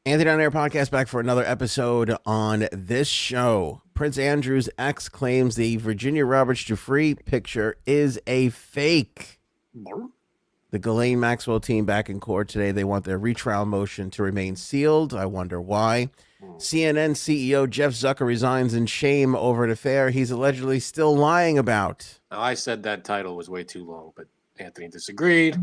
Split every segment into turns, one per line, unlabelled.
Anthony on Air podcast back for another episode on this show. Prince Andrew's ex claims the Virginia Giuffre picture is a fake. The Ghislaine Maxwell team back in court today. They want their retrial motion to remain sealed. I wonder why. CNN CEO Jeff Zucker resigns in shame over an affair he's allegedly still lying about.
Now, I said that title was way too long, but Anthony disagreed.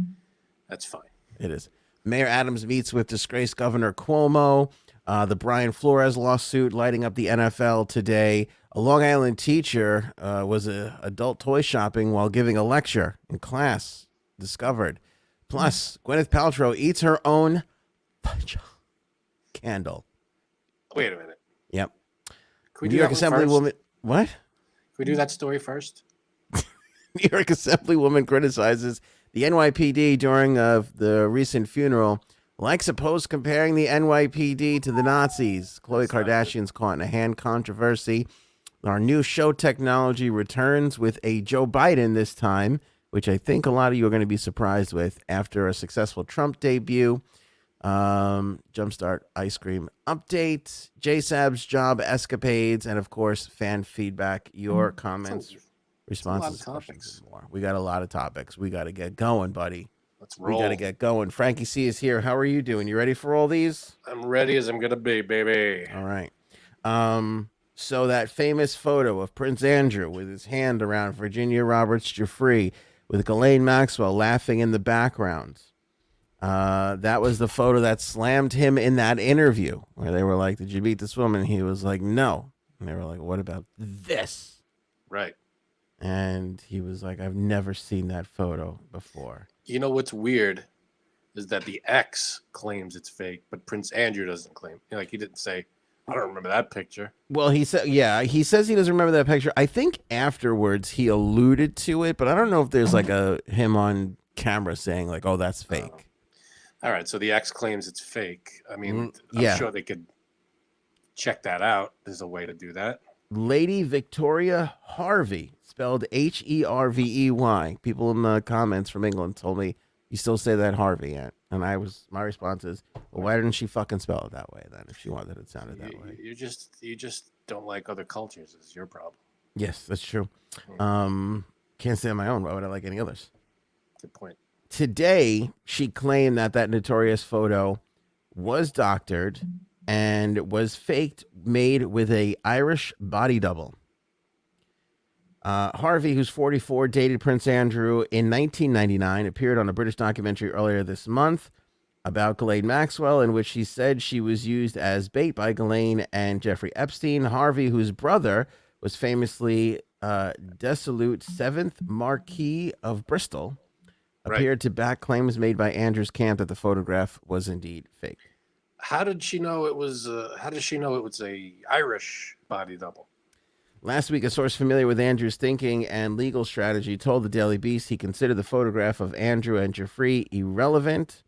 That's fine.
It is. Mayor Adams meets with disgraced Governor Cuomo. The Brian Flores lawsuit lighting up the NFL today. A Long Island teacher was adult toy shopping while giving a lecture in class. Discovered. Plus, Gwyneth Paltrow eats her own candle.
Wait a minute.
Yep.
New York
Assemblywoman. What?
Can we do that story first?
New York Assemblywoman criticizes the NYPD during the recent funeral, likes a post comparing the NYPD to the Nazis. Khloe Kardashian's caught in a hand controversy. Our new show technology returns with a Joe Biden this time, which I think a lot of you are going to be surprised with after a successful Trump debut. Jumpstart ice cream update, JSAB's job escapades, and of course, fan feedback, your comments, responses, questions, and more. We got a lot of topics. We got to get going, buddy.
Let's roll.
We got to get going. Frankie C is here. How are you doing? You ready for all these?
I'm ready as I'm going to be, baby.
All right. So that famous photo of Prince Andrew with his hand around Virginia Giuffre with Ghislaine Maxwell laughing in the background. That was the photo that slammed him in that interview where they were like, "Did you meet this woman?" He was like, "No." And they were like, "What about this?"
Right.
And he was like, "I've never seen that photo before."
You know what's weird is that the ex claims it's fake, but Prince Andrew doesn't claim. Like, he didn't say, "I don't remember that picture."
Well, he said, he says he doesn't remember that picture. I think afterwards he alluded to it, but I don't know if there's like him on camera saying like, "Oh, that's fake."
All right, so the ex claims it's fake. I mean, I'm sure they could check that out. There's a way to do that.
Lady Victoria Harvey, spelled Hervey. People in the comments from England told me, "You still say that Harvey?" And my response is, "Well, why didn't she fucking spell it that way then? If she wanted it sounded that way."
You just don't like other cultures. Is your problem?
Yes, that's true. Can't say on my own. Why would I like any others?
Good point.
Today, she claimed that notorious photo was doctored and was faked, made with a Irish body double. Harvey, who's 44, dated Prince Andrew in 1999, appeared on a British documentary earlier this month about Ghislaine Maxwell, in which she said she was used as bait by Ghislaine and Jeffrey Epstein. Harvey, whose brother was famously dissolute 7th Marquis of Bristol, appeared to back claims made by Andrew's camp that the photograph was indeed fake.
How did she know it was? How does she know it was a Irish body double?
Last week, a source familiar with Andrew's thinking and legal strategy told the Daily Beast he considered the photograph of Andrew and Giuffre irrelevant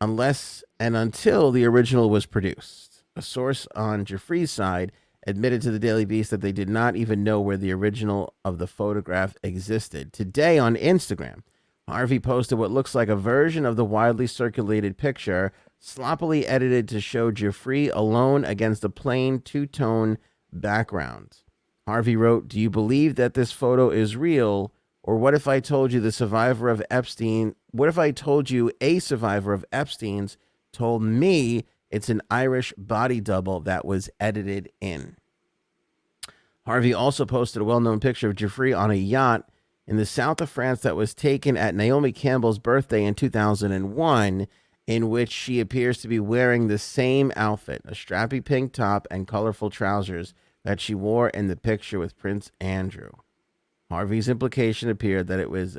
unless and until the original was produced. A source on Giuffre's side admitted to the Daily Beast that they did not even know where the original of the photograph existed. Today on Instagram, Harvey posted what looks like a version of the widely circulated picture, sloppily edited to show Giuffre alone against a plain two-tone background. Harvey wrote, "Do you believe that this photo is real? Or what if I told you the survivor of Epstein? What if I told you a survivor of Epstein's told me it's an Irish body double that was edited in?" Harvey also posted a well-known picture of Giuffre on a yacht in the south of France that was taken at Naomi Campbell's birthday in 2001, in which she appears to be wearing the same outfit, a strappy pink top and colorful trousers that she wore in the picture with Prince Andrew. Harvey's implication appeared that it was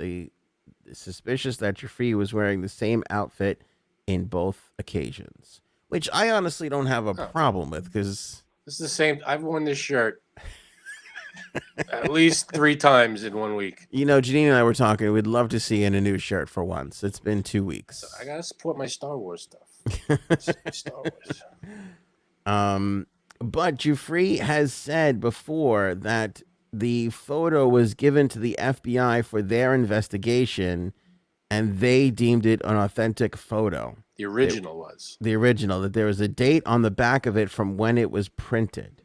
suspicious that Giuffre was wearing the same outfit in both occasions, which I honestly don't have a problem with because
this is the same. I've worn this shirt at least 3 times in 1 week.
You know, Janine and I were talking. We'd love to see you in a new shirt for once. It's been 2 weeks.
I gotta support my Star Wars stuff. Star Wars.
But Giuffre has said before that the photo was given to the FBI for their investigation, and they deemed it an authentic photo.
The original was.
The original, that there was a date on the back of it from when it was printed.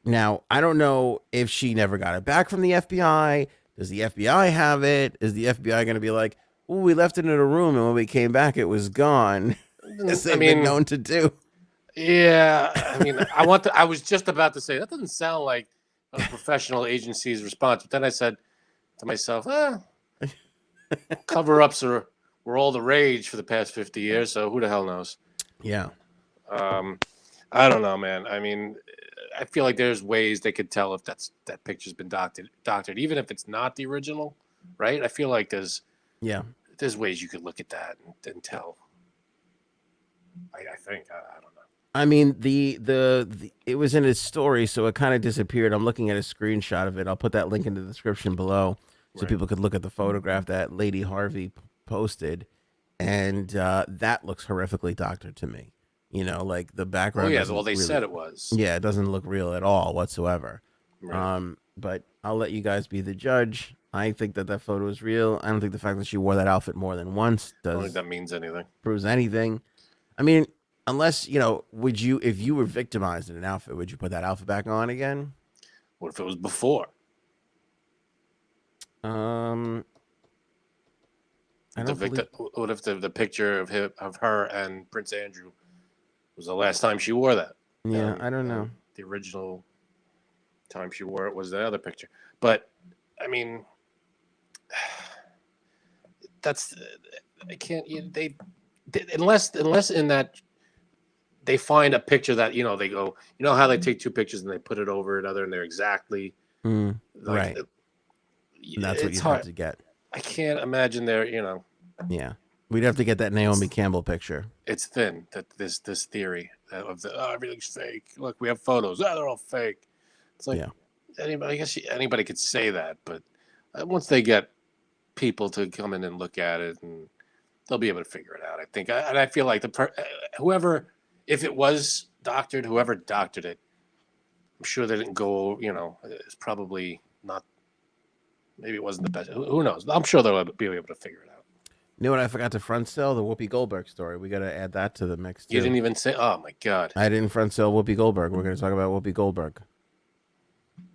Now, I don't know if she never got it back from the FBI. Does the FBI have it? Is the FBI going to be like, oh, we left it in a room, and when we came back, it was gone? As they've been known to do.
Yeah, I mean, I was just about to say that doesn't sound like a professional agency's response, but then I said to myself, cover-ups were all the rage for the past 50 years, so who the hell knows?
Yeah.
I don't know, man. I mean, I feel like there's ways they could tell if that picture's been doctored, even if it's not the original, right? I feel like there's ways you could look at that and tell. I think I don't know.
I mean, the it was in his story, so it kind of disappeared. I'm looking at a screenshot of it. I'll put that link in the description below, so people could look at the photograph that Lady Harvey posted, and that looks horrifically doctored to me. You know, like the background.
Oh yeah, well they said it was.
Yeah, it doesn't look real at all whatsoever.
Right.
But I'll let you guys be the judge. I think that photo is real. I don't think the fact that she wore that outfit more than once
I don't think that means anything.
Proves anything. I mean, unless, would you, if you were victimized in an outfit, would you put that outfit back on again?
What if it was before?
I don't believe...
What if the picture of her and Prince Andrew was the last time she wore that?
Yeah, I don't know.
The original time she wore it was the other picture. But, I mean, that's... I can't... Unless in that... They find a picture that, they go... You know how they take two pictures and they put it over another and they're exactly...
right. And that's what you have to get.
I can't imagine there,
Yeah. We'd have to get that Naomi Campbell picture.
It's thin, that this theory of everything's fake. Look, we have photos. They're all fake. It's like, I guess anybody could say that, but once they get people to come in and look at it, and they'll be able to figure it out, I think. And I feel like whoever, if it was doctored, whoever doctored it, I'm sure they didn't go, it's probably not. Maybe it wasn't the best. Who knows? I'm sure they'll be able to figure it out.
You know what I forgot to front sell? The Whoopi Goldberg story. We got to add that to the mix, too.
You didn't even say, oh, my God.
I didn't front sell Whoopi Goldberg. We're going to talk about Whoopi Goldberg.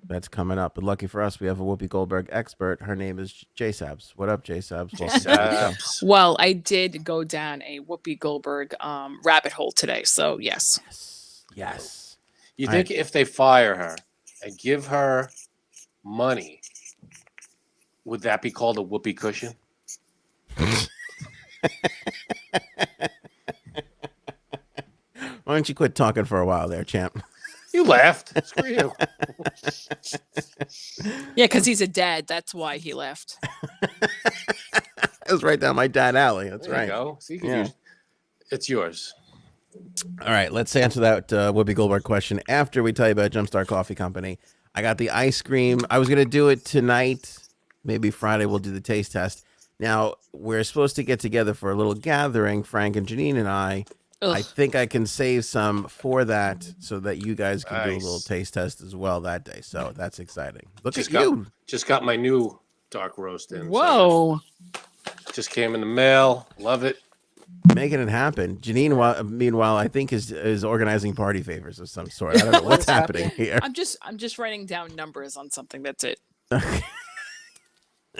That's coming up. But lucky for us, we have a Whoopi Goldberg expert. Her name is J Sabs. What up, J Sabs?
Well, I did go down a Whoopi Goldberg rabbit hole today. So, yes.
Yes.
You think if they fire her and give her money, would that be called a whoopee cushion?
Why don't you quit talking for a while there, champ?
You laughed. Screw you.
Yeah, because he's a dad. That's why he left.
It was right down my dad alley. That's
there
right.
You go. So you can use, it's yours.
All right, let's answer that Whoopi Goldberg question after we tell you about Jumpstart Coffee Company. I got the ice cream. I was going to do it tonight. Maybe Friday we'll do the taste test. Now, we're supposed to get together for a little gathering, Frank and Janine and I. Ugh. I think I can save some for that so that you guys can do a little taste test as well that day. So that's exciting. Look at you.
Just got my new dark roast in.
Whoa.
So just came in the mail. Love it.
Making it happen. Janine, meanwhile, I think is organizing party favors of some sort. I don't know what's happening here.
I'm just writing down numbers on something. That's it.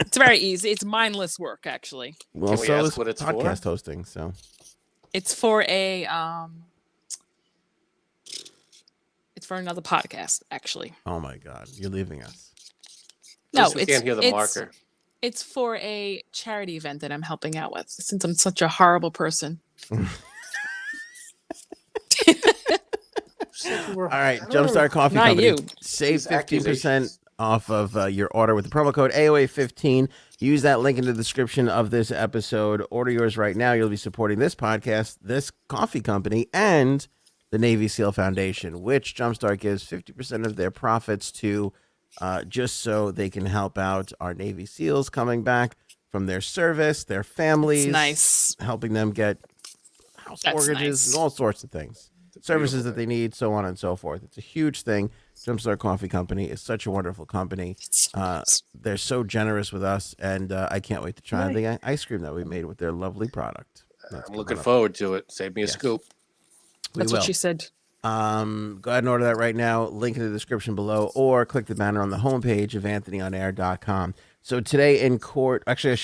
It's very easy. It's mindless work, actually.
Well, so is podcast hosting. So
it's for it's for another podcast, actually.
Oh my God, you're leaving us.
No,
we can't hear the marker.
It's for a charity event that I'm helping out with, since I'm such a horrible person.
All right, Jumpstart Coffee Company. Save 15% off of your order with the promo code AOA15. Use that link in the description of this episode. Order yours right now. You'll be supporting this podcast, this coffee company, and the Navy SEAL Foundation, which Jumpstart gives 50% of their profits to, just so they can help out our Navy SEALs coming back from their service, their families.
That's nice.
Helping them get house mortgages and all sorts of things. services that they need, so on and so forth. It's a huge thing. Jumpstart Coffee Company is such a wonderful company. They're so generous with us, and I can't wait to try the ice cream that we made with their lovely product.
I'm looking forward to it. Save me a scoop.
That's what she said.
Go ahead and order that right now. Link in the description below, or click the banner on the homepage of anthonyonair.com. So today in court, actually,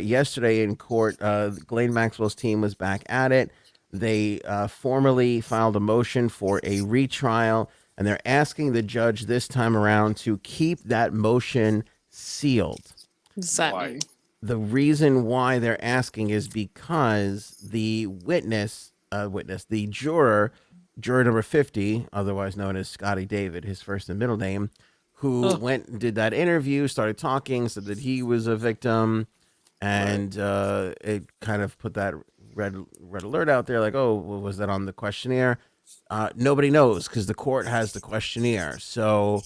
yesterday in court, Ghislaine Maxwell's team was back at it. They formally filed a motion for a retrial, and they're asking the judge this time around to keep that motion sealed.
Why?
The reason why they're asking is because the the juror number 50, otherwise known as Scotty David, his first and middle name, who went and did that interview, started talking, said that he was a victim, and it kind of put that red alert out there, like, oh, was that on the questionnaire? Nobody knows because the court has the questionnaire. So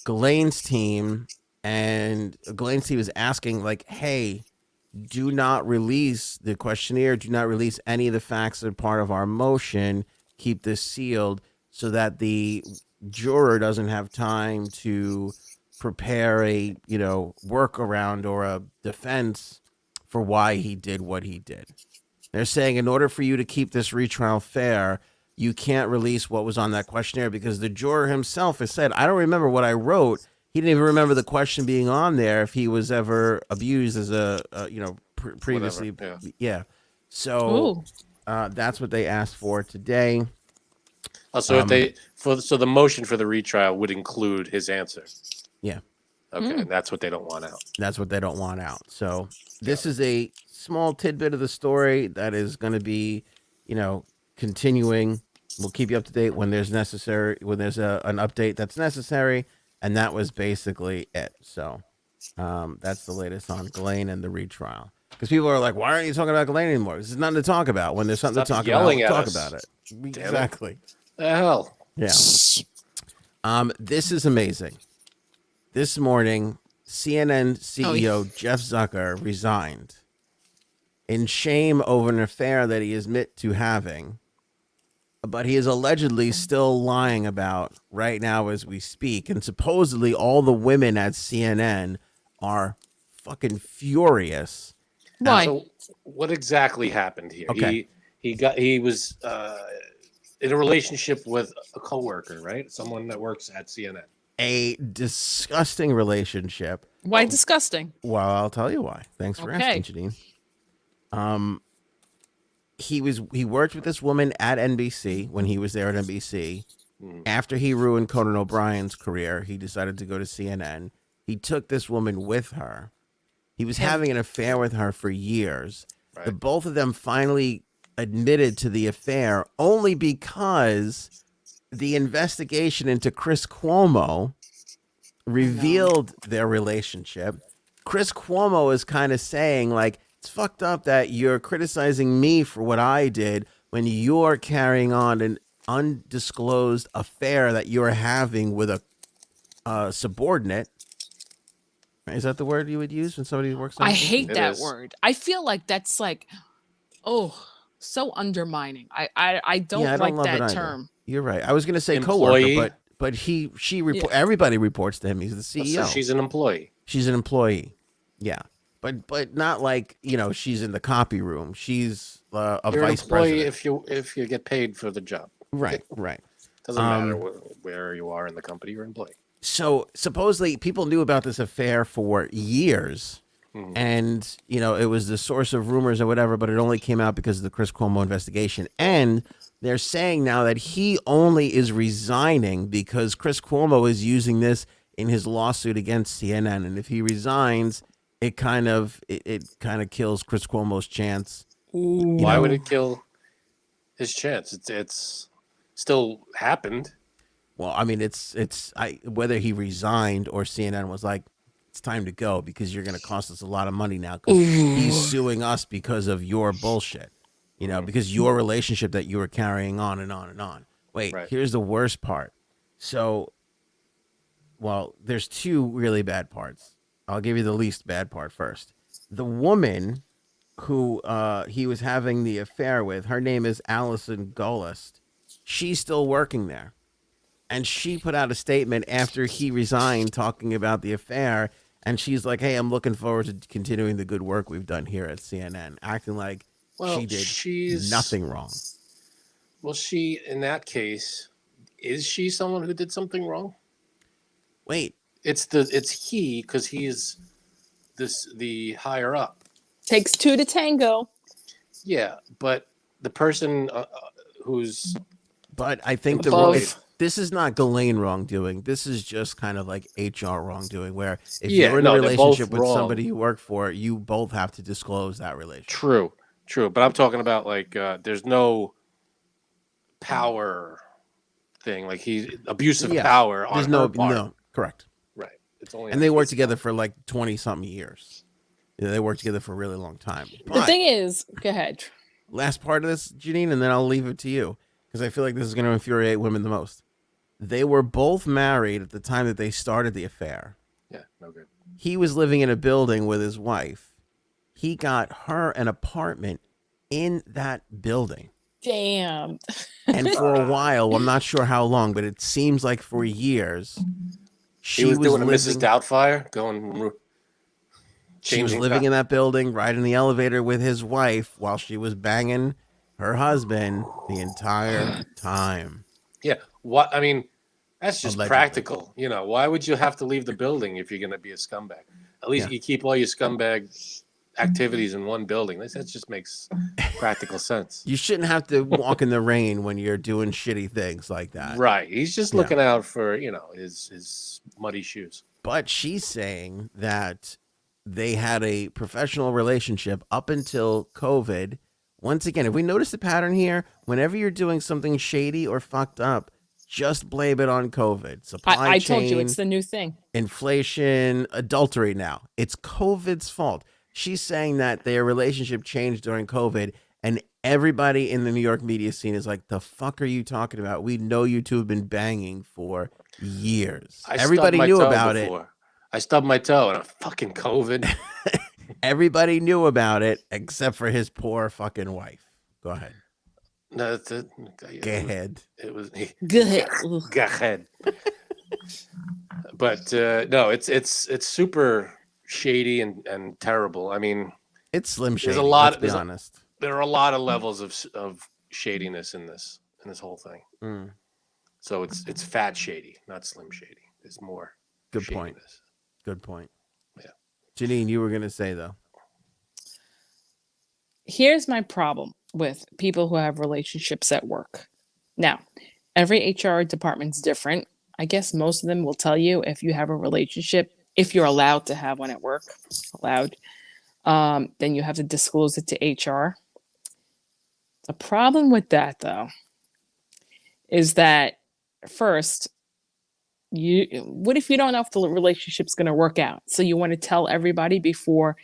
Ghislaine's team is asking, like, hey, do not release the questionnaire. Do not release any of the facts that are part of our motion. Keep this sealed so that the juror doesn't have time to prepare a, workaround or a defense for why he did what he did. They're saying in order for you to keep this retrial fair, you can't release what was on that questionnaire because the juror himself has said, I don't remember what I wrote. He didn't even remember the question being on there if he was ever abused as previously. Yeah. So that's what they asked for today.
So the motion for the retrial would include his answer.
Yeah.
Okay, and that's what they don't want out.
That's what they don't want out. So this is a small tidbit of the story that is going to be, continuing. We'll keep you up to date when there's an update that's necessary. And that was basically it. So that's the latest on Ghislaine and the retrial. Because people are like, why aren't you talking about Ghislaine anymore? This is nothing to talk about. When there's something to talk about, talk about it. Exactly.
The hell?
Yeah. This is amazing. This morning, CNN CEO Jeff Zucker resigned in shame over an affair that he admit to having, but he is allegedly still lying about right now as we speak. And supposedly all the women at CNN are fucking furious.
Why?
So what exactly happened here?
Okay.
He was in a relationship with a coworker, right? Someone that works at CNN.
A disgusting relationship.
Why disgusting?
Well, I'll tell you why. Thanks for asking, Janine. He worked with this woman at NBC when he was there at NBC. After he ruined Conan O'Brien's career, he decided to go to CNN. He took this woman with her. He was having an affair with her for years. Right. The both of them finally admitted to the affair only because the investigation into Chris Cuomo revealed their relationship. Chris Cuomo is kind of saying, like, it's fucked up that you're criticizing me for what I did when you're carrying on an undisclosed affair that you're having with a subordinate. Is that the word you would use when somebody works on
I hate that word. I feel like that's like, so undermining. I don't like that term.
You're right. I was going to say coworker, but everybody reports to him. He's the CEO.
So she's an employee.
She's an employee. Yeah. But not like, she's in the copy room. She's a
You're
vice
an employee
president.
if you get paid for the job.
Right.
Doesn't matter where you are in the company, you're an employee.
So supposedly people knew about this affair for years. And, it was the source of rumors or whatever, but it only came out because of the Chris Cuomo investigation. And they're saying now that he only is resigning because Chris Cuomo is using this in his lawsuit against CNN. And if he resigns, it kind of kills Chris Cuomo's chance.
Why would it kill his chance? It's still happened.
Well, I mean, whether he resigned or CNN was like, it's time to go because you're going to cost us a lot of money now because he's suing us because of your bullshit, because your relationship that you were carrying on and on and on. Wait, Here's the worst part. So, there's two really bad parts. I'll give you the least bad part first. The woman who he was having the affair with, her name is Allison Gollust. she's still working there. And she put out a statement after he resigned talking about the affair. And she's like, hey, I'm looking forward to continuing the good work we've done here at CNN, acting like she did nothing wrong.
Well, in that case, is she someone who did something wrong?
Wait.
It's he, because he's the higher up.
Takes two to tango.
Yeah, but the person who's...
But I think this is not Ghislaine wrongdoing. This is just kind of like HR wrongdoing, where if you're in a relationship with somebody you work for, you both have to disclose that relationship.
True. But I'm talking about like there's no power thing, like abuse of power on her part.
No, correct.
Right. It's only,
and they worked together for like 20-something years. They worked together for a really long time.
But the thing is, go ahead.
Last part of this, Janine, and then I'll leave it to you, because I feel like this is going to infuriate women the most. They were both married at the time that they started the affair.
Yeah, no good.
He was living in a building with his wife. He got her an apartment in that building.
Damn.
And for a while, I'm not sure how long, but it seems like for years,
she was doing a Mrs. Doubtfire, going...
She was living in that building, riding the elevator with his wife while she was banging her husband the entire time.
Yeah. What? I mean, that's just practical. You know, why would you have to leave the building if you're going to be a scumbag? At least you keep all your scumbag activities in one building. That just makes practical sense.
You shouldn't have to walk in the rain when you're doing shitty things like that.
Right. He's just looking out for, his muddy shoes.
But she's saying that they had a professional relationship up until COVID. Once again, if we notice the pattern here, whenever you're doing something shady or fucked up, just blame it on COVID. Supply chain.
I told you, it's the new thing.
Inflation, adultery now. It's COVID's fault. She's saying that their relationship changed during COVID, and everybody in the New York media scene is like, the fuck are you talking about? We know you two have been banging for years. Everybody knew about it.
I stubbed my toe and fucking COVID.
Everybody knew about it except for his poor fucking wife. Go ahead.
No, that's it.
Go ahead.
It was
go ahead.
Go ahead. But no, it's super shady and terrible. I mean,
it's slim shady.
There's a lot.
Let's be honest.
There are a lot of levels of shadiness in this whole thing.
Mm.
So it's fat shady, not slim shady. There's more.
Good point. Good point.
Yeah.
Janine, you were going to say, though.
Here's my problem with people who have relationships at work. Now, every HR department's different. I guess most of them will tell you if you have a relationship, if you're allowed to have one at work, then you have to disclose it to HR. The problem with that, though, is that first, what if you don't know if the relationship's going to work out? So you want to tell everybody before,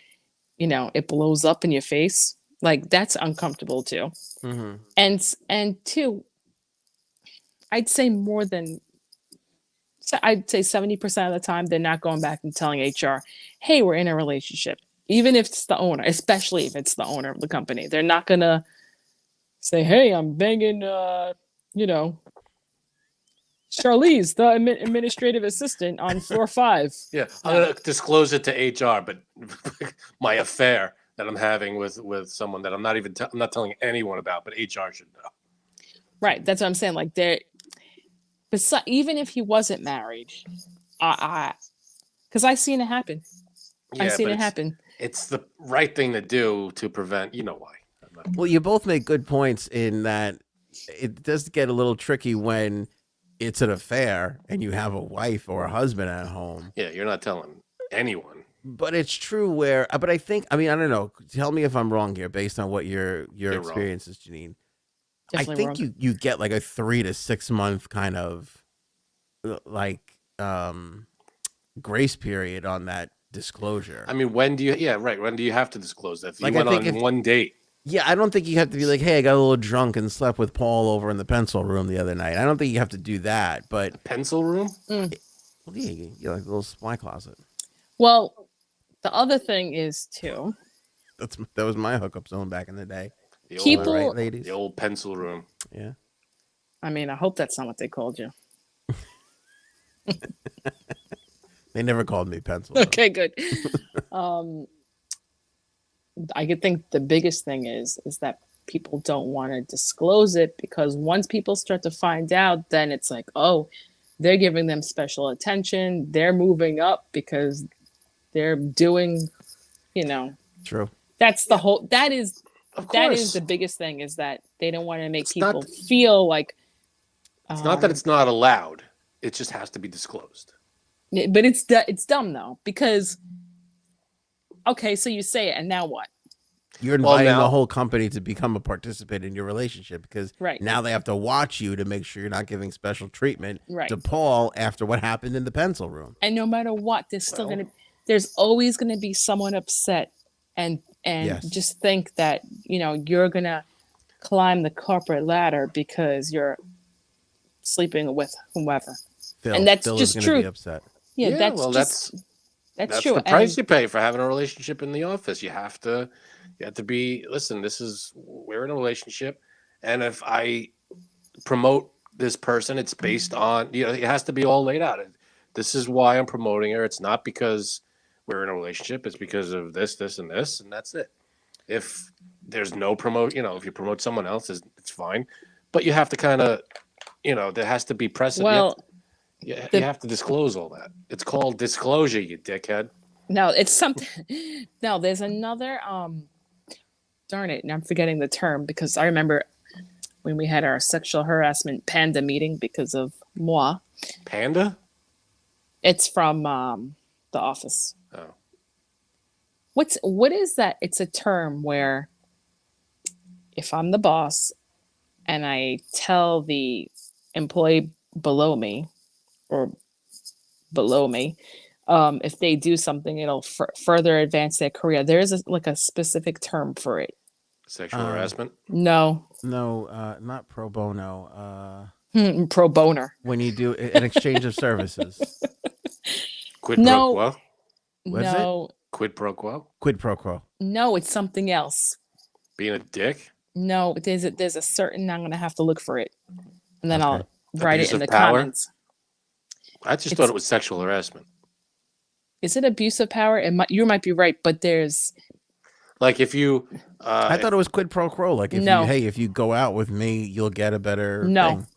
it blows up in your face. Like, that's uncomfortable too.
Mm-hmm.
And two, I'd say 70% of the time, they're not going back and telling HR, hey, we're in a relationship. Even if it's the owner, especially if it's the owner of the company, they're not going to say, hey, I'm banging, Charlize, the administrative assistant on floor 5.
Yeah, I'm going to disclose it to HR, but my affair that I'm having with someone that I'm not telling anyone about, but HR should know.
Right, that's what I'm saying. Like, even if he wasn't married, because I've seen it happen.
Yeah,
I've seen it happen.
It's the right thing to do to prevent. You know why?
Well, you both make good points in that it does get a little tricky when it's an affair and you have a wife or a husband at home.
Yeah, you're not telling anyone.
But it's true but I think, I don't know. Tell me if I'm wrong here based on what your experience is, Janine.
Definitely
I think you get like a 3 to 6 month kind of like grace period on that disclosure.
I mean, when do you have to disclose that? If you went on one date.
Yeah, I don't think you have to be like, hey, I got a little drunk and slept with Paul over in the pencil room the other night. I don't think you have to do that, but...
The pencil room?
Well, yeah, you like a little supply closet.
Well, the other thing is, too...
That was my hookup zone back in the day.
The old
pencil room.
Yeah.
I mean, I hope that's not what they called you.
They never called me pencil.
Okay, good. I could think the biggest thing is that people don't want to disclose it, because once people start to find out, then it's like, oh, they're giving them special attention. They're moving up because they're doing,
True.
That's the whole, that is
Of
that
course.
is the biggest thing, is that they don't want to make
It's
people
not-
feel like.
It's not that it's not allowed. It just has to be disclosed.
But it's dumb though, because okay, so you say it, and now what?
You're inviting
now-
the whole company to become a participant in your relationship, because
Right.
now they have to watch you to make sure you're not giving special treatment
Right.
to Paul after what happened in the pencil room.
And no matter what, there's always gonna be someone upset and
Yes.
just think that you're gonna climb the corporate ladder because you're sleeping with whomever.
Phil,
And that's
Phil
just
is gonna
true.
be upset.
Yeah,
Yeah,
that's
well,
just that's true.
the price you pay for having a relationship in the office. You have to be. Listen, we're in a relationship, and if I promote this person, it's based on it has to be all laid out. This is why I'm promoting her. It's not because we're in a relationship. It's because of this, and this, and that's it. If there's no if you promote someone else, it's fine, but you have to kind of, there has to be precedent.
Well,
you have to disclose all that. It's called disclosure, you dickhead.
no, it's something. No, there's another. Darn it, and I'm forgetting the term, because I remember when we had our sexual harassment panda meeting because of moi.
Panda?
It's from The Office.
Oh.
What is that? It's a term where if I'm the boss and I tell the employee below me, if they do something, it'll further advance their career. There's a specific term for it.
Sexual harassment?
No.
No, not pro bono.
Pro boner.
When you do an exchange of services.
Quid
No.
pro quo?
What is
No.
Quid pro quo?
Quid pro quo.
No, it's something else.
Being a dick?
No, there's a certain. I'm gonna have to look for it, and then
Okay.
I'll write
Abuse
it in
of
the
power?
comments.
I just thought it was sexual harassment.
Is it abuse of power? You might be right, but there's
Like if you
I thought it was quid pro quo. Like if you go out with me, you'll get a better thing.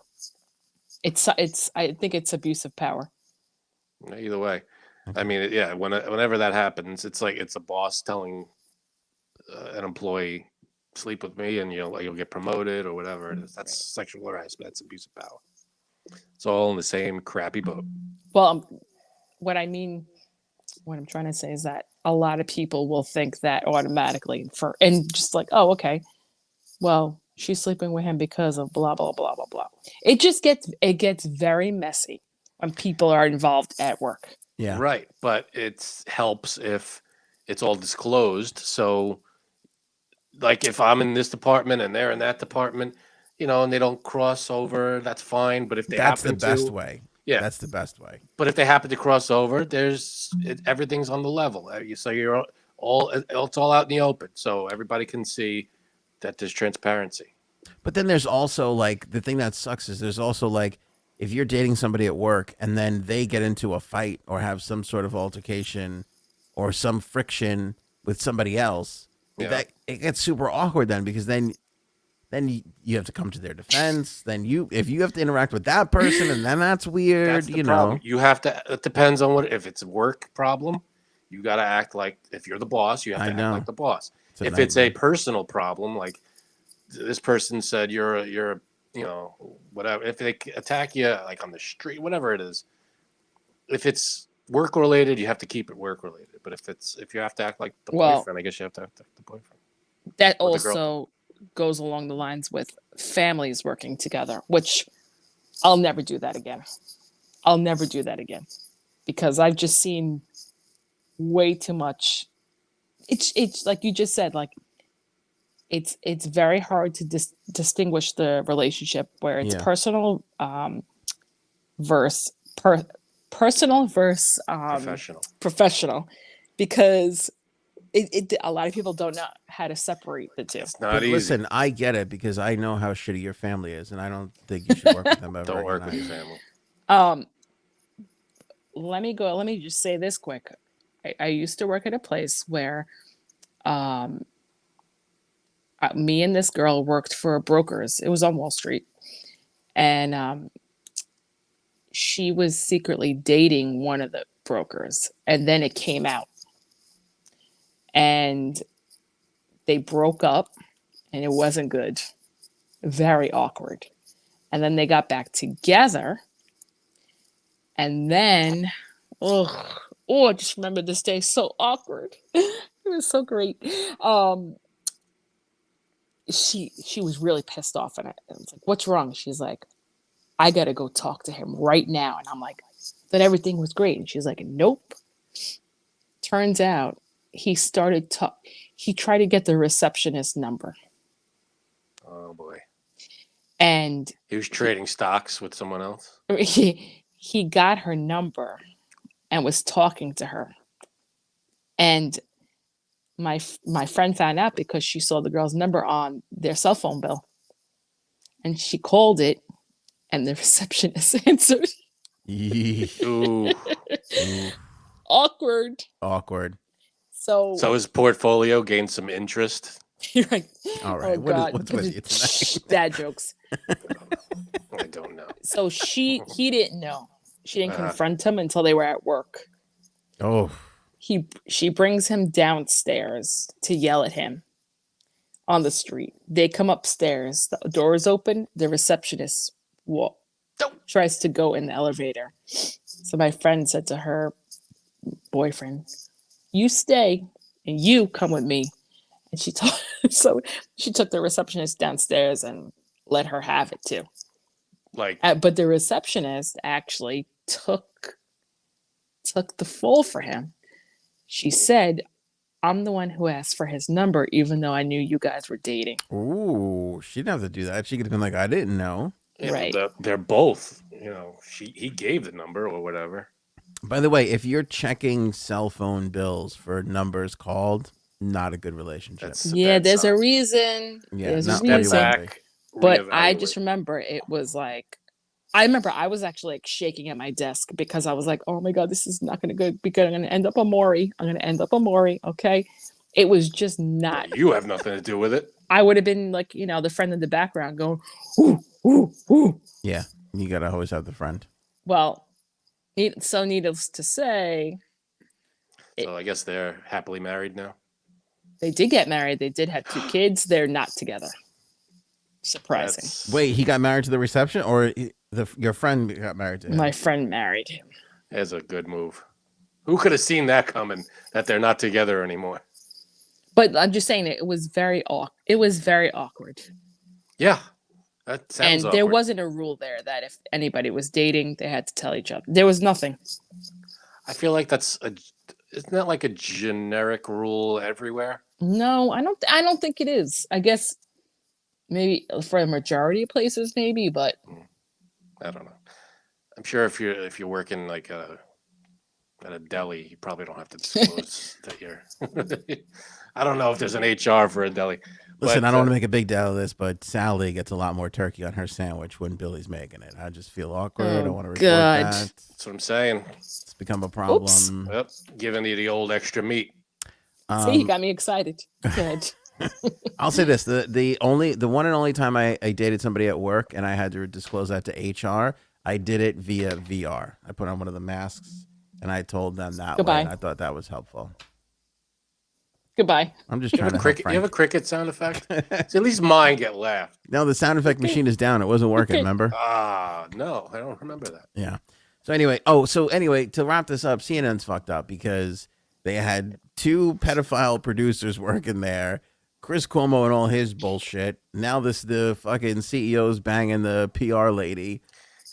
It's I think it's abuse of power.
either way. I mean, whenever that happens, it's like it's a boss telling an employee, sleep with me and you'll get promoted or whatever it is. That's sexual harassment. That's abuse of power. It's all in the same crappy boat.
Well, what I'm trying to say is that a lot of people will think that automatically and just like, oh, okay, well, she's sleeping with him because of blah blah blah blah blah. It gets very messy when people are involved at work.
Yeah.
Right. But it helps if it's all disclosed. So like if I'm in this department and they're in that department, and they don't cross over, that's fine. But if they
That's the
happen
best way.
Yeah.
That's the best way.
But if they happen to cross over, everything's on the level. So you're it's all out in the open. So everybody can see that there's transparency.
But then there's also like the thing that sucks is there's also like if you're dating somebody at work and then they get into a fight or have some sort of altercation or some friction with somebody else, that it gets super awkward then, because then you have to come to their defense. Then if you have to interact with that person, and then that's weird.
That's the problem. You have to. It depends on if it's a work problem. You got to act like, if you're the boss, you have to act like the boss. If it's a personal problem, like this person said, you're whatever. If they attack you like on the street, whatever it is, if it's work related, you have to keep it work related. But if you have to act like the boyfriend, I guess you have to act like the boyfriend.
That also goes along the lines with families working together, which I'll never do that again. Because I've just seen way too much. It's like you just said, like it's very hard to distinguish the relationship where it's personal versus professional, because a lot of people don't know how to separate the two.
It's not
But
easy.
listen, I get it because I know how shitty your family is, and I don't think you should work with them ever.
Don't work
again.
with your family.
Let me just say this quick. I used to work at a place where me and this girl worked for brokers. It was on Wall Street. And she was secretly dating one of the brokers. And then it came out. And they broke up, and it wasn't good. Very awkward. And then they got back together. And then, I just remember this day, so awkward. It was so great. She was really pissed off, and I was like, "What's wrong?" She's like, "I gotta go talk to him right now." And I'm like, "That everything was great." And she's like, "Nope." Turns out he tried to get the receptionist number.
Oh boy.
And
He was trading stocks with someone else.
he got her number and was talking to her. And my friend found out because she saw the girl's number on their cell phone bill. And she called it, and the receptionist answered.
Ooh.
Awkward. So
his portfolio gained some interest.
You're right.
All right.
Oh, God.
What's with you tonight?
Dad jokes.
I don't know.
So he didn't know. She didn't confront him until they were at work.
Oh.
She brings him downstairs to yell at him on the street. They come upstairs. The door is open. The receptionist tries to go in the elevator. So my friend said to her boyfriend, "You stay and you come with me." And she took the receptionist downstairs and let her have it too. But the receptionist actually took the fall for him. She said, "I'm the one who asked for his number, even though I knew you guys were dating."
Ooh, she didn't have to do that. She could have been like, "I didn't know."
Yeah,
right.
They're both, he gave the number or whatever.
By the way, if you're checking cell phone bills for numbers called, not a good relationship.
There's a reason.
Yeah,
there's
not
a reason.
back,
but I just remember it was like, I was actually like shaking at my desk because I was like, "Oh my God, this is not going to be good. I'm going to end up a Maury. Okay." It was just not.
You have nothing to do with it.
I would have been like, the friend in the background going, "Ooh, ooh, ooh."
Yeah, you got to always have the friend.
Well, so needless to say.
So I guess they're happily married now.
They did get married. They did have 2 kids. They're not together. Surprising.
Wait, he got married to the reception, or your friend got married to him?
My friend married him.
That's a good move. Who could have seen that coming? That they're not together anymore.
But I'm just saying it was very awkward. It was very awkward.
Yeah, that sounds.
And
awkward.
there wasn't a rule there that if anybody was dating, they had to tell each other. There was nothing.
I feel like isn't that like a generic rule everywhere?
No, I don't think it is. I guess maybe for a majority of places, maybe, but
I don't know. I'm sure if you're working like at a deli, you probably don't have to disclose that you're. I don't know if there's an HR for a deli.
Listen, I don't want to make a big deal of this, but Sally gets a lot more turkey on her sandwich when Billy's making it. I just feel awkward. I don't want to report that.
That's what I'm saying.
It's become a problem.
Oops.
Yep, giving you the old extra meat.
See, you got me excited. Good.
I'll say this: the one and only time I dated somebody at work and I had to disclose that to HR, I did it via VR. I put on one of the masks and I told them that
Goodbye.
way, and I thought that was helpful.
Goodbye.
I'm just trying to
cricket. You have a cricket sound effect? So at least mine get laughed.
No, the sound effect machine is down. It wasn't working. Remember?
No, I don't remember that.
Yeah. So anyway, to wrap this up, CNN's fucked up because they had 2 pedophile producers working there. Chris Cuomo and all his bullshit. Now the fucking CEO's banging the PR lady.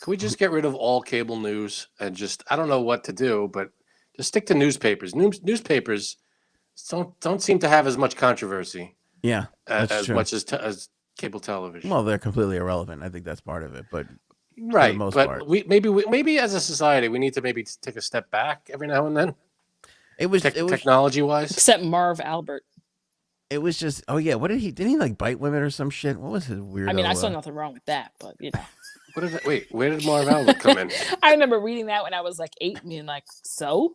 Can we just get rid of all cable news and just, I don't know what to do, but just stick to newspapers. Newspapers don't seem to have as much controversy.
Yeah,
as much as cable television.
Well, they're completely irrelevant. I think that's part of it, but
right.
For the most
but
part.
maybe as a society we need to maybe take a step back every now and then.
It was
technology wise.
Except Marv Albert.
It was just, oh yeah, what didn't he like bite women or some shit? What was his weird?
I mean, I saw nothing wrong with that, but you know.
Where did Marv Albert come in?
I remember reading that when I was like 8 and being like, so?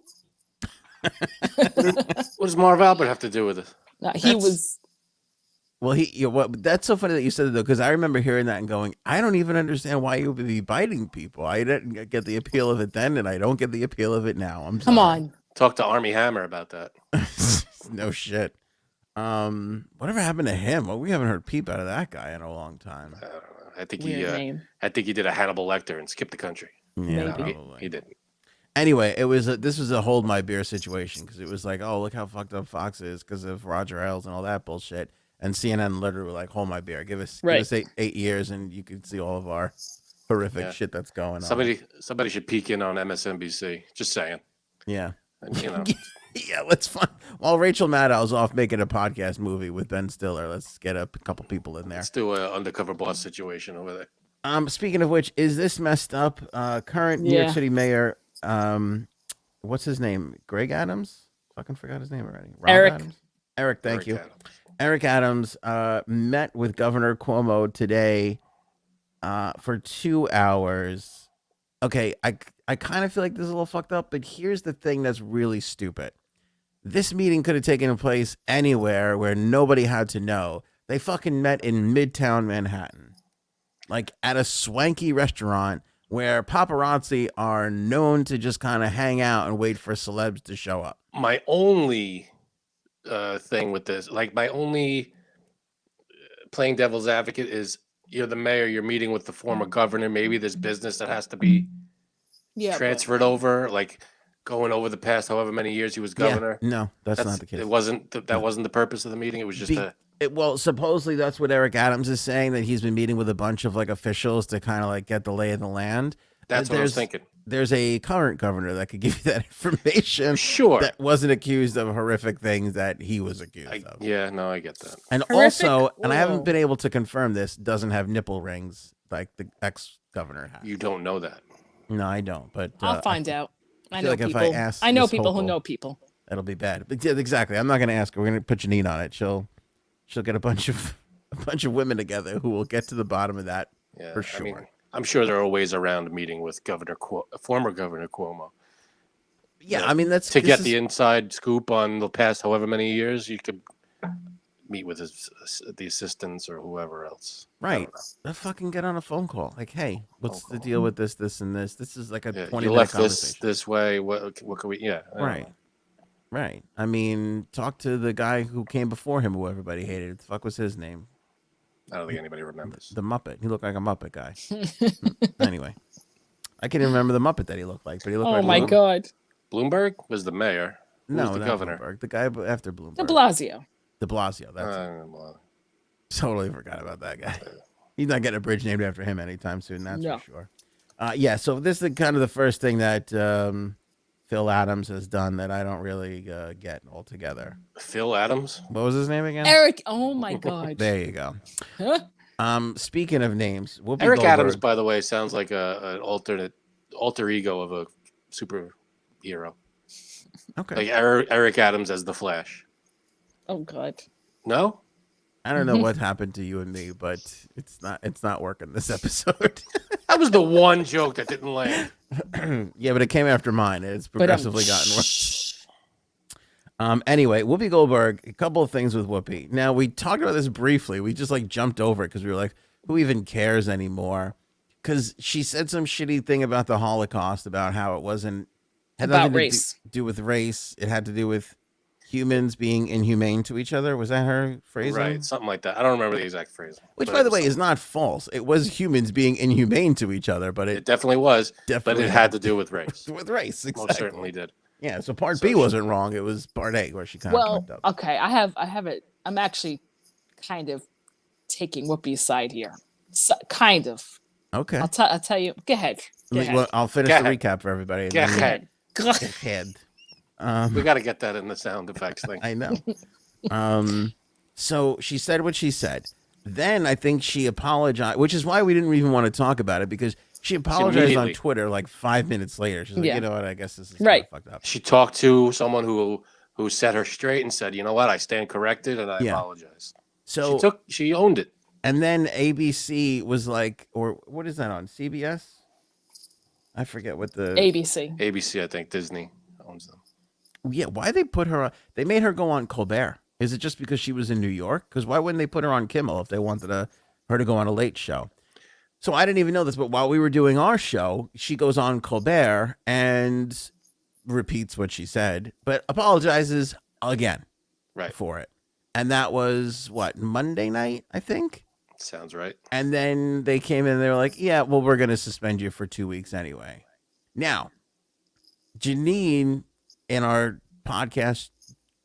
What does Marv Albert have to do with it?
No, he was.
Well, that's so funny that you said it though, because I remember hearing that and going, I don't even understand why you would be biting people. I didn't get the appeal of it then, and I don't get the appeal of it now.
Come on.
Talk to Armie Hammer about that.
No shit. Whatever happened to him? Well, we haven't heard peep out of that guy in a long time.
I don't know. I think he did a Hannibal Lecter and skipped the country.
Yeah,
no, he didn't.
Anyway, this was a hold my beer situation because it was like, oh, look how fucked up Fox is because of Roger Ailes and all that bullshit. And CNN literally were like, hold my beer, give us 8 years, and you can see all of our horrific shit that's going on.
Somebody should peek in on MSNBC. Just saying.
Yeah.
And, you know.
Yeah, let's find. While Rachel Maddow's off making a podcast movie with Ben Stiller, let's get a couple people in there.
Let's do an undercover boss situation over there.
Speaking of which, is this messed up? Current New York City mayor, what's his name? Greg Adams? Fucking forgot his name already.
Eric
Adams? Eric, thank you. Eric Adams met with Governor Cuomo today for 2 hours. Okay, I kind of feel like this is a little fucked up, but here's the thing that's really stupid. This meeting could have taken place anywhere where nobody had to know. They fucking met in Midtown Manhattan, like at a swanky restaurant where paparazzi are known to just kind of hang out and wait for celebs to show up.
My only thing with this, like my only playing devil's advocate is you're the mayor, you're meeting with the former governor. Maybe there's business that has to be transferred over, like going over the past however many years he was governor.
Yeah, no, that's not the case.
It wasn't that wasn't the purpose of the meeting. It was just
well, supposedly that's what Eric Adams is saying, that he's been meeting with a bunch of like officials to kind of like get the lay of the land.
That's what I was thinking.
There's a current governor that could give you that information.
Sure.
That wasn't accused of horrific things that he was accused of.
Yeah, no, I get that.
And horrific? Also, and I haven't been able to confirm this, doesn't have nipple rings like the ex-governor has.
You don't know that.
No, I don't. But
I'll find out. I know
like
people.
If I ask
I know people who know people.
That'll be bad. But yeah, exactly. I'm not going to ask her. We're going to put Janine on it. She'll get a bunch of women together who will get to the bottom of that for sure. I mean,
I'm sure there are ways around meeting with former Governor Cuomo.
Yeah, I mean
to get the inside scoop on the past however many years. You could meet with the assistants or whoever else.
Right. They'll fucking get on a phone call. Like, hey, what's the deal with this, and this? This is like a 20-minute conversation.
This way. What can we? Yeah.
Right. I mean, talk to the guy who came before him, who everybody hated. What the fuck was his name?
I don't think anybody remembers.
The Muppet. He looked like a Muppet guy. Anyway, I can't even remember the Muppet that he looked like, but he looked like.
Oh my God.
Bloomberg was the mayor. Who was the governor?
Bloomberg. The guy after Bloomberg.
De Blasio.
De Blasio. Totally forgot about that guy. He's not getting a bridge named after him anytime soon. That's for sure. Yeah. So this is kind of the first thing that Phil Adams has done that I don't really get altogether.
Phil Adams?
What was his name again?
Eric. Oh my God.
There you go. Speaking of names, Whoopi
Eric
Goldberg.
Adams, by the way, sounds like an alter ego of a superhero.
Okay.
Like Eric Adams as the Flash.
Oh God.
No?
I don't know what happened to you and me, but it's not working this episode.
That was the one joke that didn't land.
Yeah, but it came after mine. It's progressively gotten worse. Anyway, Whoopi Goldberg, a couple of things with Whoopi. Now, we talked about this briefly. We just like jumped over it because we were like, who even cares anymore? Because she said some shitty thing about the Holocaust, about how it had nothing to do with race. It had to do with humans being inhumane to each other. Was that her phrasing?
Right, something like that. I don't remember the exact phrase.
Which, by the way, is not false. It was humans being inhumane to each other, but it
definitely was. But it had to do with race.
With race, exactly.
Most certainly did.
Yeah, so part B wasn't wrong. It was part A where she kind of fucked up.
Okay, I have it. I'm actually kind of taking Whoopi's side here. So, kind of.
Okay.
I'll tell you. Go ahead.
Well, I'll finish the recap for everybody.
Go ahead.
Go ahead.
We got to get that in the sound effects thing.
I know. So she said what she said. Then I think she apologized, which is why we didn't even want to talk about it, because She apologized on Twitter like 5 minutes later. She's like, you know what? I guess this is kind of fucked up.
She talked to someone who set her straight and said, you know what? I stand corrected and I apologize. So she owned it.
And then ABC was like, or what is that on? CBS? I forget what the
ABC.
I think Disney owns them.
Yeah, why they put her on? They made her go on Colbert. Is it just because she was in New York? Because why wouldn't they put her on Kimmel if they wanted her to go on a late show? So I didn't even know this, but while we were doing our show, she goes on Colbert and repeats what she said, but apologizes again for it. And that was what, Monday night, I think?
Sounds right.
And then they came in and they were like, yeah, well, we're going to suspend you for 2 weeks anyway. Now, Janine in our podcast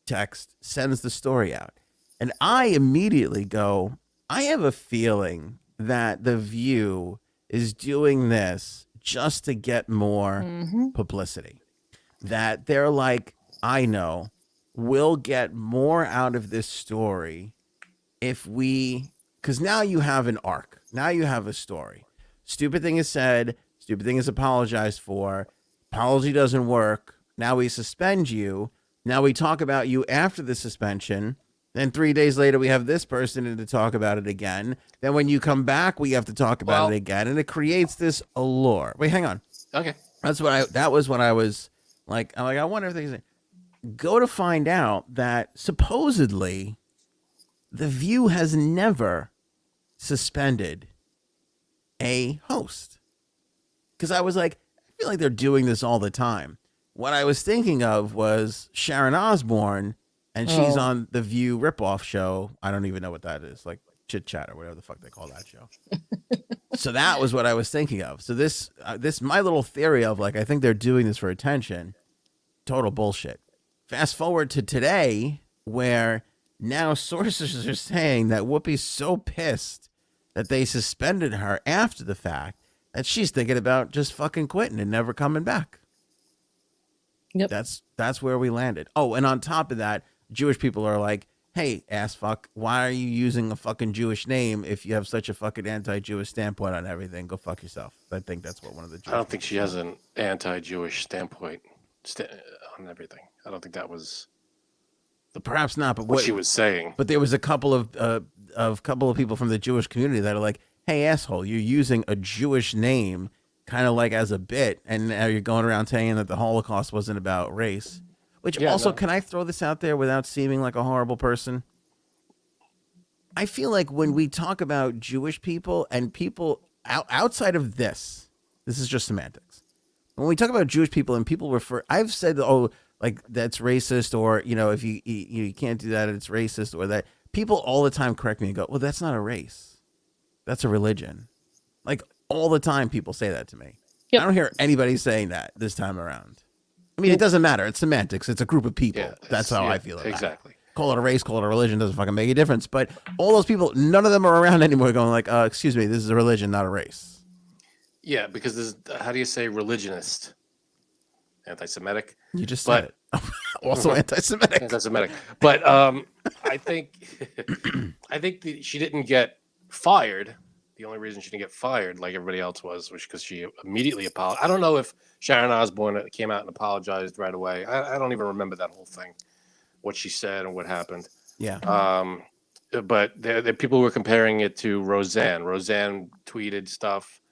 text sends the story out. And I immediately go, I have a feeling that The View is doing this just to get more publicity. That they're like, I know, we'll get more out of this story if we... Because now you have an arc. Now you have a story. Stupid thing is said. Stupid thing is apologized for. Apology doesn't work. Now we suspend you. Now we talk about you after the suspension. Then 3 days later, we have this person in to talk about it again. Then when you come back, we have to talk about it again. And it creates this allure. Wait, hang on.
Okay.
That was what I was like. I wonder if they go to find out that supposedly The View has never suspended a host. Because I was like, I feel like they're doing this all the time. What I was thinking of was Sharon Osbourne, and she's on the View ripoff show. I don't even know what that is, like Chit Chat or whatever the fuck they call that show. So that was what I was thinking of. So this my little theory of like, I think they're doing this for attention. Total bullshit. Fast forward to today, where now sources are saying that Whoopi's so pissed that they suspended her after the fact that she's thinking about just fucking quitting and never coming back.
Yep.
That's where we landed. Oh, and on top of that, Jewish people are like, hey, ass fuck, why are you using a fucking Jewish name if you have such a fucking anti-Jewish standpoint on everything? Go fuck yourself. I think that's what one of the Jewish
I don't think she has an anti-Jewish standpoint on everything. I don't think that was
perhaps not, but
what she was saying.
But there was a couple of people from the Jewish community that are like, hey, asshole, you're using a Jewish name kind of like as a bit, and now you're going around saying that the Holocaust wasn't about race. Which can I throw this out there without seeming like a horrible person? I feel like when we talk about Jewish people and people outside of this is just semantics. When we talk about Jewish people and people I've said, oh, like that's racist, or, you know, if you can't do that, it's racist, or that people all the time correct me and go, well, that's not a race. That's a religion. Like all the time people say that to me. Yep. I don't hear anybody saying that this time around. I mean, it doesn't matter. It's semantics. It's a group of people. Yeah, that's how I feel about
exactly.
it. Call it a race, call it a religion, doesn't fucking make a difference. But all those people, none of them are around anymore going like, excuse me, this is a religion, not a race.
Yeah, because how do you say religionist? Anti-Semitic?
You just said it. Also anti-Semitic.
Anti-Semitic. But I think she didn't get fired. The only reason she didn't get fired like everybody else was because she immediately apologized. I don't know if Sharon Osbourne came out and apologized right away. I don't even remember that whole thing, what she said and what happened.
Yeah.
But the people were comparing it to Roseanne. Roseanne tweeted stuff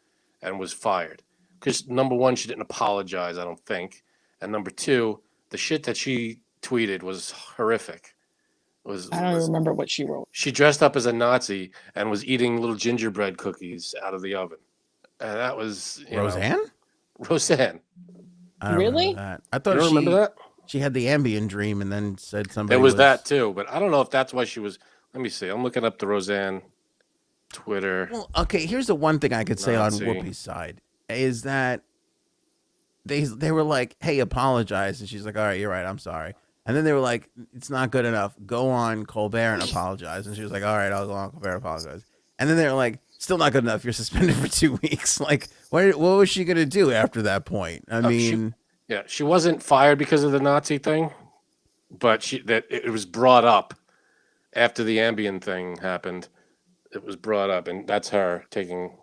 and was fired. Because number one, she didn't apologize, I don't think. And number two, the shit that she tweeted was horrific.
I don't remember what she wrote.
She dressed up as a Nazi and was eating little gingerbread cookies out of the oven. And that was
Roseanne?
Roseanne.
Really?
That. I thought
you remember that?
She had the Ambien dream and then said somebody
There was that too, but I don't know if that's why she was. Let me see. I'm looking up the Roseanne Twitter.
Well, okay, here's the one thing I could say on Whoopi's side is that they were like, hey, apologize. And she's like, all right, you're right. I'm sorry. And then they were like, it's not good enough. Go on Colbert and apologize. And she was like, all right, I'll go on Colbert and apologize. And then they were like, still not good enough. You're suspended for 2 weeks. Like, what was she going to do after that point? I mean...
She wasn't fired because of the Nazi thing, but it was brought up after the Ambien thing happened. It was brought up, and that's her taking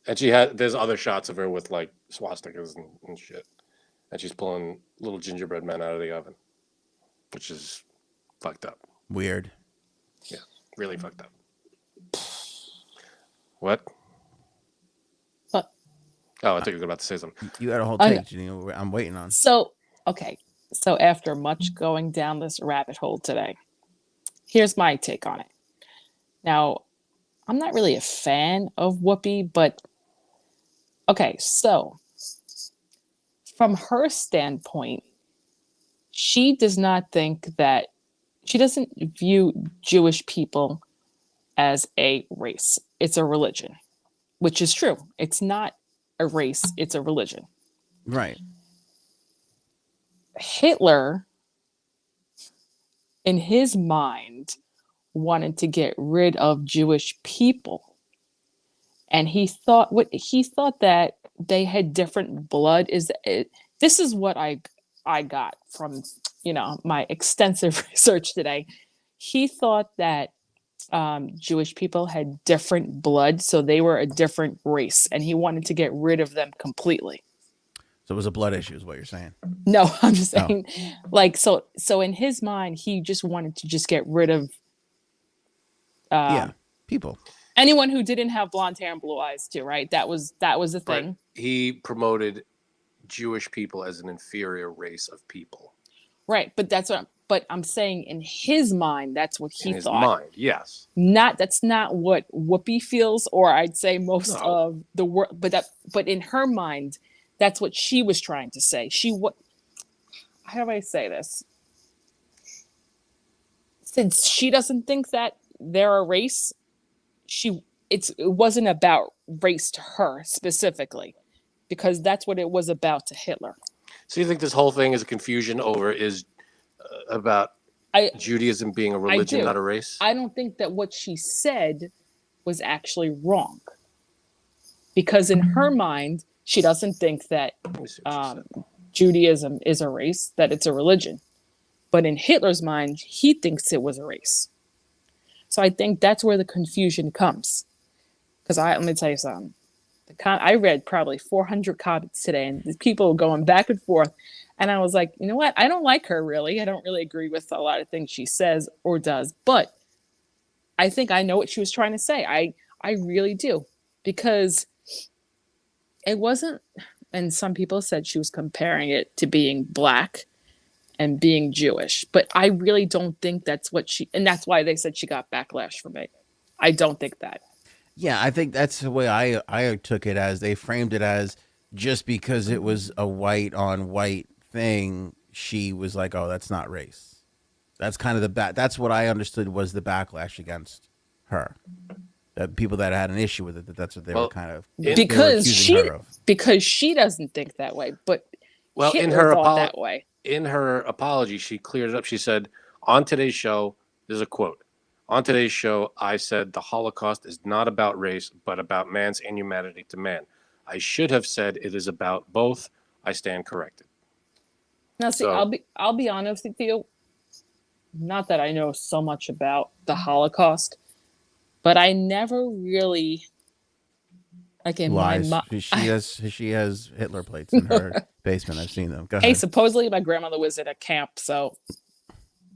And there's other shots of her with like swastikas and shit. And she's pulling little gingerbread men out of the oven, which is fucked up.
Weird.
Yeah, really fucked up. What?
What?
Oh, I thought you were about to say something.
You had a whole take, Janine. I'm waiting on.
So, okay. So after much going down this rabbit hole today, here's my take on it. Now, I'm not really a fan of Whoopi, but okay, so from her standpoint, she doesn't view Jewish people as a race. It's a religion, which is true. It's not a race, it's a religion.
Right.
Hitler, in his mind, wanted to get rid of Jewish people. And he thought that they had different blood. This is what I got from, my extensive research today. He thought that Jewish people had different blood, so they were a different race, and he wanted to get rid of them completely.
So it was a blood issue, is what you're saying?
No, I'm just saying, so in his mind, he just wanted to just get rid of
people.
Anyone who didn't have blonde hair and blue eyes too, right? That was the thing.
Right. He promoted Jewish people as an inferior race of people.
Right, but I'm saying in his mind, that's what he thought. In his
mind, yes.
That's not what Whoopi feels, or I'd say most of the world. But in her mind, that's what she was trying to say. How do I say this? Since she doesn't think that they're a race, it wasn't about race to her specifically, because that's what it was about to Hitler.
So you think this whole thing is a confusion about Judaism being a religion, not a race?
I don't think that what she said was actually wrong, because in her mind, she doesn't think that Judaism is a race, that it's a religion. But in Hitler's mind, he thinks it was a race. So I think that's where the confusion comes. Because let me tell you something. I read probably 400 comments today, and people going back and forth. And I was like, you know what? I don't like her, really. I don't really agree with a lot of things she says or does. But I think I know what she was trying to say. I really do. Because it wasn't, and some people said she was comparing it to being black and being Jewish. But I really don't think that's what and that's why they said she got backlash from it. I don't think that.
Yeah, I think that's the way I took it, as they framed it as just because it was a white on white thing, she was like, oh, that's not race. That's kind of that's what I understood was the backlash against her. That people that had an issue with it, that's what they were kind of
because she doesn't think that way, but Hitler thought that way.
In her apology, she cleared it up. She said, on today's show, there's a quote. On today's show, I said the Holocaust is not about race, but about man's inhumanity to man. I should have said it is about both. I stand corrected.
Now, see, I'll be honest with you. Not that I know so much about the Holocaust, but I never really, like in my mind.
She has Hitler plates in her basement. I've seen them. Go ahead.
Hey, supposedly my grandmother was at a camp, so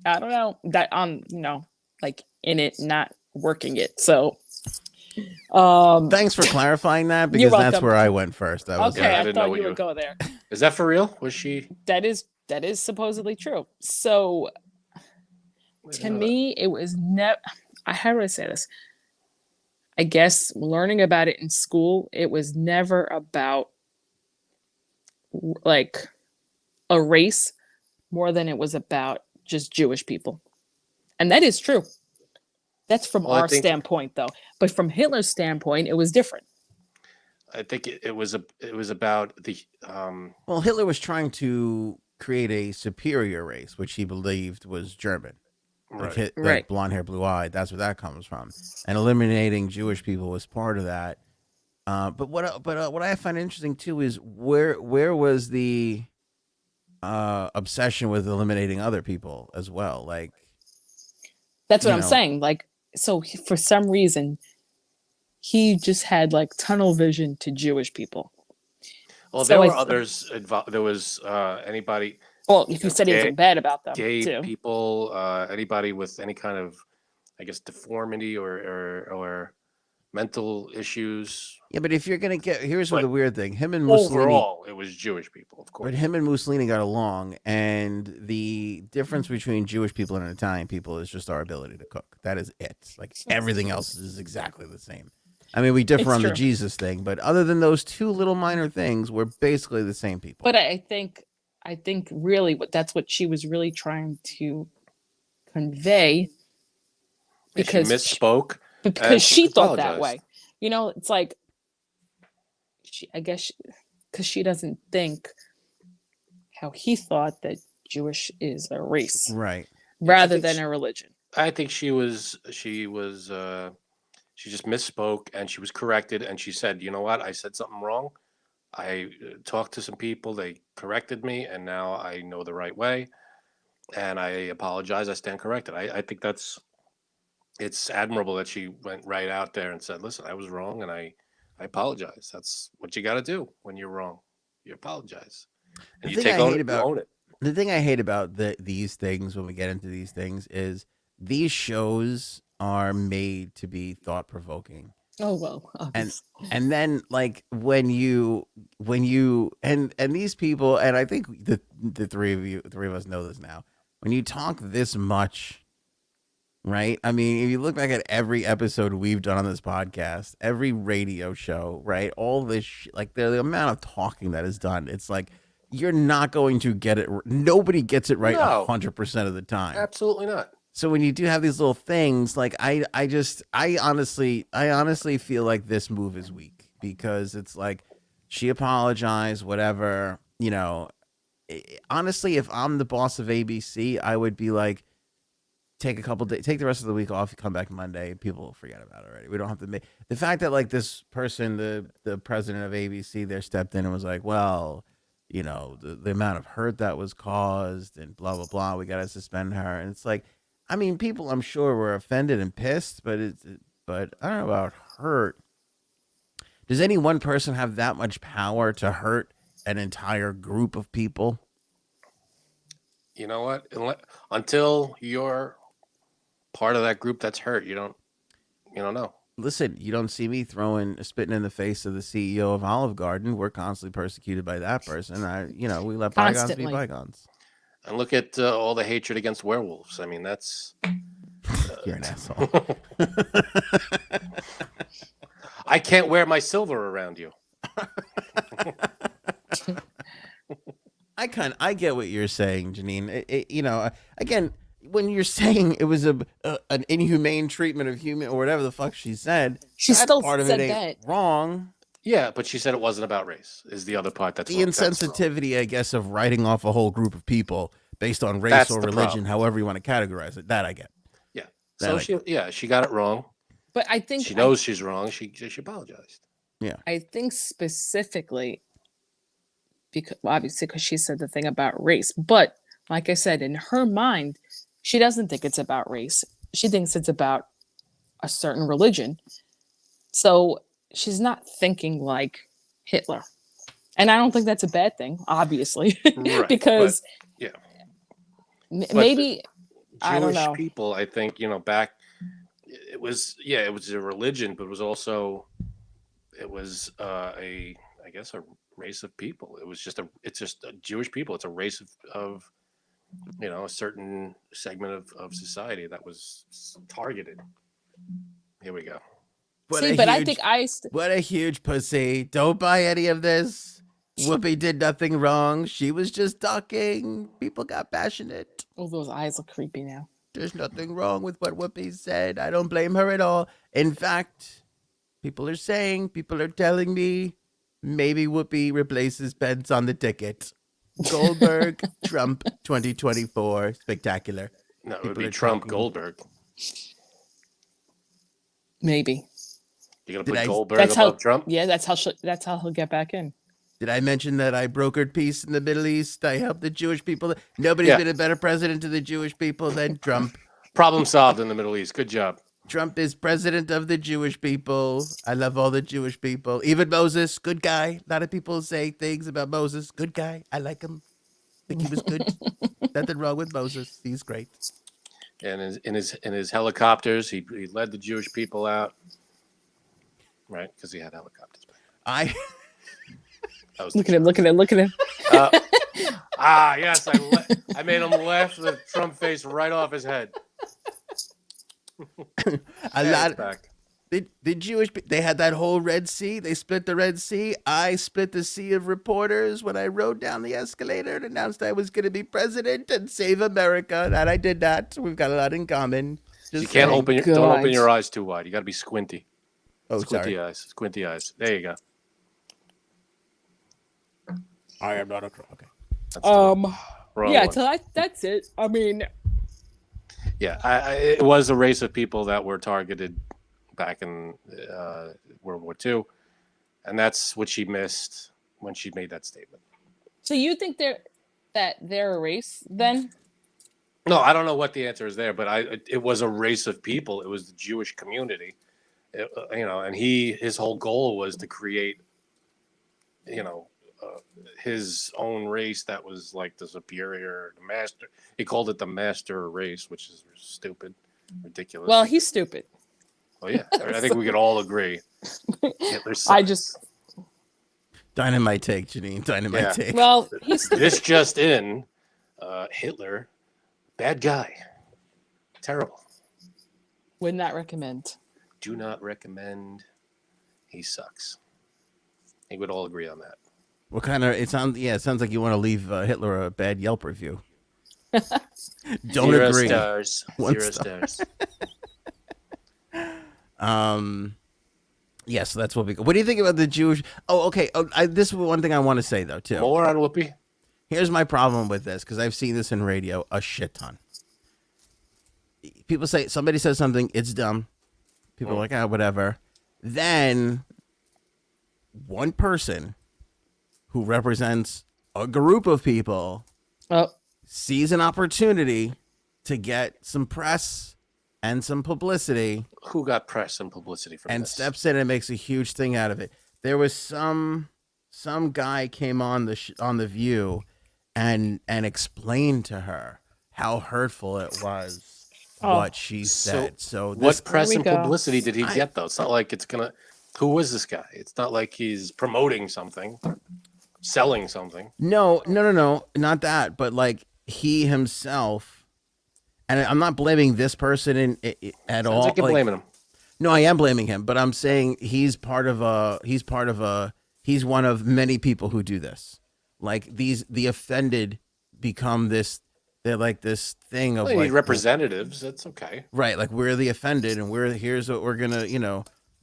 I don't know that like in it, not working it. So
thanks for clarifying that, because that's where I went first.
I thought you would go there.
Is that for real? Was she?
That is supposedly true. So to me, it was never. How do I say this? I guess learning about it in school, it was never about like a race more than it was about just Jewish people. And that is true. That's from our standpoint, though. But from Hitler's standpoint, it was different.
I think it was about the.
Well, Hitler was trying to create a superior race, which he believed was German.
Right.
Like blonde hair, blue eyed. That's where that comes from. And eliminating Jewish people was part of that. But what I find interesting too is where was the obsession with eliminating other people as well? Like,
that's what I'm saying. Like, so for some reason, he just had like tunnel vision to Jewish people.
Well, there were others involved. There was anybody.
Well, if you said anything bad about them,
gay
too.
people, anybody with any kind of, I guess, deformity or mental issues.
Yeah, but if you're gonna here's what the weird thing: him and Mussolini.
Overall, it was Jewish people, of course.
But him and Mussolini got along, and the difference between Jewish people and Italian people is just our ability to cook. That is it. Like everything else is exactly the same. I mean, we differ on the Jesus thing, but other than those two little minor things, we're basically the same people.
But I think really that's what she was really trying to convey. Because
she misspoke.
Because she thought that way. You know, it's like, I guess, because she doesn't think how he thought that Jewish is a race.
Right.
Rather than a religion.
I think she just misspoke, and she was corrected, and she said, you know what, I said something wrong. I talked to some people, they corrected me, and now I know the right way, and I apologize, I stand corrected. I think it's admirable that she went right out there and said, listen, I was wrong, and I apologize. That's what you got to do when you're wrong. You apologize. And you take on it, own it.
The thing I hate about these things, when we get into these things, is these shows are made to be thought-provoking.
Oh, well.
And then, like, when you and these people, and I think the three of us know this now, when you talk this much, right? I mean, if you look back at every episode we've done on this podcast, every radio show, right? All this, like, the amount of talking that is done, it's like, you're not going to get it. Nobody gets it right 100% of the time.
Absolutely not.
So when you do have these little things, like I honestly feel like this move is weak, because it's like she apologized, whatever, you know. Honestly, if I'm the boss of ABC, I would be like, take a couple days, take the rest of the week off, come back Monday, people will forget about it already. We don't have to make the fact that, like, this person, the president of ABC there, stepped in and was like, well, you know, the amount of hurt that was caused and blah blah blah, we got to suspend her. And it's like, I mean, people, I'm sure, were offended and pissed, but I don't know about hurt. Does any one person have that much power to hurt an entire group of people?
You know what? Until you're part of that group that's hurt, you don't know.
Listen, you don't see me spitting in the face of the CEO of Olive Garden. We're constantly persecuted by that person. We let bygones be bygones.
And look at all the hatred against werewolves. I mean, that's...
You're an asshole.
I can't wear my silver around you.
I get what you're saying, Janine. Again, when you're saying it was an inhumane treatment of human, or whatever the fuck she said,
she still
part of
said
it ain't
that.
Wrong.
Yeah, but she said it wasn't about race, is the other part that's
the insensitivity, I guess, of writing off a whole group of people based on race or religion, problem. However you want to categorize it. That I get.
Yeah. So she got it wrong.
But I think
she knows she's wrong. She apologized.
Yeah.
I think specifically because she said the thing about race. But like I said, in her mind, she doesn't think it's about race. She thinks it's about a certain religion. So she's not thinking like Hitler. And I don't think that's a bad thing, obviously.
Right.
Because
but
maybe
Jewish
I don't know.
People, I think, back it was a religion, but it was also a race of people. It's just a Jewish people. It's a race of a certain segment of society that was targeted. Here we go.
What a huge pussy. Don't buy any of this. Whoopi did nothing wrong. She was just talking. People got passionate.
Oh, those eyes look creepy now.
There's nothing wrong with what Whoopi said. I don't blame her at all. In fact, people are telling me maybe Whoopi replaces Pence on the ticket. Goldberg, Trump 2024, spectacular.
No, it would be Trump, Goldberg.
Maybe.
You're gonna put Goldberg above Trump?
Yeah, that's how he'll get back in.
Did I mention that I brokered peace in the Middle East? I helped the Jewish people. Nobody's been a better president to the Jewish people than Trump.
Problem solved in the Middle East. Good job.
Trump is president of the Jewish people. I love all the Jewish people. Even Moses, good guy. A lot of people say things about Moses. Good guy. I like him. Think he was good. Nothing wrong with Moses. He's great.
And in his helicopters, he led the Jewish people out, right? Because he had helicopters.
I
look at him. Look at him. Look at him.
Yes, I made him laugh the Trump face right off his head.
A lot. The Jewish, they had that whole Red Sea. They split the Red Sea. I split the sea of reporters when I rode down the escalator and announced I was going to be president and save America. And I did that. We've got a lot in common.
You can't don't open your eyes too wide. You got to be squinty.
Oh,
squinty
sorry.
eyes. Squinty eyes. There you go.
I am not a crook. Okay.
Yeah. So that's it. I mean.
Yeah, it was a race of people that were targeted back in World War II, and that's what she missed when she made that statement.
So you think they're a race then?
No, I don't know what the answer is there, but it was a race of people. It was the Jewish community, and his whole goal was to create, his own race that was like the superior, the master. He called it the master race, which is stupid, ridiculous.
Well, he's stupid.
Oh yeah, I think we could all agree. Hitler sucks.
Dynamite take, Janine. Dynamite take.
Well, he's stupid.
This just in, Hitler, bad guy, terrible.
Would not recommend.
Do not recommend. He sucks. I think we'd all agree on that.
What kind of? It sounds like you want to leave Hitler a bad Yelp review. Don't
Zero
agree.
Stars.
One
Zero
star.
stars.
Yeah, so that's what we. What do you think about the Jewish? Oh, okay. This is one thing I want to say though too.
More on Whoopi.
Here's my problem with this because I've seen this in radio a shit ton. People say somebody says something, it's dumb. People are like, whatever. Then one person who represents a group of people sees an opportunity to get some press and some publicity.
Who got press and publicity from
and
this?
Steps in and makes a huge thing out of it. There was some guy came on the View and explained to her how hurtful it was what she said. So
what press and publicity did he get though? It's not like it's gonna. Who was this guy? It's not like he's promoting something, selling something.
No, not that. But like he himself, and I'm not blaming this person at all.
Like you're blaming him.
No, I am blaming him, but I'm saying he's one of many people who do this. Like the offended become this. They're like this thing of like
representatives. That's okay,
right? Like we're the offended, and here's what we're gonna,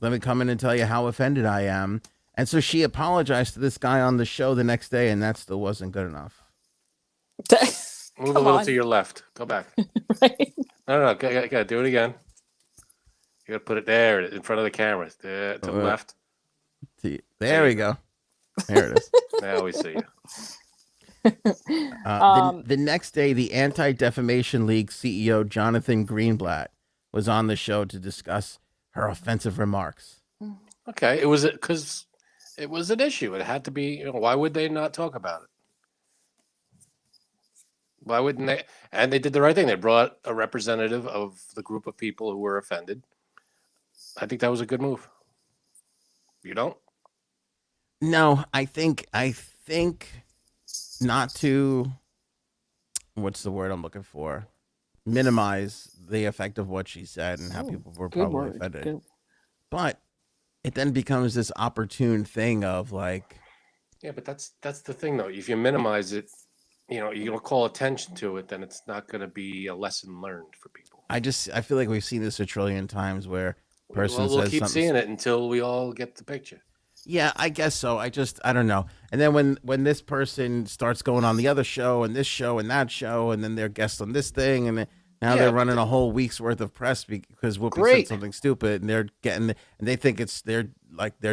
let me come in and tell you how offended I am. And so she apologized to this guy on the show the next day, and that still wasn't good enough.
Move a little to your left. Go back.
Right.
No. Gotta do it again. You gotta put it there in front of the camera. There, to the left.
There we go. There it is.
Now we see you.
The next day, the Anti-Defamation League CEO Jonathan Greenblatt was on the show to discuss her offensive remarks.
Okay, it was because it was an issue. It had to be. Why would they not talk about it? Why wouldn't they? And they did the right thing. They brought a representative of the group of people who were offended. I think that was a good move. You don't?
No, I think not to, what's the word I'm looking for? Minimize the effect of what she said and how people were probably offended. Good. But it then becomes this opportune thing of like.
Yeah, but that's the thing though. If you minimize it, you're going to call attention to it, then it's not going to be a lesson learned for people. I
feel like we've seen this a trillion times where
we'll keep seeing it until we all get the picture.
Yeah, I guess so. I don't know. And then when this person starts going on the other show and this show and that show, and then they're guests on this thing, and now they're running a whole week's worth of press because Whoopi said something stupid, and they're getting, and they think they're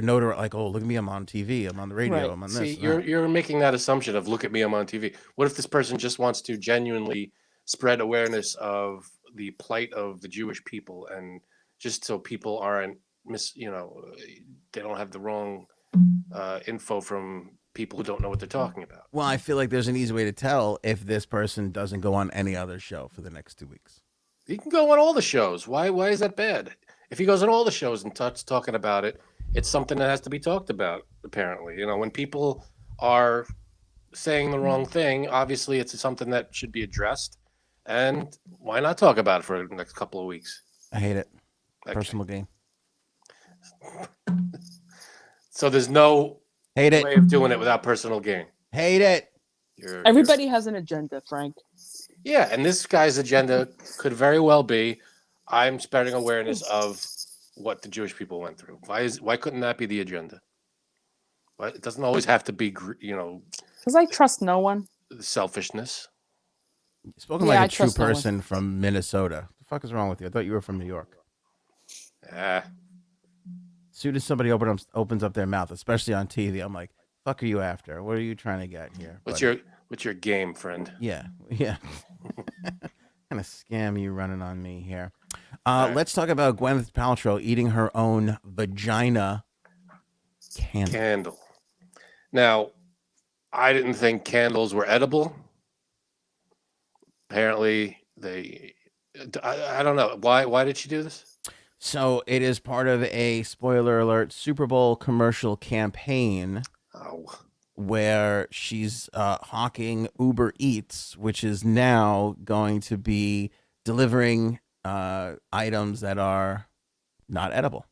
notorious, like, oh, look at me, I'm on TV, I'm on the radio, right. I'm on this.
See, you're making that assumption of look at me, I'm on TV. What if this person just wants to genuinely spread awareness of the plight of the Jewish people and just so people aren't they don't have the wrong info from people who don't know what they're talking about.
Well, I feel like there's an easy way to tell if this person doesn't go on any other show for the next 2 weeks.
He can go on all the shows. Why is that bad? If he goes on all the shows and talking about it, it's something that has to be talked about, apparently. When people are saying the wrong thing, obviously it's something that should be addressed. And why not talk about it for the next couple of weeks?
I hate it. Okay. Personal gain.
So there's no
way
of doing it without personal gain.
Hate it.
Everybody has an agenda, Frank.
Yeah, and this guy's agenda could very well be, I'm spreading awareness of what the Jewish people went through. Why couldn't that be the agenda? Why, it doesn't always have to be,
because I trust no one.
Selfishness.
Spoken like a true person from Minnesota. The fuck is wrong with you? I thought you were from New York.
As
soon as somebody opens up their mouth, especially on TV, I'm like, fuck are you after? What are you trying to get here?
What's your game, friend?
Yeah. Kind of scam you running on me here. Let's talk about Gwyneth Paltrow eating her own vagina candle.
Now, I didn't think candles were edible. Apparently, I don't know. Why did she do this?
So it is part of a, spoiler alert, Super Bowl commercial campaign where she's hawking Uber Eats, which is now going to be delivering items that are not edible.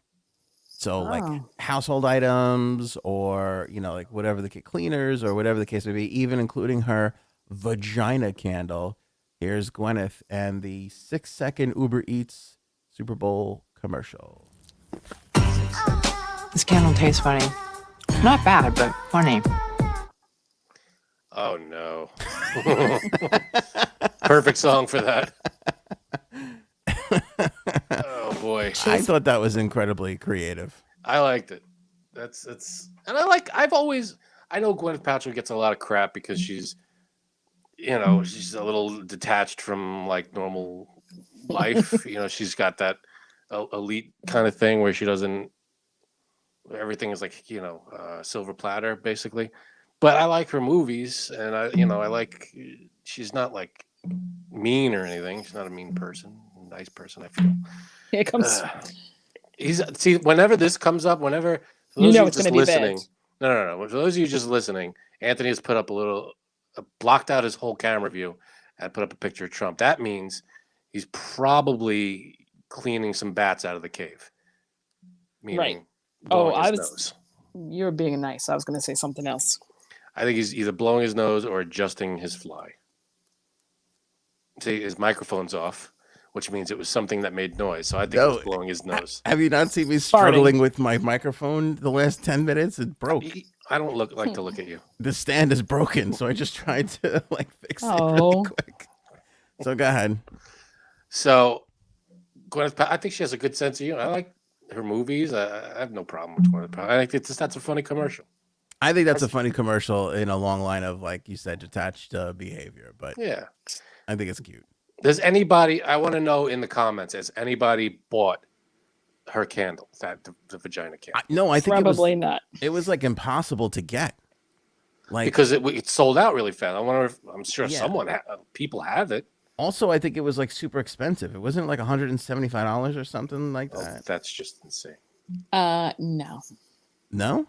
So like household items or, like whatever cleaners or whatever the case may be, even including her vagina candle. Here's Gwyneth and the 6-second Uber Eats Super Bowl commercial.
This candle tastes funny. Not bad, but funny.
Oh, no. Perfect song for that. Oh, boy.
I thought that was incredibly creative.
I liked it. And I know Gwyneth Paltrow gets a lot of crap because she's a little detached from like normal life. She's got that elite kind of thing where she doesn't, everything is like, silver platter basically. But I like her movies, and I like, she's not like mean or anything. She's not a mean person, nice person, I feel.
Here it comes.
Whenever this comes up, whenever
it's going to be bad.
No. For those of you just listening, Anthony has put up blocked out his whole camera view and put up a picture of Trump. That means he's probably cleaning some bats out of the cave.
Meaning you're being nice. I was going to say something else.
I think he's either blowing his nose or adjusting his fly. See, his microphone's off, which means it was something that made noise. So I think he was blowing his nose.
Have you not seen me struggling with my microphone the last 10 minutes? It broke.
I don't like to look at you.
The stand is broken, so I just tried to fix it really quick. So go ahead.
So Gwyneth Paltrow, I think she has a good sense of humor. I like her movies. I have no problem with Gwyneth Paltrow. I think that's a funny commercial.
I think that's a funny commercial in a long line of, like you said, detached behavior. But
yeah,
I think it's cute.
Does anybody? I want to know in the comments. Has anybody bought her candle? The vagina candle?
No, I think
probably not.
It was like impossible to get,
because it sold out really fast. I wonder if I'm sure people have it.
Also, I think it was like super expensive. It wasn't like $175 or something like that.
That's just insane.
No.
No?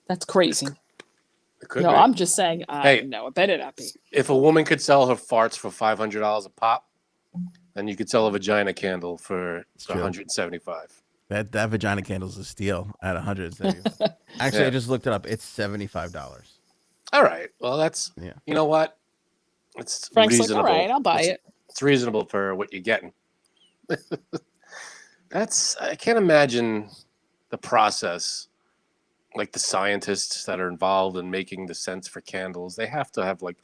That's crazy.
It could
no,
be.
I'm just saying, no, it better not be.
If a woman could sell her farts for $500 a pop, then you could sell a vagina candle for $175.
That vagina candle's a steal at $175. Actually, I just looked it up. It's $75.
All right. Well, that's, you know what? It's
Frank's
reasonable.
Like, all right, I'll buy it.
It's reasonable for what you're getting. I can't imagine the process. Like the scientists that are involved in making the scents for candles, they have to have what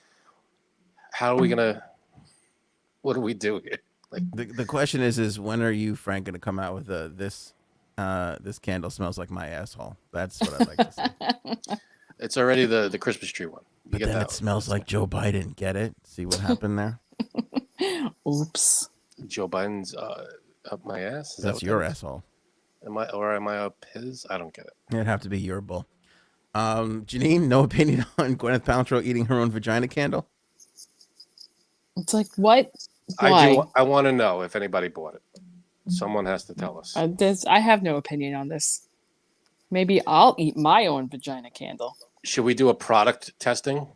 do we do here? Like
the question is when are you, Frank, going to come out with this candle smells like my asshole? That's what I'd like to say.
It's already the Christmas tree one.
But then it smells like Joe Biden. Get it? See what happened there?
Oops.
Joe Biden's Up my ass? Is
That's
that
your asshole.
Am I up his? I don't get it.
It'd have to be your bull. Janine, no opinion on Gwyneth Paltrow eating her own vagina candle?
It's like, what? Why?
I want to know if anybody bought it. Someone has to tell us.
I have no opinion on this. Maybe I'll eat my own vagina candle.
Should we do a product testing?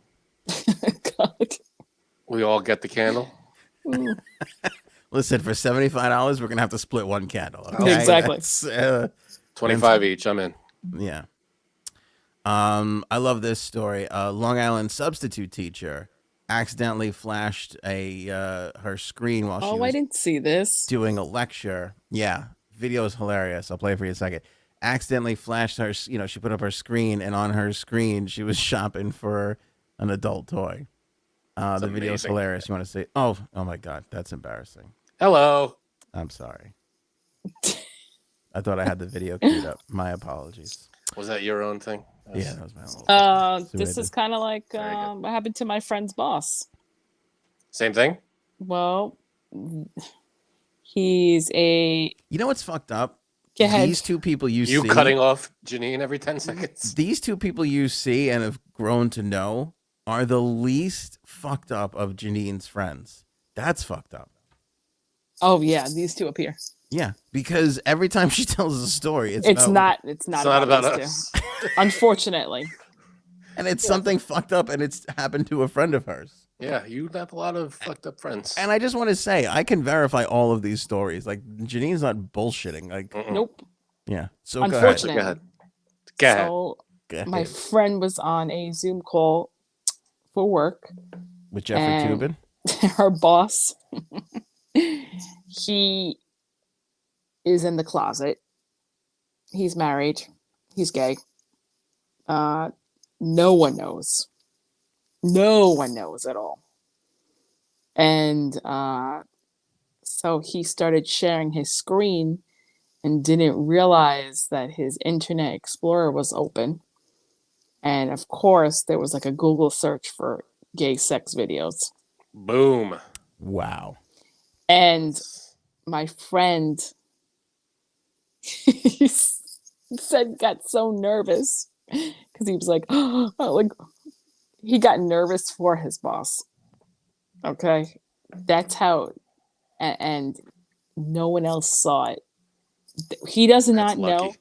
God.
We all get the candle?
Listen, for $75, we're going to have to split one candle. Okay?
Exactly.
25 each. I'm in.
Yeah. I love this story. A Long Island substitute teacher accidentally flashed her screen while she was
I didn't see this.
doing a lecture. Yeah. Video is hilarious. I'll play it for you in a second. Accidentally flashed her, she put up her screen, and on her screen, she was shopping for an adult toy. The video is hilarious. You want to see? Oh my God. That's embarrassing.
Hello.
I'm sorry. I thought I had the video queued up. My apologies.
Was that your own thing?
Yeah, that was my own.
This is kind of like what happened to my friend's boss.
Same thing?
Well, he's a...
You know what's fucked up?
Go ahead.
These two people you see...
You cutting off Janine every 10 seconds?
These two people you see and have grown to know are the least fucked up of Janine's friends. That's fucked up.
Oh, yeah, these two up here.
Yeah, because every time she tells a story,
it's not about
us.
Unfortunately.
And it's something fucked up, and it's happened to a friend of hers.
Yeah, you have a lot of fucked up friends.
And I just want to say, I can verify all of these stories. Like, Janine's not bullshitting. Like,
nope.
Yeah. So
unfortunately.
Go ahead.
So my friend was on a Zoom call for work
with Jeffrey Toobin.
Her boss. He is in the closet. He's married. He's gay. No one knows. No one knows at all. And so he started sharing his screen and didn't realize that his Internet Explorer was open. And of course, there was like a Google search for gay sex videos.
Boom.
Wow.
And my friend, he said, got so nervous because he was like, he got nervous for his boss. Okay. That's how, and no one else saw it. He does not know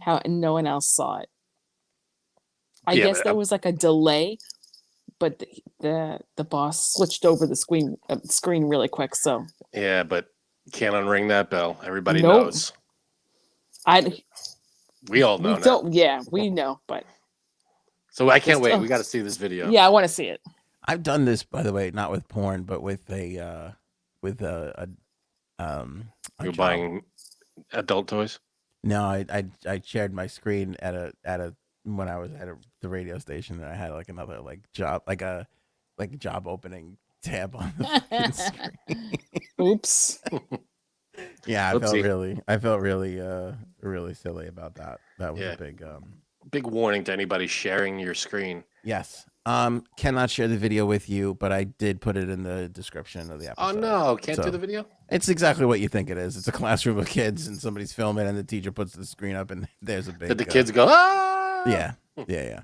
how no one else saw it. I guess there was like a delay, but the boss switched over the screen really quick. So
yeah, but you can't unring that bell. Everybody knows. We all know now.
Yeah, we know, but
so I can't wait. We got to see this video.
Yeah, I want to see it.
I've done this, by the way, not with porn, but with a
You're buying adult toys?
No, I shared my screen at a when I was at the radio station, and I had like another job job opening tab on the screen.
Oops.
Yeah, I felt really silly about that. That was a
big warning to anybody sharing your screen.
Yes. Cannot share the video with you, but I did put it in the description of the episode.
Oh no, can't do the video?
It's exactly what you think it is. It's a classroom of kids and somebody's filming and the teacher puts the screen up and there's a big...
Did the kids go, ah?
Yeah,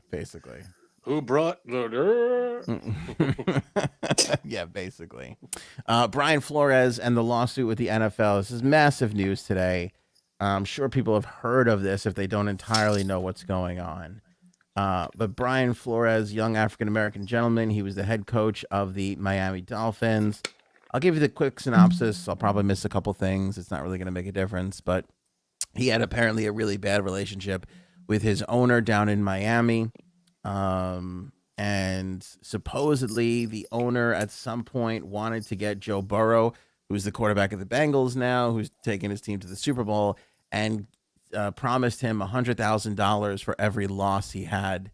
basically.
Who brought the...
Yeah, basically. Brian Flores and the lawsuit with the NFL. This is massive news today. I'm sure people have heard of this if they don't entirely know what's going on. But Brian Flores, young African-American gentleman, he was the head coach of the Miami Dolphins. I'll give you the quick synopsis. I'll probably miss a couple things. It's not really going to make a difference, but he had apparently a really bad relationship with his owner down in Miami. And supposedly the owner at some point wanted to get Joe Burrow, who's the quarterback of the Bengals now, who's taking his team to the Super Bowl, and promised him $100,000 for every loss he had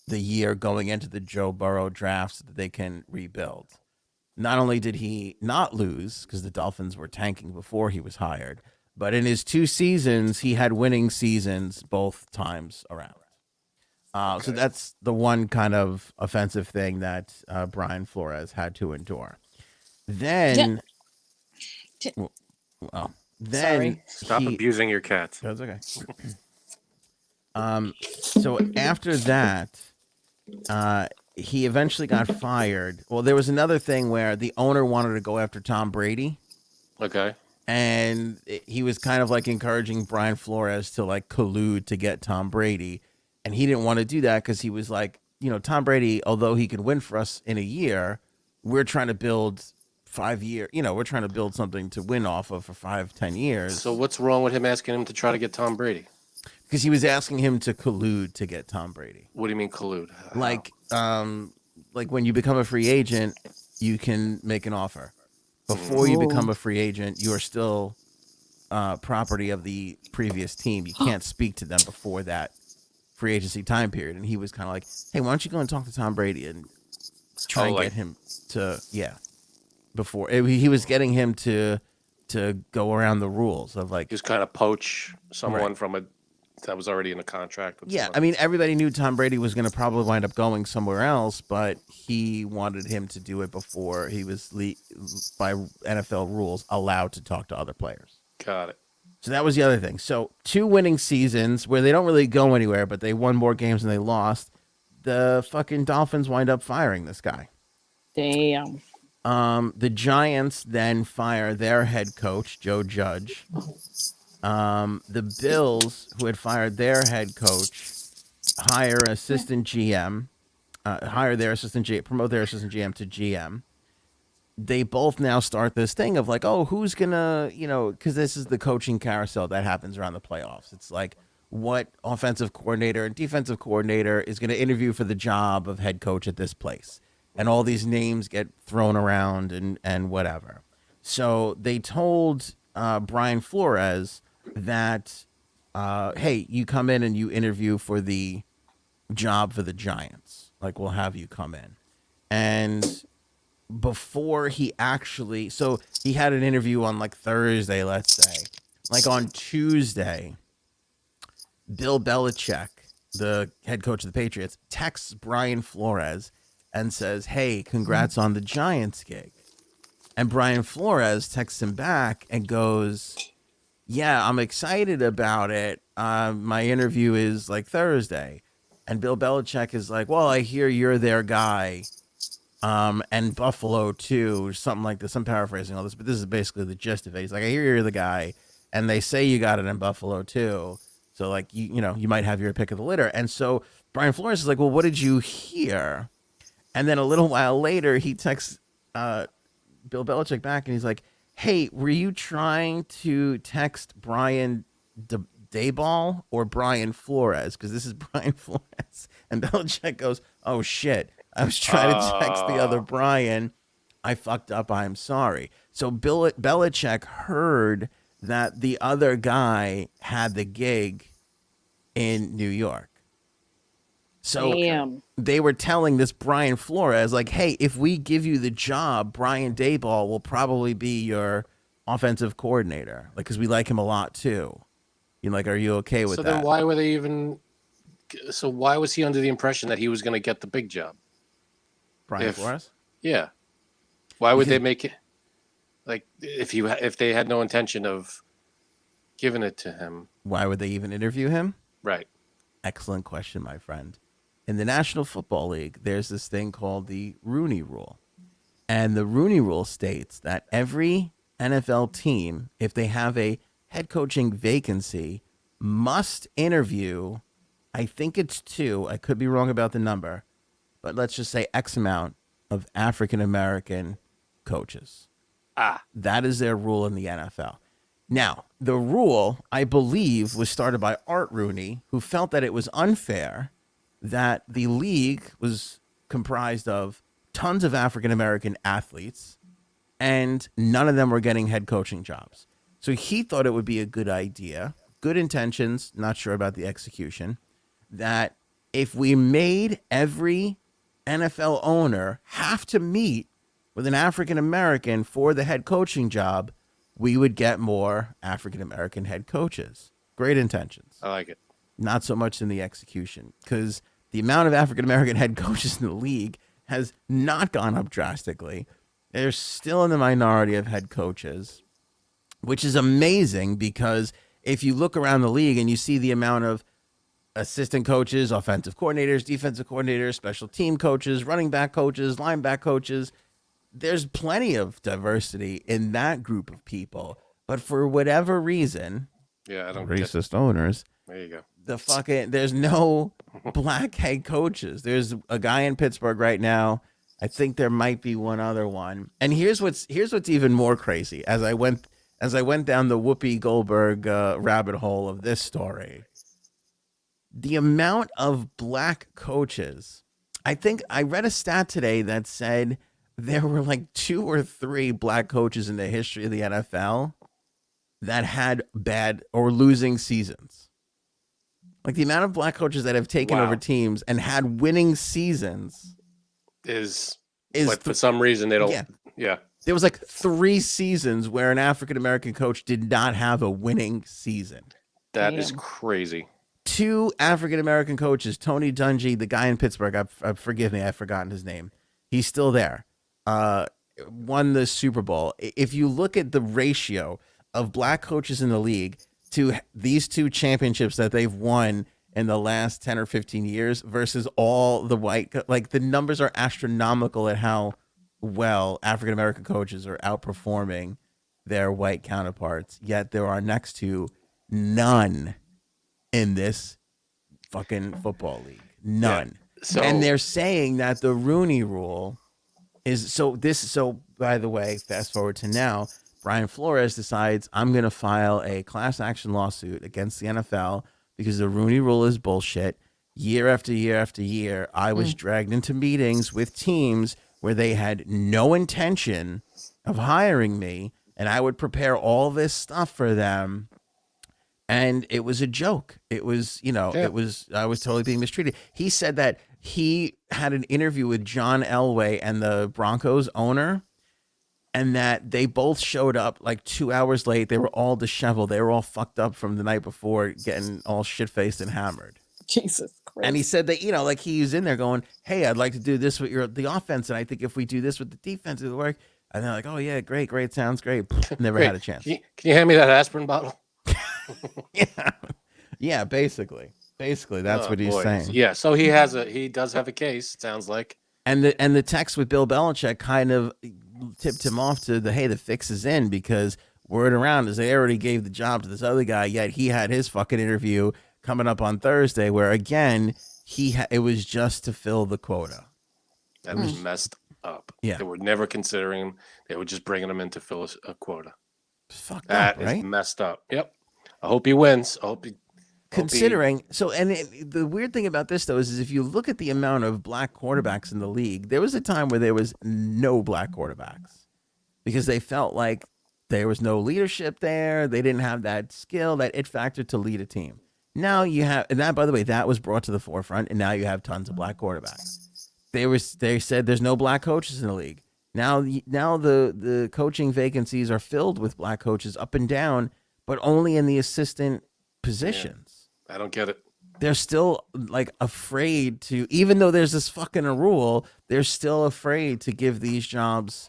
the year going into the Joe Burrow draft so that they can rebuild. Not only did he not lose because the Dolphins were tanking before he was hired, but in his 2 seasons, he had winning seasons both times around. So that's the one kind of offensive thing that Brian Flores had to endure. Then, Then
Stop abusing your cats.
That's okay. So after that, he eventually got fired. Well, there was another thing where the owner wanted to go after Tom Brady.
Okay.
And he was kind of like encouraging Brian Flores to like collude to get Tom Brady. And he didn't want to do that because he was like, Tom Brady, although he could win for us in a year, we're trying to build 5 year, we're trying to build something to win off of for 5-10 years.
So what's wrong with him asking him to try to get Tom Brady?
Because he was asking him to collude to get Tom Brady.
What do you mean collude?
Like when you become a free agent, you can make an offer. Before you become a free agent, you are still property of the previous team. You can't speak to them before that free agency time period. And he was kind of like, hey, why don't you go and talk to Tom Brady and try and get him to, before he was getting him to go around the rules of like.
He was kind of poach someone from that was already in a contract. With
someone. I mean, everybody knew Tom Brady was going to probably wind up going somewhere else, but he wanted him to do it before he was, by NFL rules, allowed to talk to other players.
Got it.
So that was the other thing. So 2 winning seasons where they don't really go anywhere, but they won more games than they lost. The fucking Dolphins wind up firing this guy.
Damn.
The Giants then fire their head coach, Joe Judge. The Bills, who had fired their head coach, hire their assistant GM, promote their assistant GM to GM. They both now start this thing of like, oh, who's gonna, because this is the coaching carousel that happens around the playoffs. It's like, what offensive coordinator and defensive coordinator is going to interview for the job of head coach at this place? And all these names get thrown around and whatever. So they told Brian Flores that, hey, you come in and you interview for the job for the Giants. Like, we'll have you come in. And before he actually, so he had an interview on like Thursday, let's say. Like on Tuesday, Bill Belichick, the head coach of the Patriots, texts Brian Flores and says, hey, congrats on the Giants gig. And Brian Flores texts him back and goes, yeah, I'm excited about it. My interview is like Thursday. And Bill Belichick is like, well, I hear you're their guy. And Buffalo too, something like this. I'm paraphrasing all this, but this is basically the gist of it. He's like, I hear you're the guy. And they say you got it in Buffalo too. So like, you might have your pick of the litter. And so Brian Flores is like, well, what did you hear? And then a little while later, he texts Bill Belichick back and he's like, hey, were you trying to text Brian Daboll or Brian Flores? Because this is Brian Flores. And Belichick goes, oh, shit. I was trying to text the other Brian. I fucked up. I'm sorry. So Belichick heard that the other guy had the gig in New York. So
Damn.
They were telling this Brian Flores, like, hey, if we give you the job, Brian Daboll will probably be your offensive coordinator. Like, because we like him a lot, too. You're like, are you okay with that?
So then why were they even... So why was he under the impression that he was going to get the big job?
Brian Flores?
Yeah. Why would they make it... Like, if they had no intention of giving it to him...
Why would they even interview him?
Right.
Excellent question, my friend. In the National Football League, there's this thing called the Rooney Rule. And the Rooney Rule states that every NFL team, if they have a head coaching vacancy, must interview, I think it's 2, I could be wrong about the number, but let's just say X amount of African-American coaches. That is their rule in the NFL. Now, the rule, I believe, was started by Art Rooney, who felt that it was unfair that the league was comprised of tons of African-American athletes and none of them were getting head coaching jobs. So he thought it would be a good idea, good intentions, not sure about the execution, that if we made every NFL owner have to meet with an African-American for the head coaching job, we would get more African-American head coaches. Great intentions.
I like it.
Not so much in the execution, because the amount of African-American head coaches in the league has not gone up drastically. They're still in the minority of head coaches. which is amazing because if you look around the league and you see the amount of assistant coaches, offensive coordinators, defensive coordinators, special team coaches, running back coaches, linebacker coaches, there's plenty of diversity in that group of people. But for whatever reason,
I don't
racist owners.
There you go.
There's no black head coaches. There's a guy in Pittsburgh right now. I think there might be one other one. And here's what's even more crazy. As I went down the Whoopi Goldberg rabbit hole of this story, the amount of black coaches. I think I read a stat today that said there were like 2 or 3 black coaches in the history of the NFL that had bad or losing seasons. Like the amount of black coaches that have taken over teams and had winning seasons is
but for some reason they don't. Yeah.
There was like 3 seasons where an African-American coach did not have a winning season.
That is crazy.
2 African-American coaches, Tony Dungy, the guy in Pittsburgh, forgive me, I've forgotten his name. He's still there. Won the Super Bowl. If you look at the ratio of black coaches in the league to these 2 championships that they've won in the last 10 or 15 years versus all the white, like the numbers are astronomical at how well African-American coaches are outperforming their white counterparts. Yet there are next to none in this fucking football league. None. Yeah. And they're saying that the Rooney Rule is so by the way, fast forward to now, Brian Flores decides I'm going to file a class action lawsuit against the NFL because the Rooney Rule is bullshit. Year after year after year, I was dragged into meetings with teams where they had no intention of hiring me, and I would prepare all this stuff for them. And it was a joke. It was, I was totally being mistreated. He said that he had an interview with John Elway and the Broncos owner, and that they both showed up like 2 hours late. They were all disheveled. They were all fucked up from the night before, getting all shit-faced and hammered.
Jesus Christ.
And he said that, like he was in there going, hey, I'd like to do this with the offense, and I think if we do this with the defense, it'll work. And they're like, oh, yeah, great, sounds great. Never had a chance.
Can you hand me that aspirin bottle?
Yeah, basically that's what he's saying.
Yeah, so he does have a case, it sounds like.
And the text with Bill Belichick kind of tipped him off to the fix is in, because word around is they already gave the job to this other guy, yet he had his fucking interview coming up on Thursday where again it was just to fill the quota.
That was messed up.
Yeah,
they were never considering him. They were just bringing him in to fill a quota.
Fucked
that
up, right?
Is messed up. Yep. I hope he wins.
The weird thing about this though is if you look at the amount of black quarterbacks in the league, there was a time where there was no black quarterbacks because they felt like there was no leadership there. They didn't have that skill, that it factor to lead a team. Now you have, and that, by the way, that was brought to the forefront, and now you have tons of black quarterbacks. They said there's no black coaches in the league. Now the coaching vacancies are filled with black coaches up and down, but only in the assistant positions.
Yeah, I don't get it.
They're still like afraid to, even though there's this fucking rule, they're still afraid to give these jobs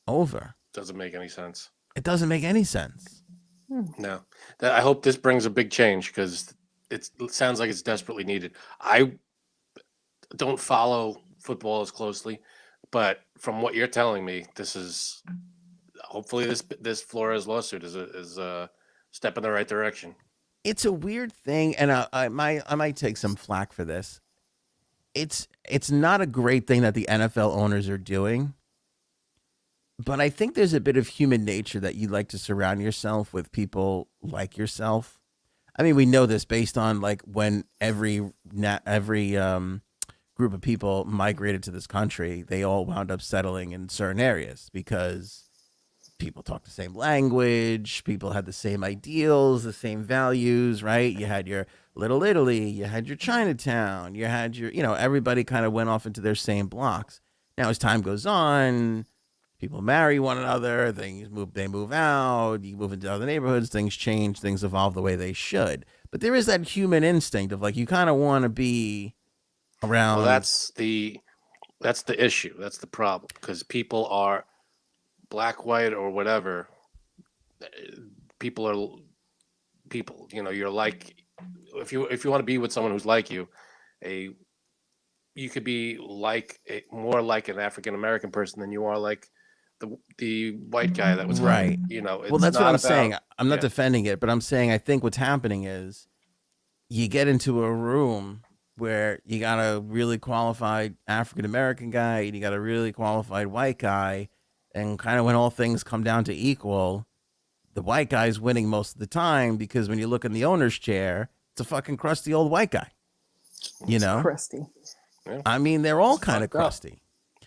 over.
Doesn't make any sense.
It doesn't make any sense.
No. I hope this brings a big change because it sounds like it's desperately needed. I don't follow football as closely, but from what you're telling me, this is hopefully this Flores lawsuit is a step in the right direction.
It's a weird thing, and I might take some flack for this. It's not a great thing that the NFL owners are doing, but I think there's a bit of human nature that you like to surround yourself with people like yourself. I mean, we know this based on like when every group of people migrated to this country, they all wound up settling in certain areas because people talk the same language, people had the same ideals, the same values, right? You had your Little Italy, you had your Chinatown, you had your, everybody kind of went off into their same blocks. Now, as time goes on, people marry one another, they move out, you move into other neighborhoods, things change, things evolve the way they should. But there is that human instinct of like, you kind of want to be around.
Well, that's the issue. That's the problem because people are black, white, or whatever. people are people. You know, you're like, if you want to be with someone who's like you, you could be like more like an African American person than you are like the white guy that was
right.
hired. You know, it's
well, that's what I'm saying. I'm not
yeah.
defending it, but I'm saying I think what's happening is you get into a room where you got a really qualified African American guy and you got a really qualified white guy, and kind of when all things come down to equal, the white guy's winning most of the time because when you look in the owner's chair, it's a fucking crusty old white guy. You know,
crusty.
Yeah.
I mean, they're all kind of crusty.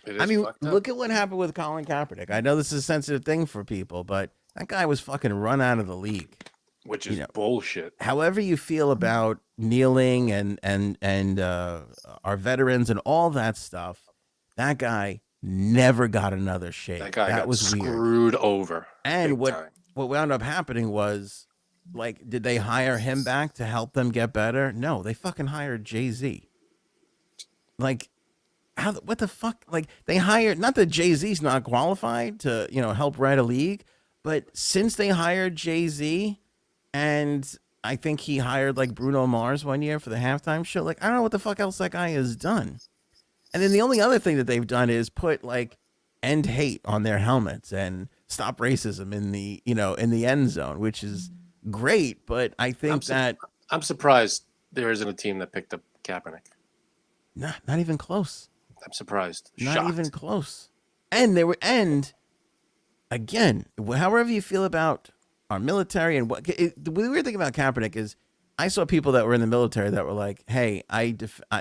It
I
is
mean,
fucked up.
look at what happened with Colin Kaepernick. I know this is a sensitive thing for people, but that guy was fucking run out of the league.
Which is bullshit.
However you feel about kneeling and our veterans and all that stuff, that guy never got another shake.
That guy got
was
screwed
weird.
over.
And
big time.
what wound up happening was, like, did they hire him back to help them get better? No, they fucking hired Jay-Z. Like, what the fuck? Like, they hired, not that Jay-Z's not qualified to, help ride a league, but since they hired Jay-Z, and I think he hired like Bruno Mars one year for the halftime show, like, I don't know what the fuck else that guy has done. And then the only other thing that they've done is put like end hate on their helmets and stop racism in the, in the end zone, which is great. But I think
I'm surprised there isn't a team that picked up Kaepernick.
Not even close.
I'm surprised.
Not
Shocked.
even close. And again, however you feel about our military and the weird thing about Kaepernick is I saw people that were in the military that were like, hey,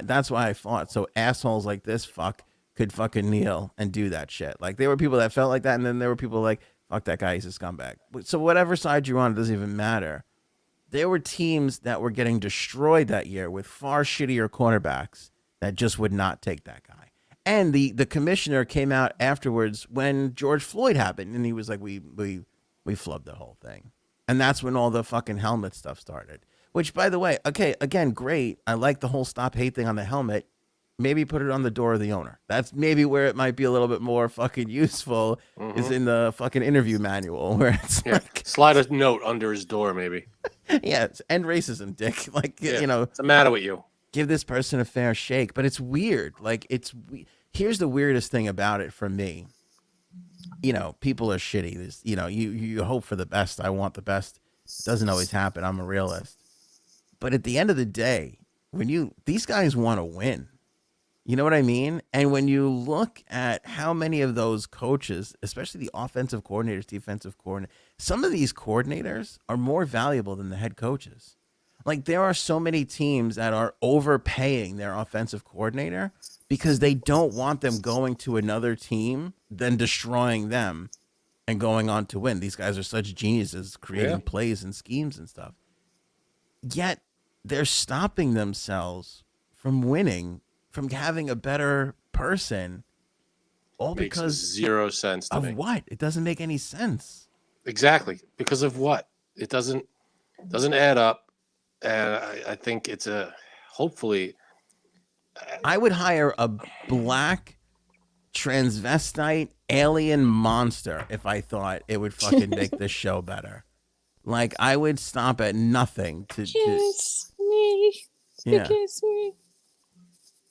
that's why I fought. So assholes like this fuck could fucking kneel and do that shit. Like, there were people that felt like that. And then there were people like, fuck that guy, he's a scumbag. So whatever side you're on, it doesn't even matter. There were teams that were getting destroyed that year with far shittier cornerbacks that just would not take that guy. And the commissioner came out afterwards when George Floyd happened, and he was like, we flubbed the whole thing. And that's when all the fucking helmet stuff started. Which, by the way, okay, again, great. I like the whole stop hate thing on the helmet. Maybe put it on the door of the owner. That's maybe where it might be a little bit more fucking useful, is in the fucking interview manual, where it's like,
slide a note under his door, maybe.
Yeah, end racism, dick. Like,
what's the matter with you?
Give this person a fair shake. But it's weird. Like, here's the weirdest thing about it for me. People are shitty. This, you hope for the best. I want the best. It doesn't always happen. I'm a realist. But at the end of the day, these guys want to win. You know what I mean? And when you look at how many of those coaches, especially the offensive coordinators, defensive coordinators, some of these coordinators are more valuable than the head coaches. Like, there are so many teams that are overpaying their offensive coordinator because they don't want them going to another team than destroying them and going on to win. These guys are such geniuses creating plays and schemes and stuff. Yet they're stopping themselves from winning, from having a better person, all
Makes
because
zero sense to
of
me.
What? It doesn't make any sense.
Exactly. Because of what? It doesn't add up. And I think it's hopefully.
I would hire a black transvestite alien monster if I thought it would fucking make this show better. Like, I would stop at nothing to
kiss me.
Yeah.
Kiss me.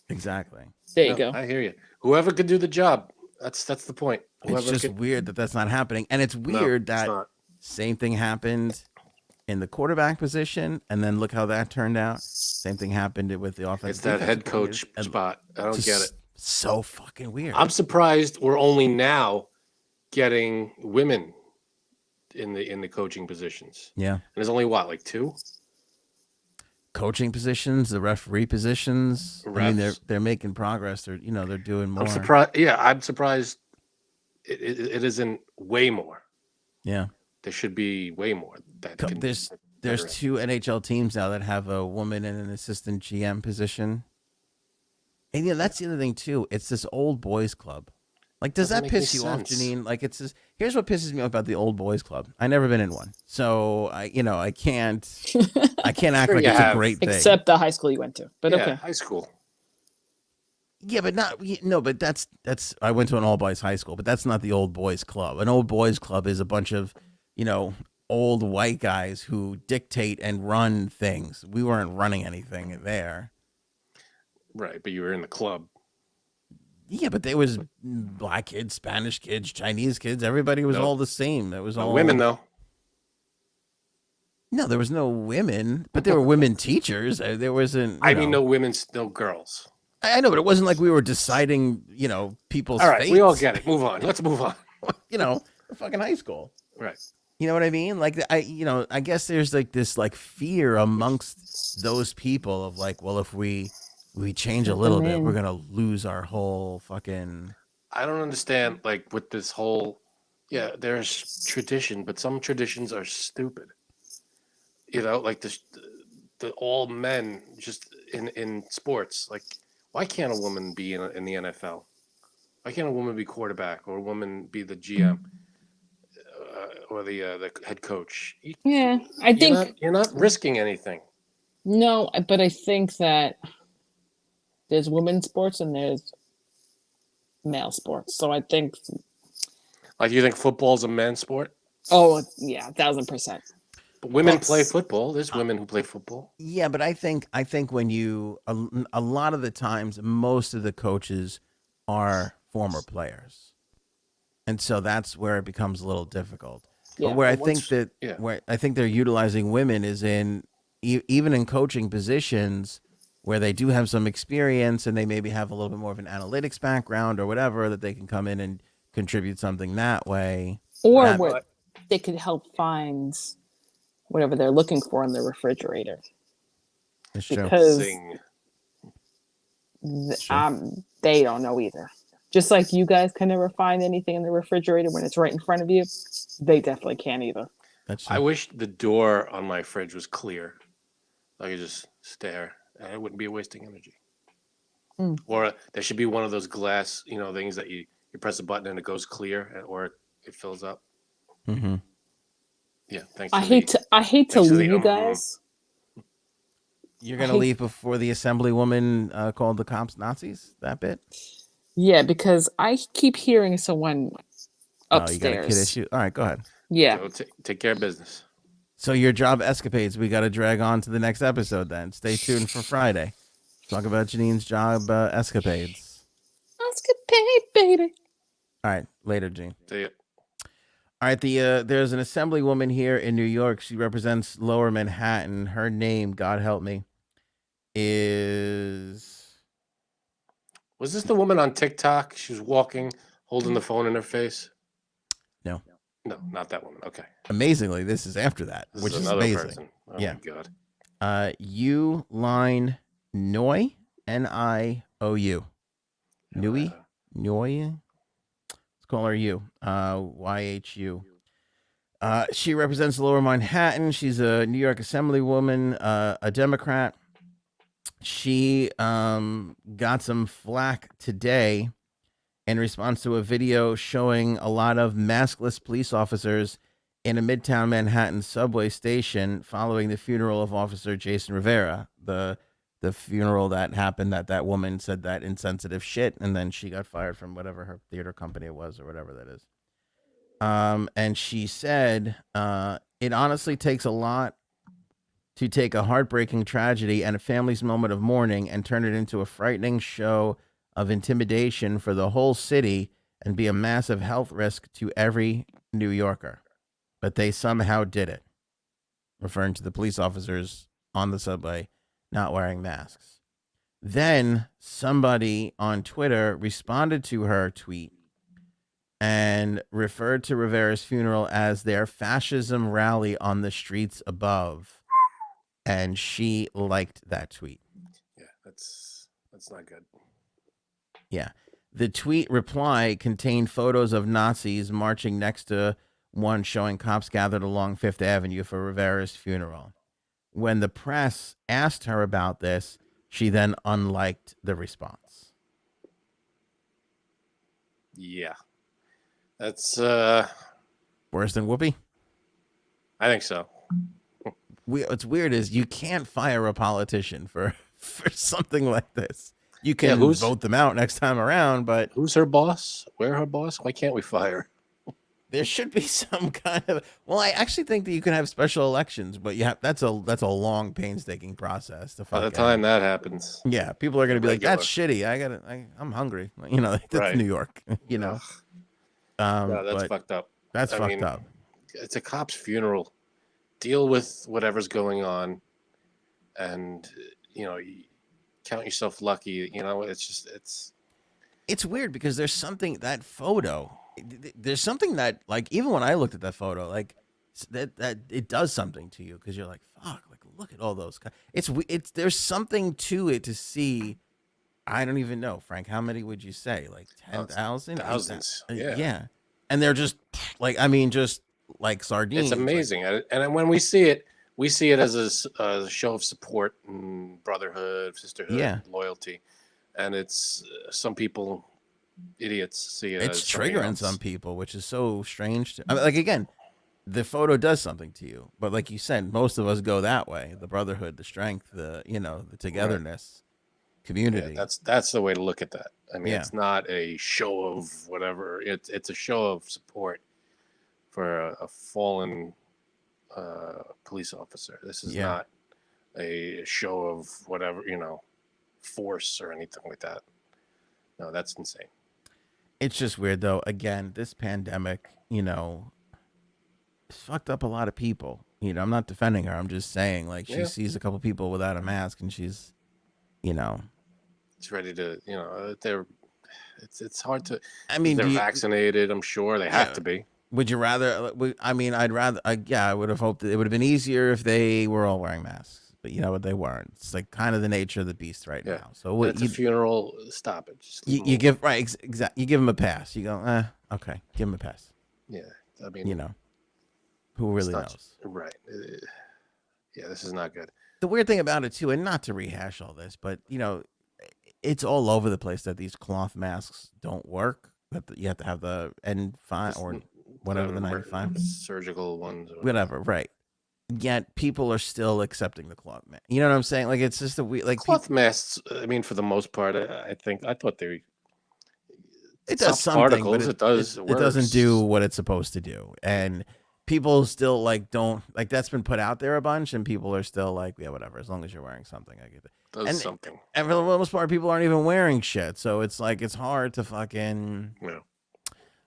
Exactly.
There you go.
I hear you. Whoever could do the job. That's the point.
It's just weird that that's not happening. And it's weird that same thing happened in the quarterback position, and then look how that turned out. Same thing happened with the offense.
It's that head coach spot. I don't get it.
So fucking weird.
I'm surprised we're only now getting women in the coaching positions.
Yeah. And
there's only like 2
coaching positions, the referee positions. Refs. I mean, they're making progress. They're doing more.
I'm surprised. Yeah, I'm surprised. It isn't way more.
Yeah.
There should be way more.
There's 2 NHL teams now that have a woman in an assistant GM position. And that's the other thing too. It's this old boys club. Like, does that piss you off, Janine? Like, it's just, here's what pisses me off about the old boys club. I never been in one, so I can't act like it's a great thing.
Except the high school you went to, but okay.
High school.
Yeah, but but that's I went to an all boys high school, but that's not the old boys club. An old boys club is a bunch of old white guys who dictate and run things. We weren't running anything there.
Right, but you were in the club.
Yeah, but there was black kids, Spanish kids, Chinese kids. Everybody was all the same. That was all
women, though.
No, there was no women, but there were women teachers. There wasn't.
I mean, no women, no girls.
I know, but it wasn't like we were deciding, people's
all right,
fates.
We all get it. Move on. Let's move on.
Fucking high school.
Right.
You know what I mean? Like, I guess there's like this like fear amongst those people of like, well, if we change a little bit, we're going to lose our whole fucking.
I don't understand, like, with this whole, there's tradition, but some traditions are stupid. Like the all men just in sports. Like, why can't a woman be in the NFL? Why can't a woman be quarterback or a woman be the GM or the head coach?
I think
you're not risking anything.
No, but I think that there's women's sports and there's male sports. So I think,
like, you think football's a men's sport?
Oh yeah, 1,000%.
But women play football. There's women who play football.
Yeah, but I think when you a lot of the times, most of the coaches are former players, and so that's where it becomes a little difficult.
Yeah,
but where I think they're utilizing women is in even in coaching positions where they do have some experience and they maybe have a little bit more of an analytics background or whatever, that they can come in and contribute something that way,
or where they could help find whatever they're looking for in the refrigerator.
It's true.
Because they don't know either. Just like you guys can never find anything in the refrigerator when it's right in front of you, they definitely can't either.
I wish the door on my fridge was clear. I could just stare, and it wouldn't be wasting energy. Or there should be one of those glass, things that you press a button and it goes clear, or it fills up.
Mm-hmm.
Yeah, thanks.
I hate to leave you guys.
You're gonna leave before the Assemblywoman called the cops Nazis? That bit?
Yeah, because I keep hearing someone upstairs.
You got a kid issue? All right, go ahead.
Yeah.
So take care of business.
So your job escapades, we got to drag on to the next episode then. Stay tuned for Friday. Talk about Janine's job escapades.
Escapade, baby.
All right, later, Gene.
See ya.
All right, there's an Assemblywoman here in New York. She represents Lower Manhattan. Her name, God help me, is...
Was this the woman on TikTok? She was walking, holding the phone in her face?
No.
No, not that woman. Okay.
Amazingly, this is after that, which is amazing.
Person. Oh, my God.
Line Noi, Niou. Nui? Noi? Let's call her U. YHU. She represents Lower Manhattan. She's a New York Assemblywoman, a Democrat. She got some flack today in response to a video showing a lot of maskless police officers in a Midtown Manhattan subway station following the funeral of Officer Jason Rivera, the funeral that happened that woman said that insensitive shit, and then she got fired from whatever her theater company was or whatever that is. And she said, it honestly takes a lot to take a heartbreaking tragedy and a family's moment of mourning and turn it into a frightening show of intimidation for the whole city and be a massive health risk to every New Yorker. But they somehow did it, referring to the police officers on the subway not wearing masks. Then somebody on Twitter responded to her tweet and referred to Rivera's funeral as their fascism rally on the streets above. And she liked that tweet.
Yeah, that's not good.
Yeah. The tweet reply contained photos of Nazis marching next to one showing cops gathered along Fifth Avenue for Rivera's funeral. When the press asked her about this, she then unliked the response.
Yeah. That's
worse than Whoopi?
I think so.
What's weird is you can't fire a politician for something like this. You can vote them out next time around, but
who's her boss? Where her boss? Why can't we fire?
There should be some kind of. Well, I actually think that you can have special elections, but that's a long, painstaking process to
By the
fucking.
time that happens,
Yeah, people are gonna be like,
regular.
"That's shitty. I'm hungry." You know, that's
Right.
New York. You know.
No, that's
But
fucked up.
that's
I
fucked
mean,
up.
It's a cop's funeral. Deal with whatever's going on, and you count yourself lucky.
It's weird because there's something that photo. There's something that like even when I looked at that photo, like that it does something to you because you're like, fuck, like look at all those. It's there's something to it to see. I don't even know, Frank. How many would you say? Like 10,000?
Thousands. Yeah.
Yeah. And they're just like, I mean, just like sardines.
It's amazing, and when we see it as a show of support and brotherhood, sisterhood, loyalty, and it's some people, idiots, see it.
It's
as something
triggering
else.
some people, which is so strange. I mean, like again, the photo does something to you, but like you said, most of us go that way: the brotherhood, the strength, the togetherness, community.
Yeah, that's the way to look at that. I mean, it's not a show of whatever. It's a show of support for a fallen police officer. This is not a show of whatever, force or anything like that. No, that's insane.
It's just weird though. Again, this pandemic, it's fucked up a lot of people. I'm not defending her. I'm just saying, like, she sees a couple people without a mask and she's,
it's ready to, it's hard to.
I mean,
they're vaccinated. I'm sure they have to be.
Would you rather? I mean, I'd rather. I would have hoped that it would have been easier if they were all wearing masks, but you know what? They weren't. It's like kind of the nature of the beast right now. So
it's a funeral. Stop it. Just
you give exactly. You give them a pass. You go, okay, give them a pass.
Yeah, I mean,
who really knows?
Right. Yeah, this is not good.
The weird thing about it too, and not to rehash all this, but it's all over the place that these cloth masks don't work. That you have to have the N5 or whatever the 95
surgical ones,
whatever, right? Yet people are still accepting the cloth mask. You know what I'm saying? Like it's just like
cloth masks. I mean, for the most part, I thought they.
It does something, but it doesn't do what it's supposed to do, and people still don't like that's been put out there a bunch, and people are still like, yeah, whatever, as long as you're wearing something, I get it.
Does something.
And for the most part, people aren't even wearing shit, so it's like it's hard to fucking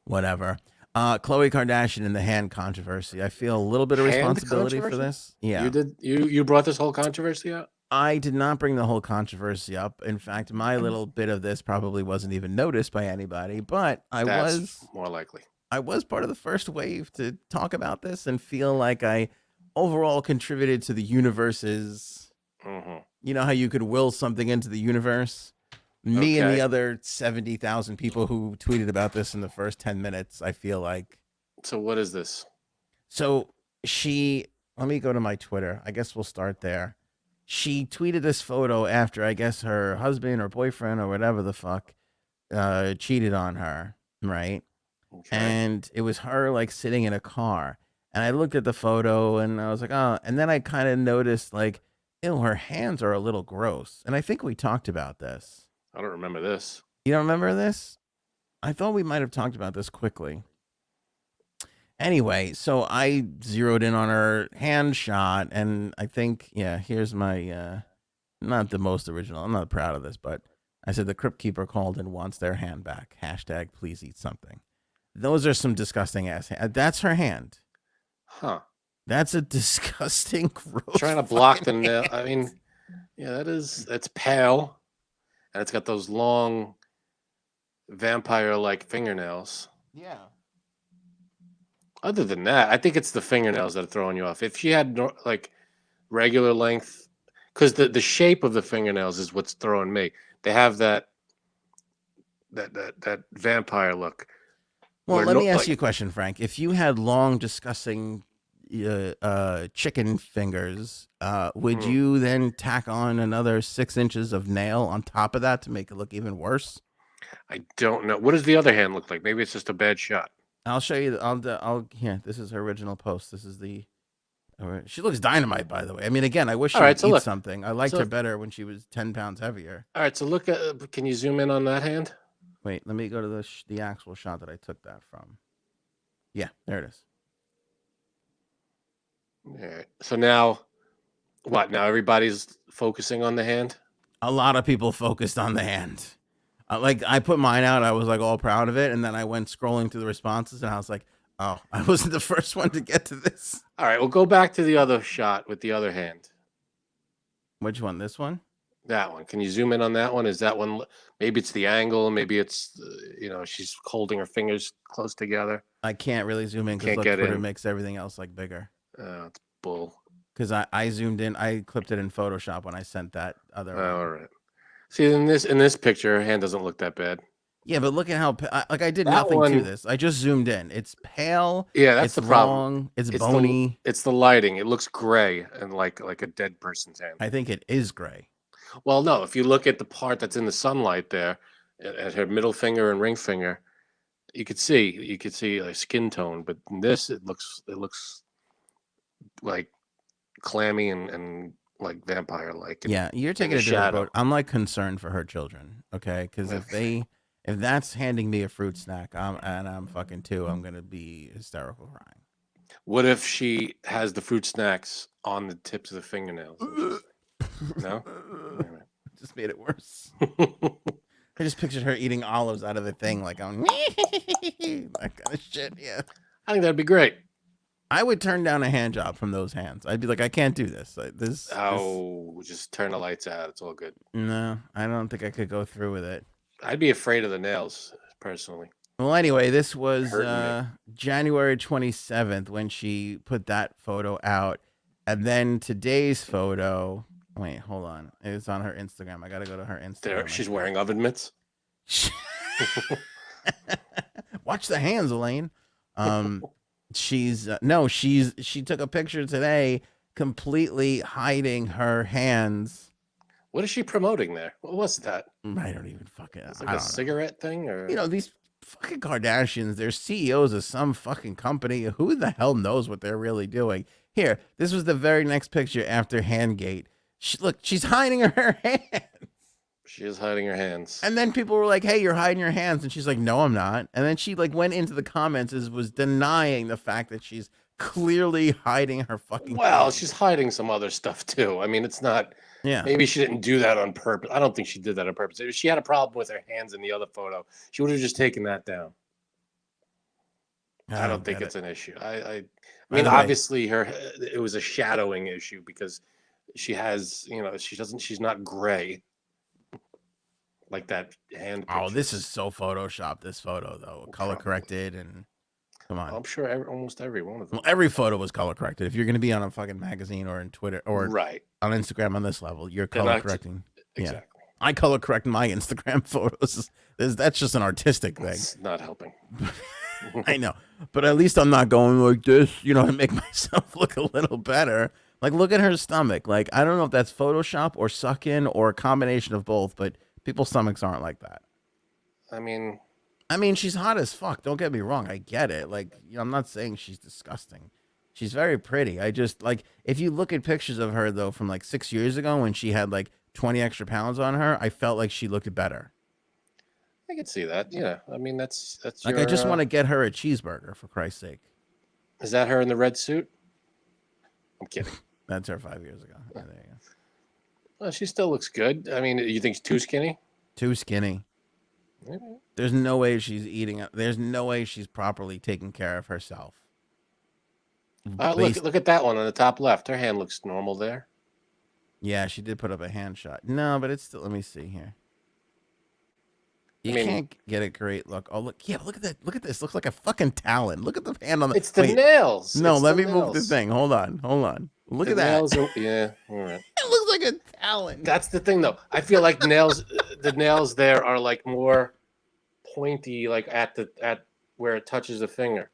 whatever. Khloe Kardashian and the hand controversy. I feel a little bit of responsibility for this. Yeah,
you did. You brought this whole controversy up.
I did not bring the whole controversy up. In fact, my little bit of this probably wasn't even noticed by anybody, but
That's more likely.
I was part of the first wave to talk about this and feel like I overall contributed to the universe's.
Mm-hmm.
You know how you could will something into the universe? Me and the other 70,000 people who tweeted about this in the first 10 minutes, I feel like.
So what is this?
So let me go to my Twitter. I guess we'll start there. She tweeted this photo after, I guess, her husband or boyfriend or whatever the fuck cheated on her, right? Okay. And it was her like sitting in a car. And I looked at the photo and I was like, oh, and then I kind of noticed like, ew, her hands are a little gross. And I think we talked about this.
I don't remember this.
You don't remember this? I thought we might have talked about this quickly. Anyway, so I zeroed in on her hand shot, and I think, here's my, not the most original. I'm not proud of this, but I said the Crypt Keeper called and wants their hand back. # please eat something. Those are some disgusting ass hands. That's her hand.
Huh.
That's a disgusting, gross.
Trying to block the nail. I mean, it's pale, and it's got those long, vampire-like fingernails.
Yeah.
Other than that, I think it's the fingernails that are throwing you off. If she had like regular length, because the shape of the fingernails is what's throwing me. They have that vampire look.
Well, let me ask you a question, Frank. If you had long, disgusting chicken fingers, would you then tack on another 6 inches of nail on top of that to make it look even worse?
I don't know. What does the other hand look like? Maybe it's just a bad shot.
I'll show you. Here. This is her original post. This is she looks dynamite, by the way. I mean, again, I wish she would eat something. I liked her better when she was 10 pounds heavier.
All right, so look at. Can you zoom in on that hand?
Wait, let me go to the actual shot that I took that from. Yeah, there it is.
All right. So now, what? Now everybody's focusing on the hand?
A lot of people focused on the hand. Like, I put mine out. I was like all proud of it. And then I went scrolling through the responses and I was like, oh, I wasn't the first one to get to this.
All right. Well, go back to the other shot with the other hand.
Which one? This one?
That one. Can you zoom in on that one? Is that one? Maybe it's the angle. Maybe it's, she's holding her fingers close together.
I can't really zoom in because Twitter makes everything else like bigger.
It's bull.
Because I zoomed in. I clipped it in Photoshop when I sent that other one.
All right. See, in this picture, her hand doesn't look that bad.
Yeah, but look at how I did nothing to this. I just zoomed in. It's pale.
Yeah, that's the problem.
Long, it's bony.
It's the lighting. It looks gray and like a dead person's hand.
I think it is gray.
Well, no. If you look at the part that's in the sunlight there, at her middle finger and ring finger, you could see a skin tone. But in this, it looks like clammy and like vampire like.
Yeah, you're taking a different approach. I'm like concerned for her children. Okay, because if that's handing me a fruit snack, I'm fucking too, I'm gonna be hysterical crying.
What if she has the fruit snacks on the tips of the fingernails? No?
Just made it worse. I just pictured her eating olives out of the thing, like on that kind of shit. Yeah,
I think that'd be great.
I would turn down a hand job from those hands. I'd be like, I can't do this. Like,
just turn the lights out. It's all good.
No, I don't think I could go through with it.
I'd be afraid of the nails, personally.
Well, anyway, this was January 27th when she put that photo out. And then today's photo, wait, hold on. It's on her Instagram. I got to go to her Instagram.
There, she's wearing oven mitts.
Watch the hands, Elaine. She took a picture today completely hiding her hands.
What is she promoting there? What was that?
I don't even fucking know.
It's like a cigarette thing, or
these fucking Kardashians, they're CEOs of some fucking company. Who the hell knows what they're really doing? Here, this was the very next picture after Handgate. Look, she's hiding her hands.
She is hiding her hands.
And then people were like, hey, you're hiding your hands. And she's like, no, I'm not. And then she went into the comments and was denying the fact that she's clearly hiding her fucking hands.
She's hiding some other stuff too. I mean, it's not...
Yeah.
Maybe she didn't do that on purpose. I don't think she did that on purpose. If she had a problem with her hands in the other photo, she would have just taken that down. I don't think it's an issue. I mean, obviously it was a shadowing issue because she has, she's not gray like that hand picture.
Oh, this is so photoshopped, this photo though. Color corrected and come on.
I'm sure almost every one of them.
Well, every photo was color corrected. If you're going to be on a fucking magazine or in Twitter or on Instagram on this level, you're color correcting.
Exactly.
Yeah. I color correct my Instagram photos. That's just an artistic thing.
It's not helping.
I know, but at least I'm not going like this, to make myself look a little better. Like, look at her stomach. Like, I don't know if that's Photoshop or suck in or a combination of both, but people's stomachs aren't like that.
I mean,
she's hot as fuck. Don't get me wrong. I get it. Like, I'm not saying she's disgusting. She's very pretty. I just, if you look at pictures of her, though, from 6 years ago when she had 20 extra pounds on her, I felt like she looked better.
I can see that. Yeah. I mean, that's
I just want to get her a cheeseburger, for Christ's sake.
Is that her in the red suit? I'm kidding.
That's her 5 years ago. Yeah, there you go.
Well, she still looks good. I mean, you think she's too skinny?
Too skinny. There's no way she's eating. There's no way she's properly taking care of herself.
Look at that one on the top left. Her hand looks normal there.
Yeah, she did put up a hand shot. No, but it's still. Let me see here. You can't get a great look. Oh, look. Yeah, look at that. Look at this. Looks like a fucking talon. Look at the hand on the.
It's the nails.
No, let me move the thing. Hold on. Look at that.
Nails yeah. All right.
It looks like a talon.
That's the thing, though. I feel like the nails there are more pointy, at where it touches the finger,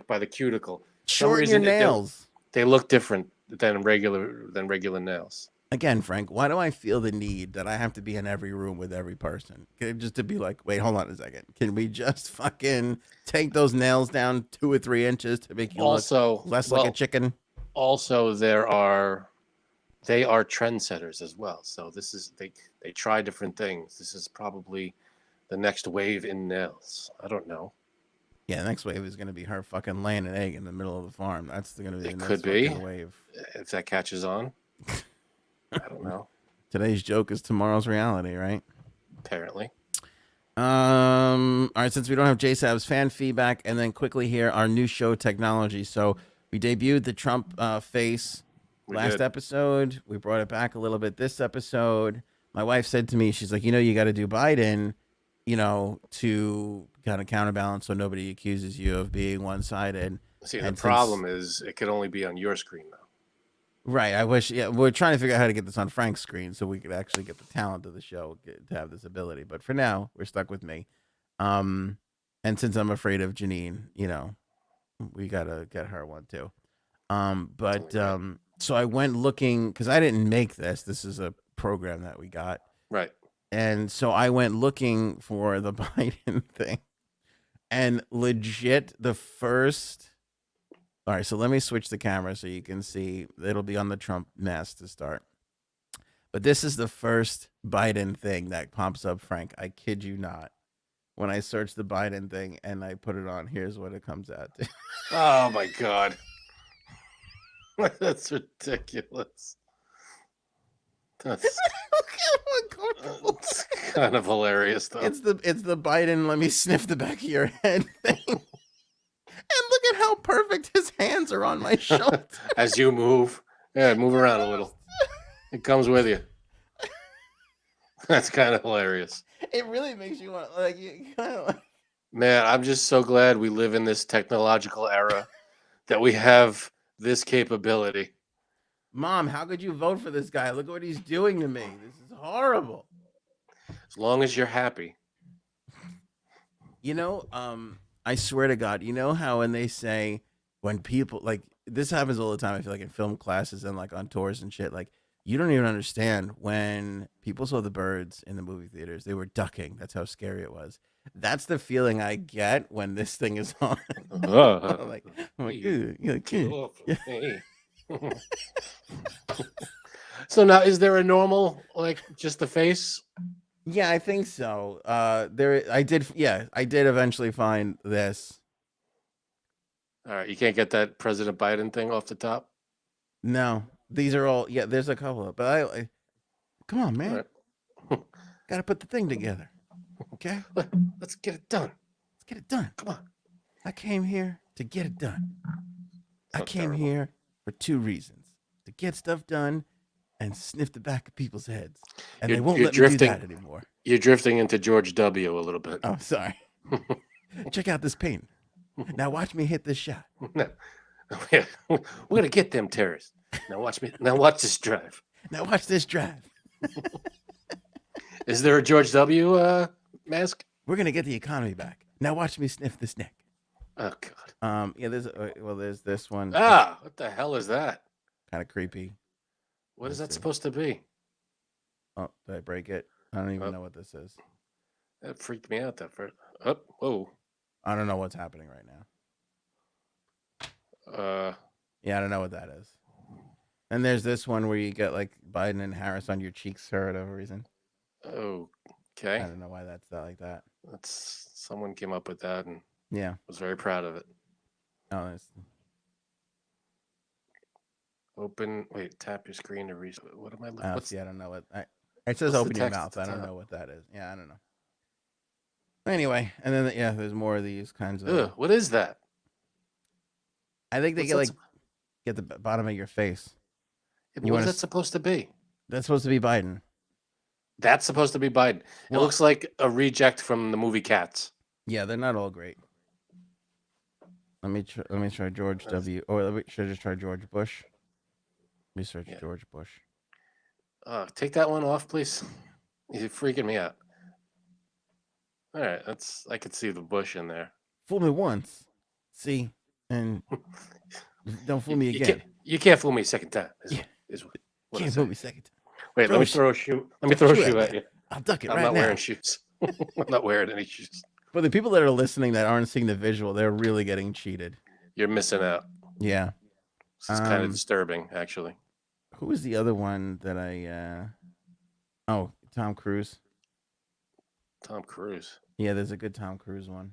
by the cuticle.
Shorten your nails.
They look different than regular nails.
Again, Frank, why do I feel the need that I have to be in every room with every person? Just to be like, wait, hold on a second. Can we just fucking take those nails down 2 or 3 inches to make you look less like a chicken?
Also, they are trendsetters as well. So this is they try different things. This is probably the next wave in nails. I don't know.
Yeah, the next wave is going to be her fucking laying an egg in the middle of the farm. That's going to be the
It
next
could be
fucking wave.
if that catches on. I don't know.
Today's joke is tomorrow's reality, right?
Apparently.
All right, since we don't have JSAB's fan feedback, and then quickly here our new show technology. So we debuted the Trump face last episode. We brought it back a little bit this episode. My wife said to me, she's like, you got to do Biden, to kind of counterbalance so nobody accuses you of being one-sided.
See, the problem is it could only be on your screen now.
Right. I wish. Yeah, we're trying to figure out how to get this on Frank's screen so we could actually get the talent of the show to have this ability. But for now, we're stuck with me. And since I'm afraid of Janine, we gotta get her one too. So I went looking because I didn't make this. This is a program that we got.
Right.
And so I went looking for the Biden thing, and legit the first. All right, so let me switch the camera so you can see. It'll be on the Trump mask to start. But this is the first Biden thing that pops up, Frank. I kid you not. When I search the Biden thing and I put it on, here's what it comes out to.
Oh, my God. That's ridiculous. That's kind of hilarious, though.
It's the Biden, let me sniff the back of your head thing. And look at how perfect his hands are on my shoulder.
As you move. Yeah, move around a little. It comes with you. That's kind of hilarious.
It really makes you want,
Man, I'm just so glad we live in this technological era that we have this capability.
Mom, how could you vote for this guy? Look what he's doing to me. This is horrible.
As long as you're happy.
I swear to God, how when they say when people this happens all the time, I feel like in film classes and on tours and shit, you don't even understand when people saw the birds in the movie theaters, they were ducking. That's how scary it was. That's the feeling I get when this thing is on. I'm like,
get off of me. So now, is there a normal, just the face?
Yeah, I think so. I did eventually find this.
All right, you can't get that President Biden thing off the top?
No, these are all. Yeah, there's a couple of, but I come on, man. Right. Got to put the thing together. Okay,
let's get it done.
Let's get it done.
Come on.
I came here to get it done. I came here for two reasons: to get stuff done and sniff the back of people's heads. And they won't let me do that anymore.
You're drifting into George W. a little bit.
Oh, sorry. Check out this painting. Now watch me hit this shot.
No. We're going to get them terrorists. Now watch me. Now watch this drive.
Now watch this drive.
Is there a George W. Mask?
We're going to get the economy back. Now watch me sniff this neck.
Oh, God.
Yeah, there's this one.
What the hell is that?
Kind of creepy.
What is that supposed to be?
Oh, did I break it? I don't even know what this is.
That freaked me out that first. Oh, whoa.
I don't know what's happening right now. Yeah, I don't know what that is. And there's this one where you get Biden and Harris on your cheeks for whatever reason.
Okay.
I don't know why that's like that.
That's someone came up with that and was very proud of it.
Oh, that's...
tap your screen to reach. What am I looking
at? I don't know what. It says open your mouth. I don't know what that is. Yeah, I don't know. Anyway, and then there's more of these kinds of.
What is that?
I think they get the bottom of your face.
What is that supposed to be?
That's supposed to be Biden.
That's supposed to be Biden. It looks like a reject from the movie Cats.
Yeah, they're not all great. Let me try George W. Or should I just try George Bush? Let me search George Bush.
Take that one off, please. You're freaking me out. All right, I could see the bush in there.
Fool me once, see, and don't fool me again.
You can't fool me a second time.
Can't fool me a second time.
Wait, let me throw a shoe. Let me throw a shoe at you.
I'll duck it right now.
I'm not wearing shoes. I'm not wearing any shoes.
For the people that are listening that aren't seeing the visual, they're really getting cheated.
You're missing out.
Yeah.
It's kind of disturbing, actually.
Who was the other one that I... Tom Cruise.
Tom Cruise.
Yeah, there's a good Tom Cruise one.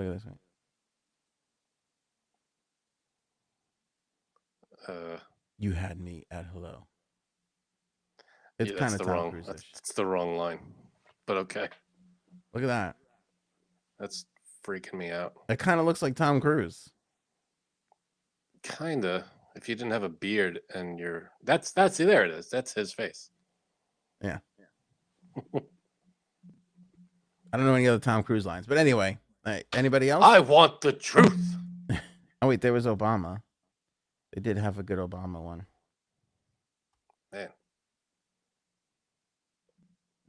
Look at this one. You had me at hello. It's kind of Tom Cruise-ish.
That's the wrong line, but okay.
Look at that.
That's freaking me out.
It kind of looks like Tom Cruise.
Kinda. If you didn't have a beard and that's there it is. That's his face.
Yeah. I don't know any other Tom Cruise lines, but anyway, anybody else?
I want the truth.
Oh wait, there was Obama. They did have a good Obama one.
Man.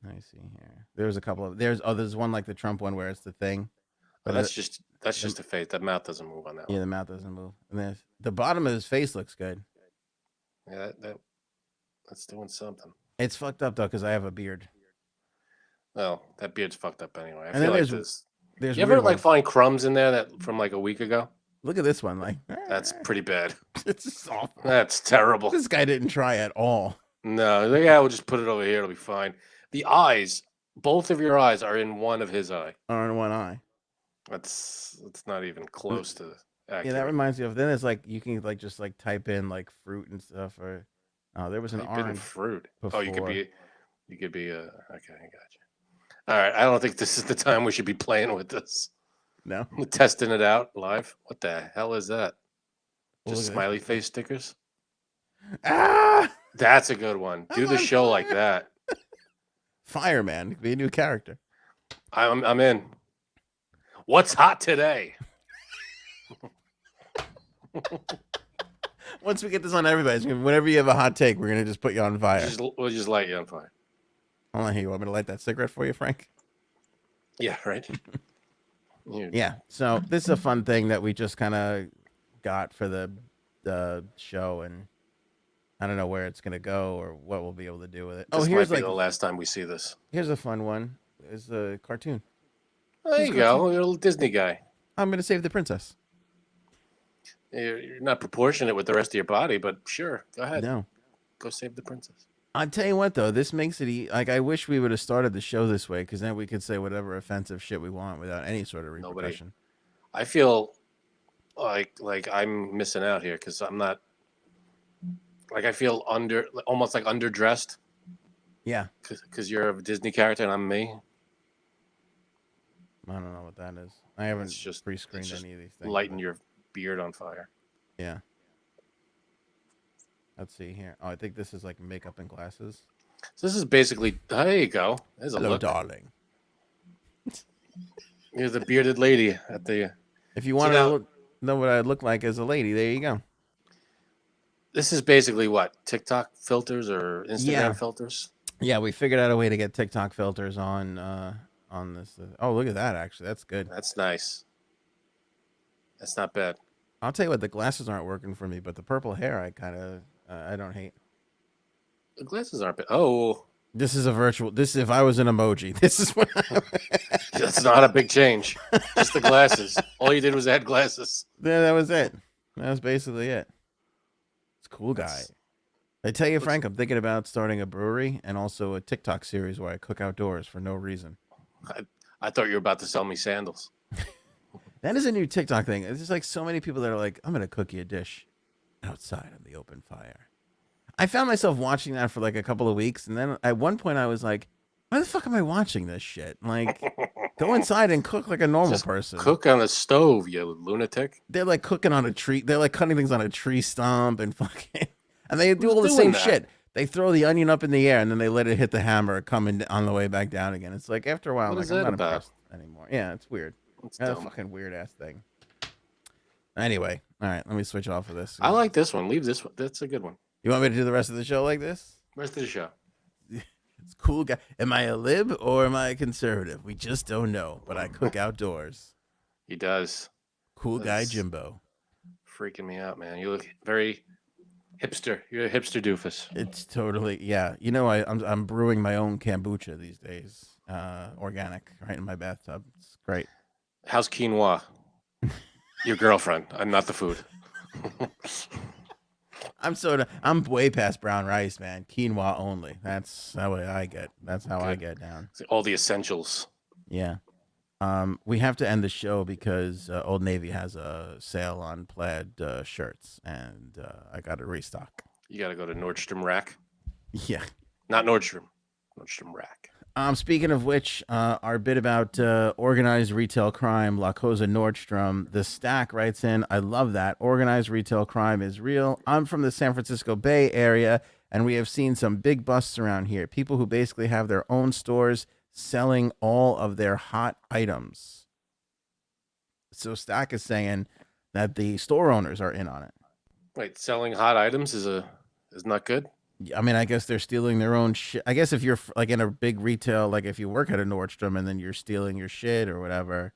Let me see here. There's a couple of there's one like the Trump one where it's the thing.
But that's just a face. That mouth doesn't move on that one.
Yeah, the mouth doesn't move. And then the bottom of his face looks good.
Yeah, that's doing something.
It's fucked up though because I have a beard.
Well, that beard's fucked up anyway. I
and
feel
then
like this.
There's
you ever like find crumbs in there that from like a week ago?
Look at this one. Like
that's pretty bad.
It's just awful.
That's terrible.
This guy didn't try at all.
No, yeah, we'll just put it over here. It'll be fine. The eyes, both of your eyes are in one of his eye.
Are in one eye.
It's not even close to accurate.
Yeah, that reminds me of. Then it's like you can like just like type in like fruit and stuff. Or there was an orange
fruit.
Before.
Oh, you could be. Okay, I got you. All right, I don't think this is the time we should be playing with this.
No,
we're testing it out live. What the hell is that?
Well,
just smiley face stickers.
Ah,
that's a good one. Do the show like that.
Fireman, be a new character.
I'm in. What's hot today?
Once we get this on everybody's, whenever you have a hot take, we're gonna just put you on fire.
We'll just light you on fire.
Hold on here. You want me to light that cigarette for you, Frank?
Yeah, right.
Yeah. So this is a fun thing that we just kind of got for the show, and I don't know where it's gonna go or what we'll be able to do with it.
This here's might be the last time we see this.
Here's a fun one. Is a cartoon.
There you go. You're a little Disney guy.
I'm gonna save the princess.
You're not proportionate with the rest of your body, but sure, go ahead.
No,
go save the princess.
I'll tell you what, though, this makes it like I wish we would have started the show this way, because then we could say whatever offensive shit we want without any sort of repercussion.
I feel like I'm missing out here because I'm not. Like I feel almost like underdressed.
Yeah.
Because you're a Disney character and I'm me.
I don't know what that is. I haven't just pre-screened any of these things.
Lighten your beard on fire.
Yeah. Let's see here. Oh, I think this is like makeup and glasses.
So this is basically. There you go. There's a
Hello,
look.
darling.
You're the bearded lady at the.
If you want to know what I look like as a lady, there you go.
This is basically what? TikTok filters or Instagram filters?
Yeah, we figured out a way to get TikTok filters on this. Oh, look at that! Actually, that's good.
That's nice. That's not bad.
I'll tell you what, the glasses aren't working for me, but the purple hair, I don't hate.
The glasses aren't bad. Oh,
this is a virtual. This if I was an emoji. This is what.
That's not a big change. Just the glasses. All you did was add glasses.
Yeah, that was it. That was basically it. It's a cool guy. I tell you, Frank, I'm thinking about starting a brewery and also a TikTok series where I cook outdoors for no reason.
I thought you were about to sell me sandals.
That is a new TikTok thing. It's just like so many people that are like, I'm going to cook you a dish outside on the open fire. I found myself watching that for like a couple of weeks. And then at one point I was like, why the fuck am I watching this shit? Like, go inside and cook like a normal person.
Cook on a stove, you lunatic.
They're like cooking on a tree. They're like cutting things on a tree stump and fucking... And they do all the same shit. They throw the onion up in the air and then they let it hit the hammer coming on the way back down again. It's like after a while, I'm not impressed anymore. Yeah, it's weird. It's a fucking weird ass thing. Anyway, all right, let me switch off of this.
I like this one. Leave this one. That's a good one.
You want me to do the rest of the show like this?
Rest of the show.
It's cool guy. Am I a lib or am I a conservative? We just don't know. But I cook outdoors.
He does.
Cool guy Jimbo.
Freaking me out, man. You look very hipster. You're a hipster doofus.
It's totally You know, I'm brewing my own kombucha these days. Organic, right in my bathtub. It's great.
How's quinoa? Your girlfriend. I'm not the food.
I'm way past brown rice, man. Quinoa only. That's how I get. That's how I get down.
All the essentials.
Yeah. We have to end the show because Old Navy has a sale on plaid shirts, and I got to restock.
You got to go to Nordstrom Rack.
Yeah.
Not Nordstrom. Nordstrom Rack.
Speaking of which, our bit about organized retail crime, La Cosa Nordstrom, the Stack writes in, I love that. Organized retail crime is real. I'm from the San Francisco Bay Area, and we have seen some big busts around here. People who basically have their own stores selling all of their hot items. So Stack is saying that the store owners are in on it.
Wait, selling hot items is not good?
I mean, I guess they're stealing their own shit. I guess if you're like in a big retail, like if you work at a Nordstrom and then you're stealing your shit or whatever,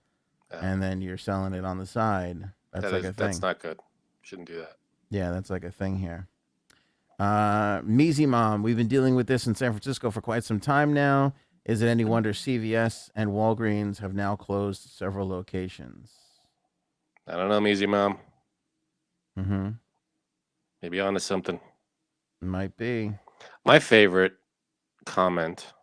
and then you're selling it on the side, that's a thing.
That's not good. Shouldn't do that.
Yeah, that's like a thing here. Measy Mom, we've been dealing with this in San Francisco for quite some time now. Is it any wonder CVS and Walgreens have now closed several locations?
I don't know, Measy Mom.
Mm-hmm.
Maybe onto something.
Might be.
My favorite comment,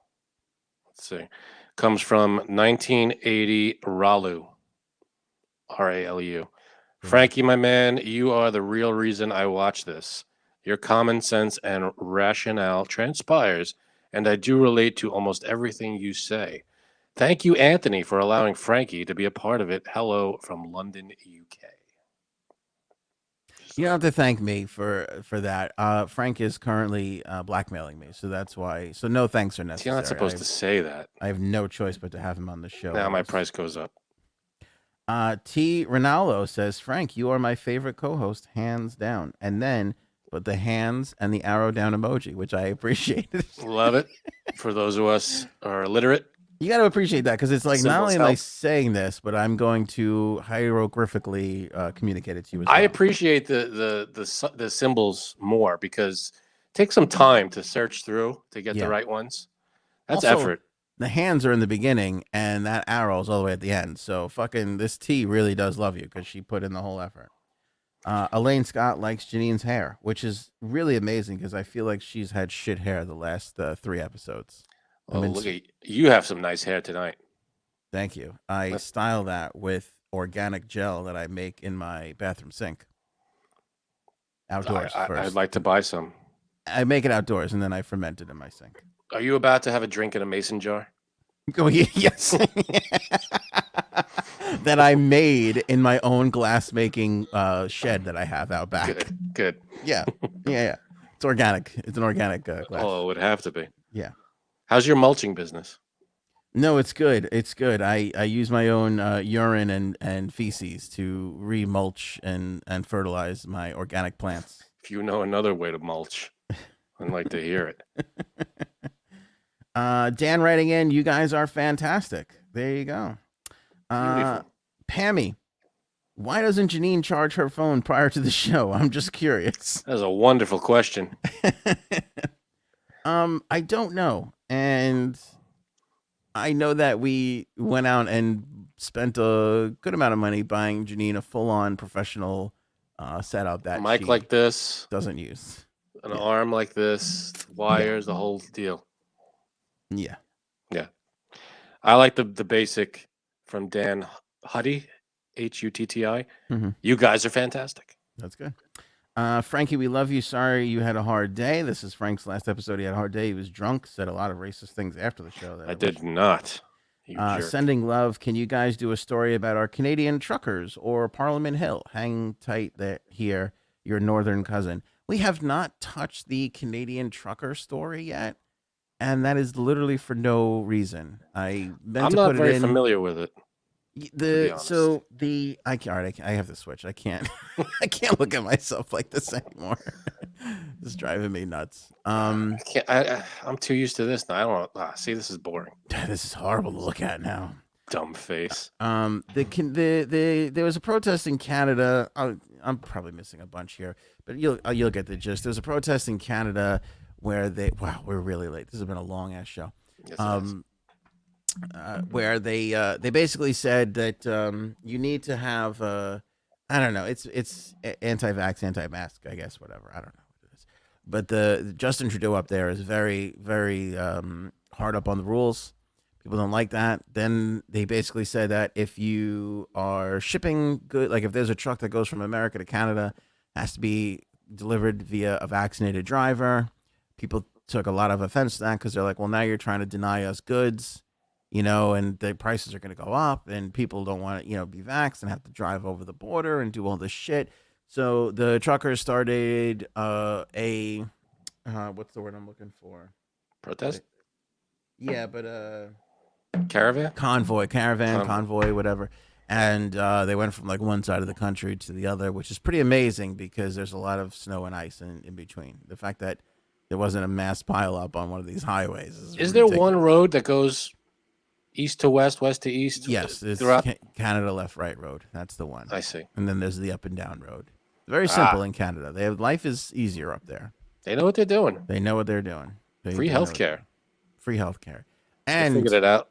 let's see, comes from 1980 Ralu, R-A-L-U. Frankie, my man, you are the real reason I watch this. Your common sense and rationale transpires, and I do relate to almost everything you say. Thank you, Anthony, for allowing Frankie to be a part of it. Hello from London, UK.
You don't have to thank me for that. Frank is currently blackmailing me, so that's why. So no thanks are necessary.
You're not supposed to say that.
I have no choice but to have him on the show.
Now my price goes up.
T. Ronaldo says, Frank, you are my favorite co-host, hands down. And then put the hands and the arrow down emoji, which I appreciated.
Love it. For those of us who are illiterate.
You got to appreciate that because it's like
Symbols
not only am
help.
I saying this, but I'm going to hieroglyphically communicate it to you as well.
I appreciate the symbols more because it takes some time to search through to get the right ones. That's
Also,
effort.
The hands are in the beginning and that arrow's all the way at the end. So fucking this T really does love you because she put in the whole effort. Elaine Scott likes Janine's hair, which is really amazing because I feel like she's had shit hair the last 3 episodes.
Oh, look at you have some nice hair tonight.
Thank you. I style that with organic gel that I make in my bathroom sink. Outdoors first.
I'd like to buy some.
I make it outdoors and then I ferment it in my sink.
Are you about to have a drink in a mason jar?
Oh, yes. That I made in my own glass making shed that I have out back.
Good.
Yeah. It's organic. It's an organic glass.
Oh, it would have to be.
Yeah.
How's your mulching business?
No, it's good. It's good. I use my own urine and feces to remulch and fertilize my organic plants.
If you know another way to mulch, I'd like to hear it.
Dan writing in, you guys are fantastic. There you go. Pammy, why doesn't Janine charge her phone prior to the show? I'm just curious.
That's a wonderful question.
I don't know. And I know that we went out and spent a good amount of money buying Janine a full-on professional setup that
mic like this
doesn't use.
An arm like this, wires, the whole deal.
Yeah.
I like the basic from Dan Hutty, Hutti.
Mm-hmm.
You guys are fantastic.
That's good. Frankie, we love you. Sorry you had a hard day. This is Frank's last episode. He had a hard day. He was drunk, said a lot of racist things after the show.
I did not.
Sending love. Can you guys do a story about our Canadian truckers or Parliament Hill? Hang tight here, your northern cousin. We have not touched the Canadian trucker story yet, and that is literally for no reason. I'm
not very familiar with it.
I have to switch. I can't I can't look at myself like this anymore. It's driving me nuts.
I'm too used to this now. I don't know. See, this is boring.
This is horrible to look at now.
Dumb face.
There was a protest in Canada. I'm probably missing a bunch here, but you'll get the gist. There's a protest in Canada where we're really late. This has been a long ass show.
Yes,
where they basically said that you need to have I don't know, it's anti-vax, anti-mask, I guess, whatever. I don't know what it is. But the Justin Trudeau up there is very, very hard up on the rules People don't like that. Then they basically said that if you are shipping good, like if there's a truck that goes from America to Canada, it has to be delivered via a vaccinated driver. People took a lot of offense to that because they're like, well, now you're trying to deny us goods, and the prices are going to go up, and people don't want to, be vaxxed and have to drive over the border and do all this shit. So the truckers started what's the word I'm looking for?
Protest?
Yeah, but
Caravan?
Convoy, whatever. And they went from like one side of the country to the other, which is pretty amazing because there's a lot of snow and ice in between. The fact that there wasn't a mass pileup on one of these highways
is there one road that goes east to west, west to east?
Yes, it's Canada left-right road. That's the one.
I see.
And then there's the up and down road. Very simple in Canada. Life is easier up there.
They know what they're doing.
They know what they're doing.
Free healthcare.
Free healthcare. And
figured it out.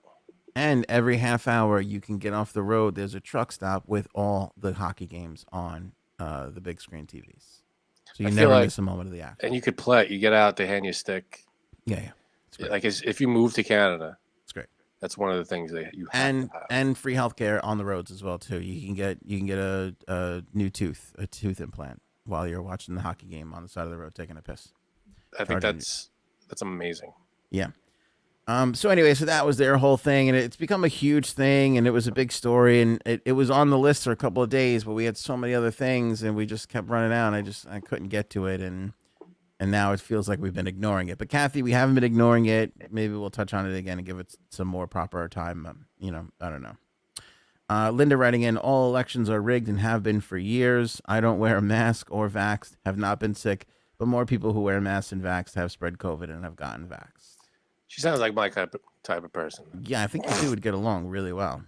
And every half hour you can get off the road. There's a truck stop with all the hockey games on the big screen TVs. So you never miss a moment of the action.
And you could play. You get out, they hand you a stick.
Yeah.
Like if you move to Canada,
it's great.
That's one of the things that you have to have.
And free healthcare on the roads as well too. You can get a new tooth implant while you're watching the hockey game on the side of the road taking a piss.
I think that's amazing.
Yeah. So anyway, so that was their whole thing, and it's become a huge thing, and it was a big story, and it was on the list for a couple of days, but we had so many other things, and we just kept running out, and I couldn't get to it, and now it feels like we've been ignoring it. But Kathy, we haven't been ignoring it. Maybe we'll touch on it again and give it some more proper time. I don't know. Linda writing in, all elections are rigged and have been for years. I don't wear a mask or vaxxed, have not been sick, but more people who wear masks and vaxxed have spread COVID and have gotten vaxxed.
She sounds like my type of person.
Yeah, I think you two would get along really well.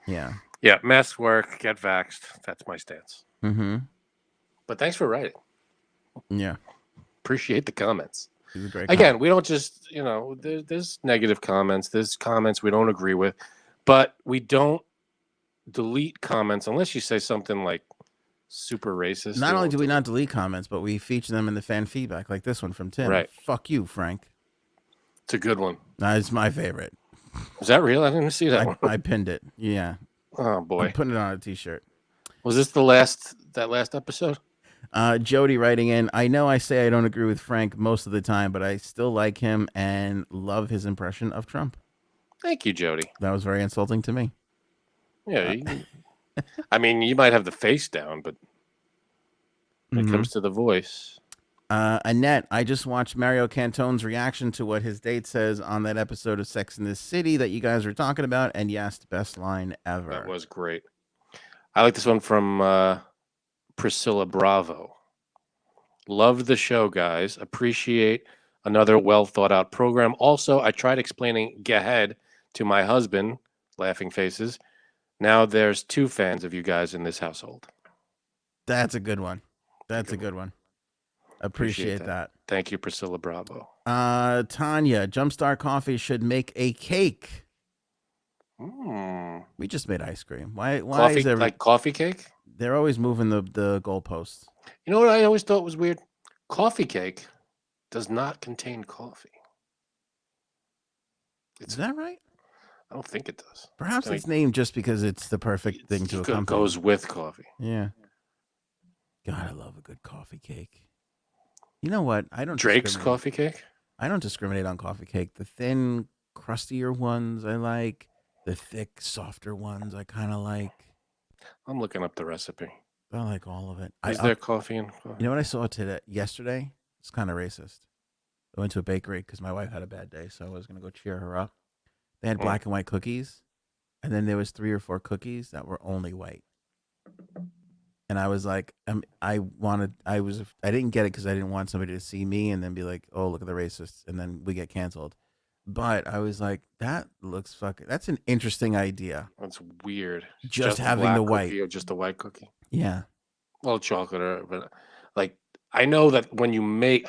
Yeah.
Yeah, masks work, get vaxxed. That's my stance.
Mm-hmm.
But thanks for writing.
Yeah.
Appreciate the comments.
Again,
we don't just, there's negative comments. There's comments we don't agree with. But we don't delete comments unless you say something like super racist.
Not only do we not delete comments, but we feature them in the fan feedback, like this one from Tim.
Right.
Fuck you, Frank.
It's a good one.
It's my favorite.
Is that real? I didn't see that one.
I pinned it. Yeah.
Oh boy.
I'm putting it on a t-shirt.
Was this that last episode?
Jody writing in, I know I say I don't agree with Frank most of the time, but I still like him and love his impression of Trump.
Thank you, Jody.
That was very insulting to me.
Yeah. I mean, you might have the face down, but when it comes to the voice.
Annette, I just watched Mario Cantone's reaction to what his date says on that episode of Sex and the City that you guys were talking about, and yes, best line ever.
That was great. I like this one from Priscilla Bravo. Love the show, guys. Appreciate another well thought out program. Also, I tried explaining Go Ahead to my husband, laughing faces. Now there's 2 fans of you guys in this household.
That's a good one. That's a good one. Appreciate that.
Thank you, Priscilla Bravo.
Tanya, Jumpstart Coffee should make a cake. We just made ice cream. Why
coffee,
is there
like coffee cake?
They're always moving the goalposts.
You know what I always thought was weird? Coffee cake does not contain coffee.
Is that right?
I don't think it does.
Perhaps it's named just because it's the perfect thing to accompany.
It goes with coffee.
Yeah. God, I love a good coffee cake. You know what? I don't.
Drake's coffee cake?
I don't discriminate on coffee cake. The thin, crustier ones I like. The thick, softer ones I kind of like.
I'm looking up the recipe.
I like all of it.
Is there coffee in coffee?
You know what I saw yesterday? It's kind of racist. I went to a bakery because my wife had a bad day, so I was going to go cheer her up. They had black and white cookies, and then there was 3 or 4 cookies that were only white. And I was like, I didn't get it because I didn't want somebody to see me and then be like, oh, look at the racists, and then we get canceled. But I was like, that's an interesting idea.
That's weird.
Just having the white.
Or just a white cookie.
Yeah.
Well, chocolate, but like, I know that when you make,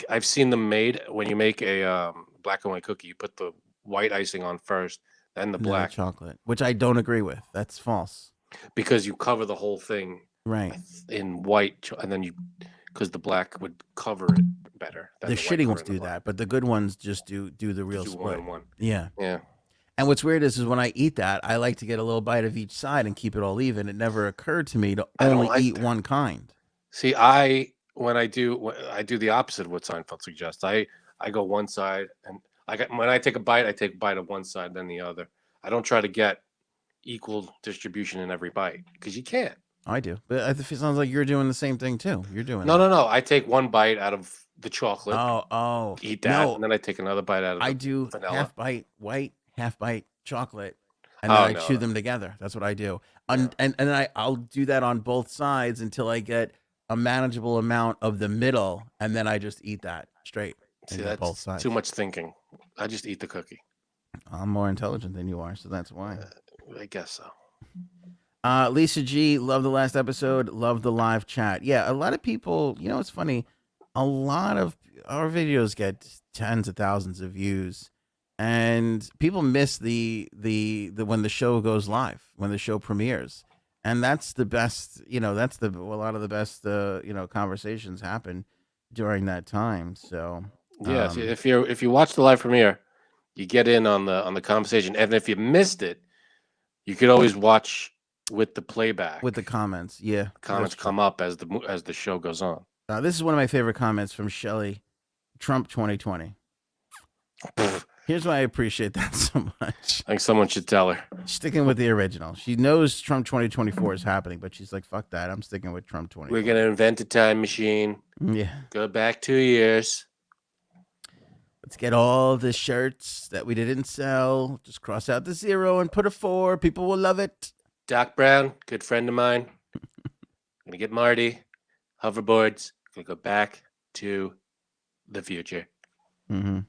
I've seen them made, when you make a black and white cookie, you put the white icing on first, then the black
chocolate, which I don't agree with. That's false.
Because you cover the whole thing
right
in white, and then you because the black would cover it better. Than
The
white
shitty ones
covering the
do
black.
that, but the good ones just do the real
Just do
split.
1 and 1.
Yeah.
Yeah.
And what's weird is when I eat that, I like to get a little bite of each side and keep it all even. It never occurred to me to only eat one kind.
See, when I do the opposite of what Seinfeld suggests. I go one side, and when I take a bite, I take a bite of one side, then the other. I don't try to get equal distribution in every bite because you can't.
I do, but it sounds like you're doing the same thing too. You're doing
no. I take one bite out of the chocolate.
Oh,
eat that, and then I take another bite out of the
do
vanilla.
half bite white, half bite chocolate, and then I chew them together. That's what I do. And I'll do that on both sides until I get a manageable amount of the middle, and then I just eat that straight.
See, that's both sides. Too much thinking. I just eat the cookie.
I'm more intelligent than you are, so that's why.
I guess so.
Lisa G, love the last episode. Love the live chat. Yeah, a lot of people, it's funny. A lot of our videos get tens of thousands of views, and people miss the when the show goes live, when the show premieres. And that's the best, that's a lot of the best, conversations happen during that time. So
yeah, if you watch the live premiere, you get in on the conversation, and if you missed it, you could always watch with the playback,
with the comments. Yeah,
comments come up as the show goes on.
This is one of my favorite comments from Shelly. Trump 2020. Here's why I appreciate that so much.
I think someone should tell her.
Sticking with the original. She knows Trump 2024 is happening, but she's like, fuck that. I'm sticking with Trump 2020.
We're going to invent a time machine.
Yeah.
Go back 2 years.
Let's get all the shirts that we didn't sell. Just cross out the 0 and put a 4. People will love it.
Doc Brown, good friend of mine. Going to get Marty. Hoverboards. Going to go back to the future.
Mm-hmm.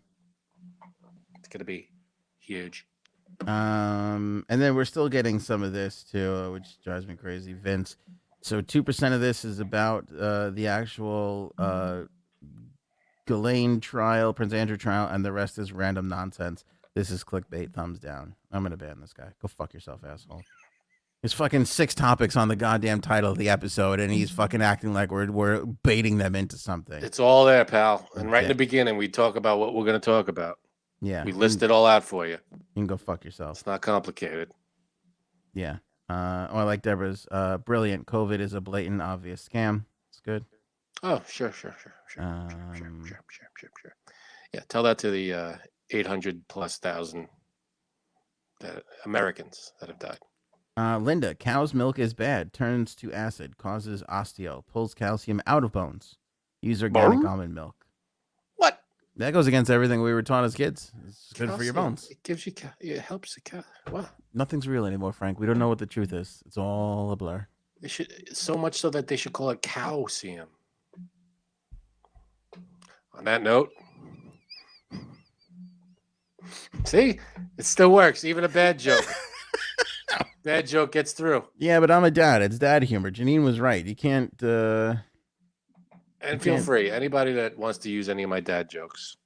It's going to be huge.
And then we're still getting some of this too, which drives me crazy. Vince. So 2% of this is about the actual Ghislaine trial, Prince Andrew trial, and the rest is random nonsense. This is clickbait. Thumbs down. I'm going to ban this guy. Go fuck yourself, asshole. There's fucking 6 topics on the goddamn title of the episode, and he's fucking acting like we're baiting them into something.
It's all there, pal. And right in the beginning, we talk about what we're going to talk about.
Yeah.
We list it all out for you.
You can go fuck yourself.
It's not complicated.
Yeah. I like Deborah's. Brilliant. COVID is a blatant, obvious scam. It's good.
Oh, sure. Yeah, tell that to the 800,000+ Americans that have died.
Linda, cow's milk is bad. Turns to acid. Causes osteo. Pulls calcium out of bones. Use organic almond milk.
What?
That goes against everything we were taught as kids. It's good for your bones.
It gives you. It helps the cow. What?
Nothing's real anymore, Frank. We don't know what the truth is. It's all a blur.
They should, so much so that they should call it calcium. On that note, see, it still works. Even a bad joke. Bad joke gets through.
Yeah, but I'm a dad. It's dad humor. Janine was right. You can't.
And feel free. Anybody that wants to use any of my dad jokes,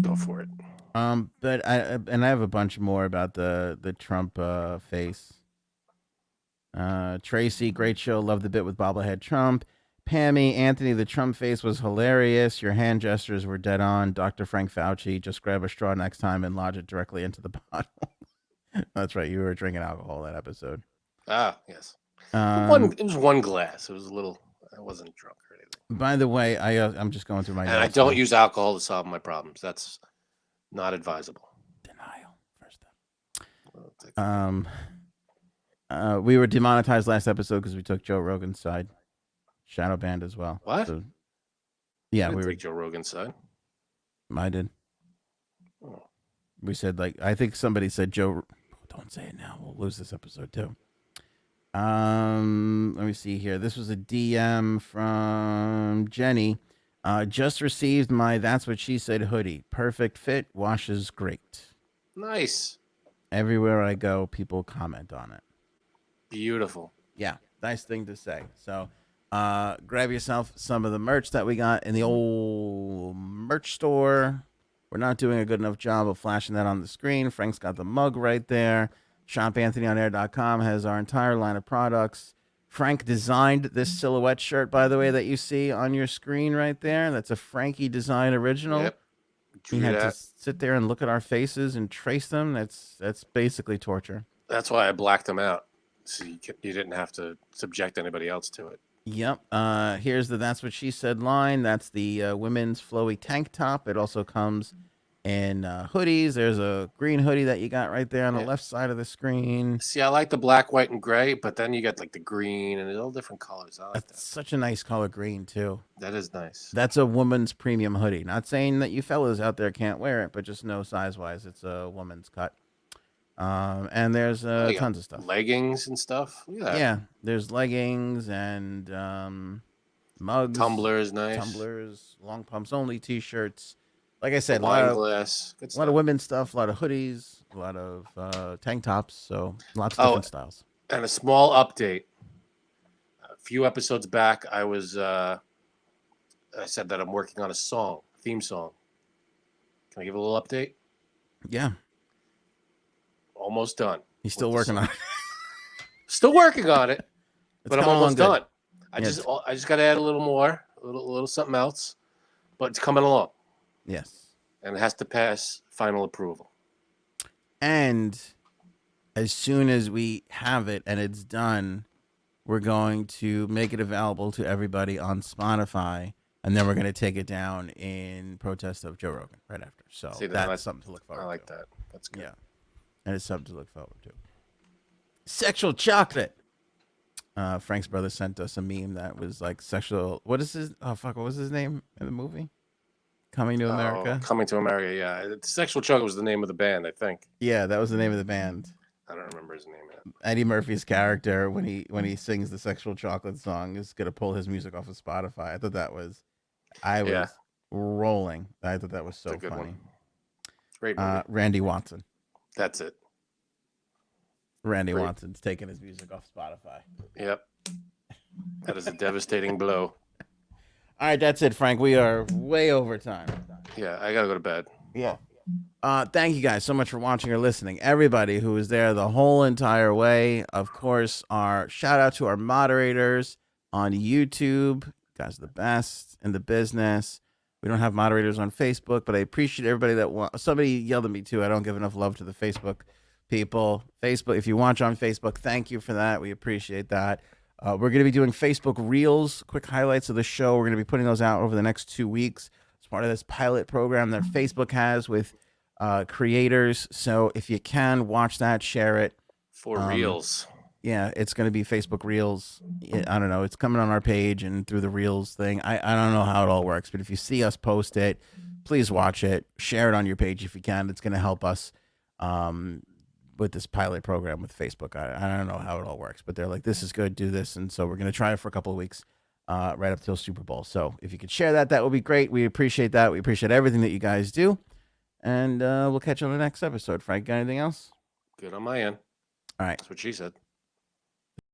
go for it.
But I have a bunch more about the Trump face. Tracy, great show. Love the bit with bobblehead Trump. Pammy, Anthony, the Trump face was hilarious. Your hand gestures were dead on. Dr. Frank Fauci, just grab a straw next time and lodge it directly into the bottle. That's right. You were drinking alcohol that episode.
Ah, yes. It was one glass. It was a little. I wasn't drunk or anything.
By the way, I'm just going through my.
And I don't use alcohol to solve my problems. That's not advisable.
Denial. First step. We were demonetized last episode because we took Joe Rogan's side. Shadow banned as well.
What?
So, yeah,
we were Joe Rogan's side.
I did.
Oh.
We said I think somebody said Joe. Don't say it now. We'll lose this episode too. Let me see here. This was a DM from Jenny. Just received my That's What She Said hoodie. Perfect fit. Washes great.
Nice.
Everywhere I go, people comment on it.
Beautiful.
Yeah, nice thing to say. So, grab yourself some of the merch that we got in the old merch store. We're not doing a good enough job of flashing that on the screen. Frank's got the mug right there. ShopAnthonyonair.com has our entire line of products. Frank designed this silhouette shirt, by the way, that you see on your screen right there. That's a Frankie design original.
Yep.
He had to sit there and look at our faces and trace them. That's basically torture.
That's why I blacked them out, so you didn't have to subject anybody else to it.
Yep. Here's the "That's What She Said" line. That's the women's flowy tank top. It also comes in hoodies. There's a green hoodie that you got right there on the left side of the screen.
See, I like the black, white, and gray, but then you got like the green and all different colors. I like
That's such a nice color green too.
That is nice.
That's a woman's premium hoodie. Not saying that you fellas out there can't wear it, but just know size-wise, it's a woman's cut. And there's tons of stuff.
Leggings and stuff.
Yeah, there's leggings and mugs.
Tumblers, nice.
Tumblers, long pumps only T-shirts. Like I said, a
wine
lot
glass.
a lot of women's stuff, a lot of hoodies, a lot of tank tops. So lots of different styles.
And a small update. A few episodes back, I said that I'm working on a theme song. Can I give a little update?
Yeah.
Almost done.
He's still working on it.
Still working on it, but I'm almost done. I
Yeah,
just got to add a little more, a little something else, but it's coming along.
Yes.
And it has to pass final approval.
And as soon as we have it and it's done, we're going to make it available to everybody on Spotify, and then we're going to take it down in protest of Joe Rogan right after. So that's something to look forward to.
I like that. That's good.
Yeah. And it's something to look forward to. Sexual chocolate. Frank's brother sent us a meme that was like sexual. What is his? Oh, fuck. What was his name in the movie? Coming to America.
Coming to America, yeah. Sexual Chocolate was the name of the band, I think.
Yeah, that was the name of the band.
I don't remember his name yet.
Eddie Murphy's character, when he sings the Sexual Chocolate song, is gonna pull his music off of Spotify. I thought that was, I was rolling. I thought that was so
good
funny.
One. Great movie.
Randy Watson.
That's it.
Randy Watson's taking his music off Spotify.
Yep. That is a devastating blow.
All right, that's it, Frank. We are way over time.
Yeah, I gotta go to bed.
Yeah. Thank you guys so much for watching or listening. Everybody who was there the whole entire way. Of course, our shout out to our moderators on YouTube. You guys are the best in the business. We don't have moderators on Facebook, but I appreciate everybody that somebody yelled at me too. I don't give enough love to the Facebook people. Facebook, if you watch on Facebook, thank you for that. We appreciate that. We're going to be doing Facebook Reels, quick highlights of the show. We're going to be putting those out over the next 2 weeks as part of this pilot program that Facebook has with creators. So if you can, watch that, share it.
For Reels.
Yeah, it's going to be Facebook Reels. I don't know. It's coming on our page and through the Reels thing. I don't know how it all works, but if you see us post it, please watch it. Share it on your page if you can. It's going to help us with this pilot program with Facebook. I don't know how it all works, but they're like, this is good, do this. And so we're going to try it for a couple of weeks right up till Super Bowl. So if you could share that, that would be great. We appreciate that. We appreciate everything that you guys do. And we'll catch you on the next episode. Frank, got anything else?
Good on my end.
All right.
That's what she said.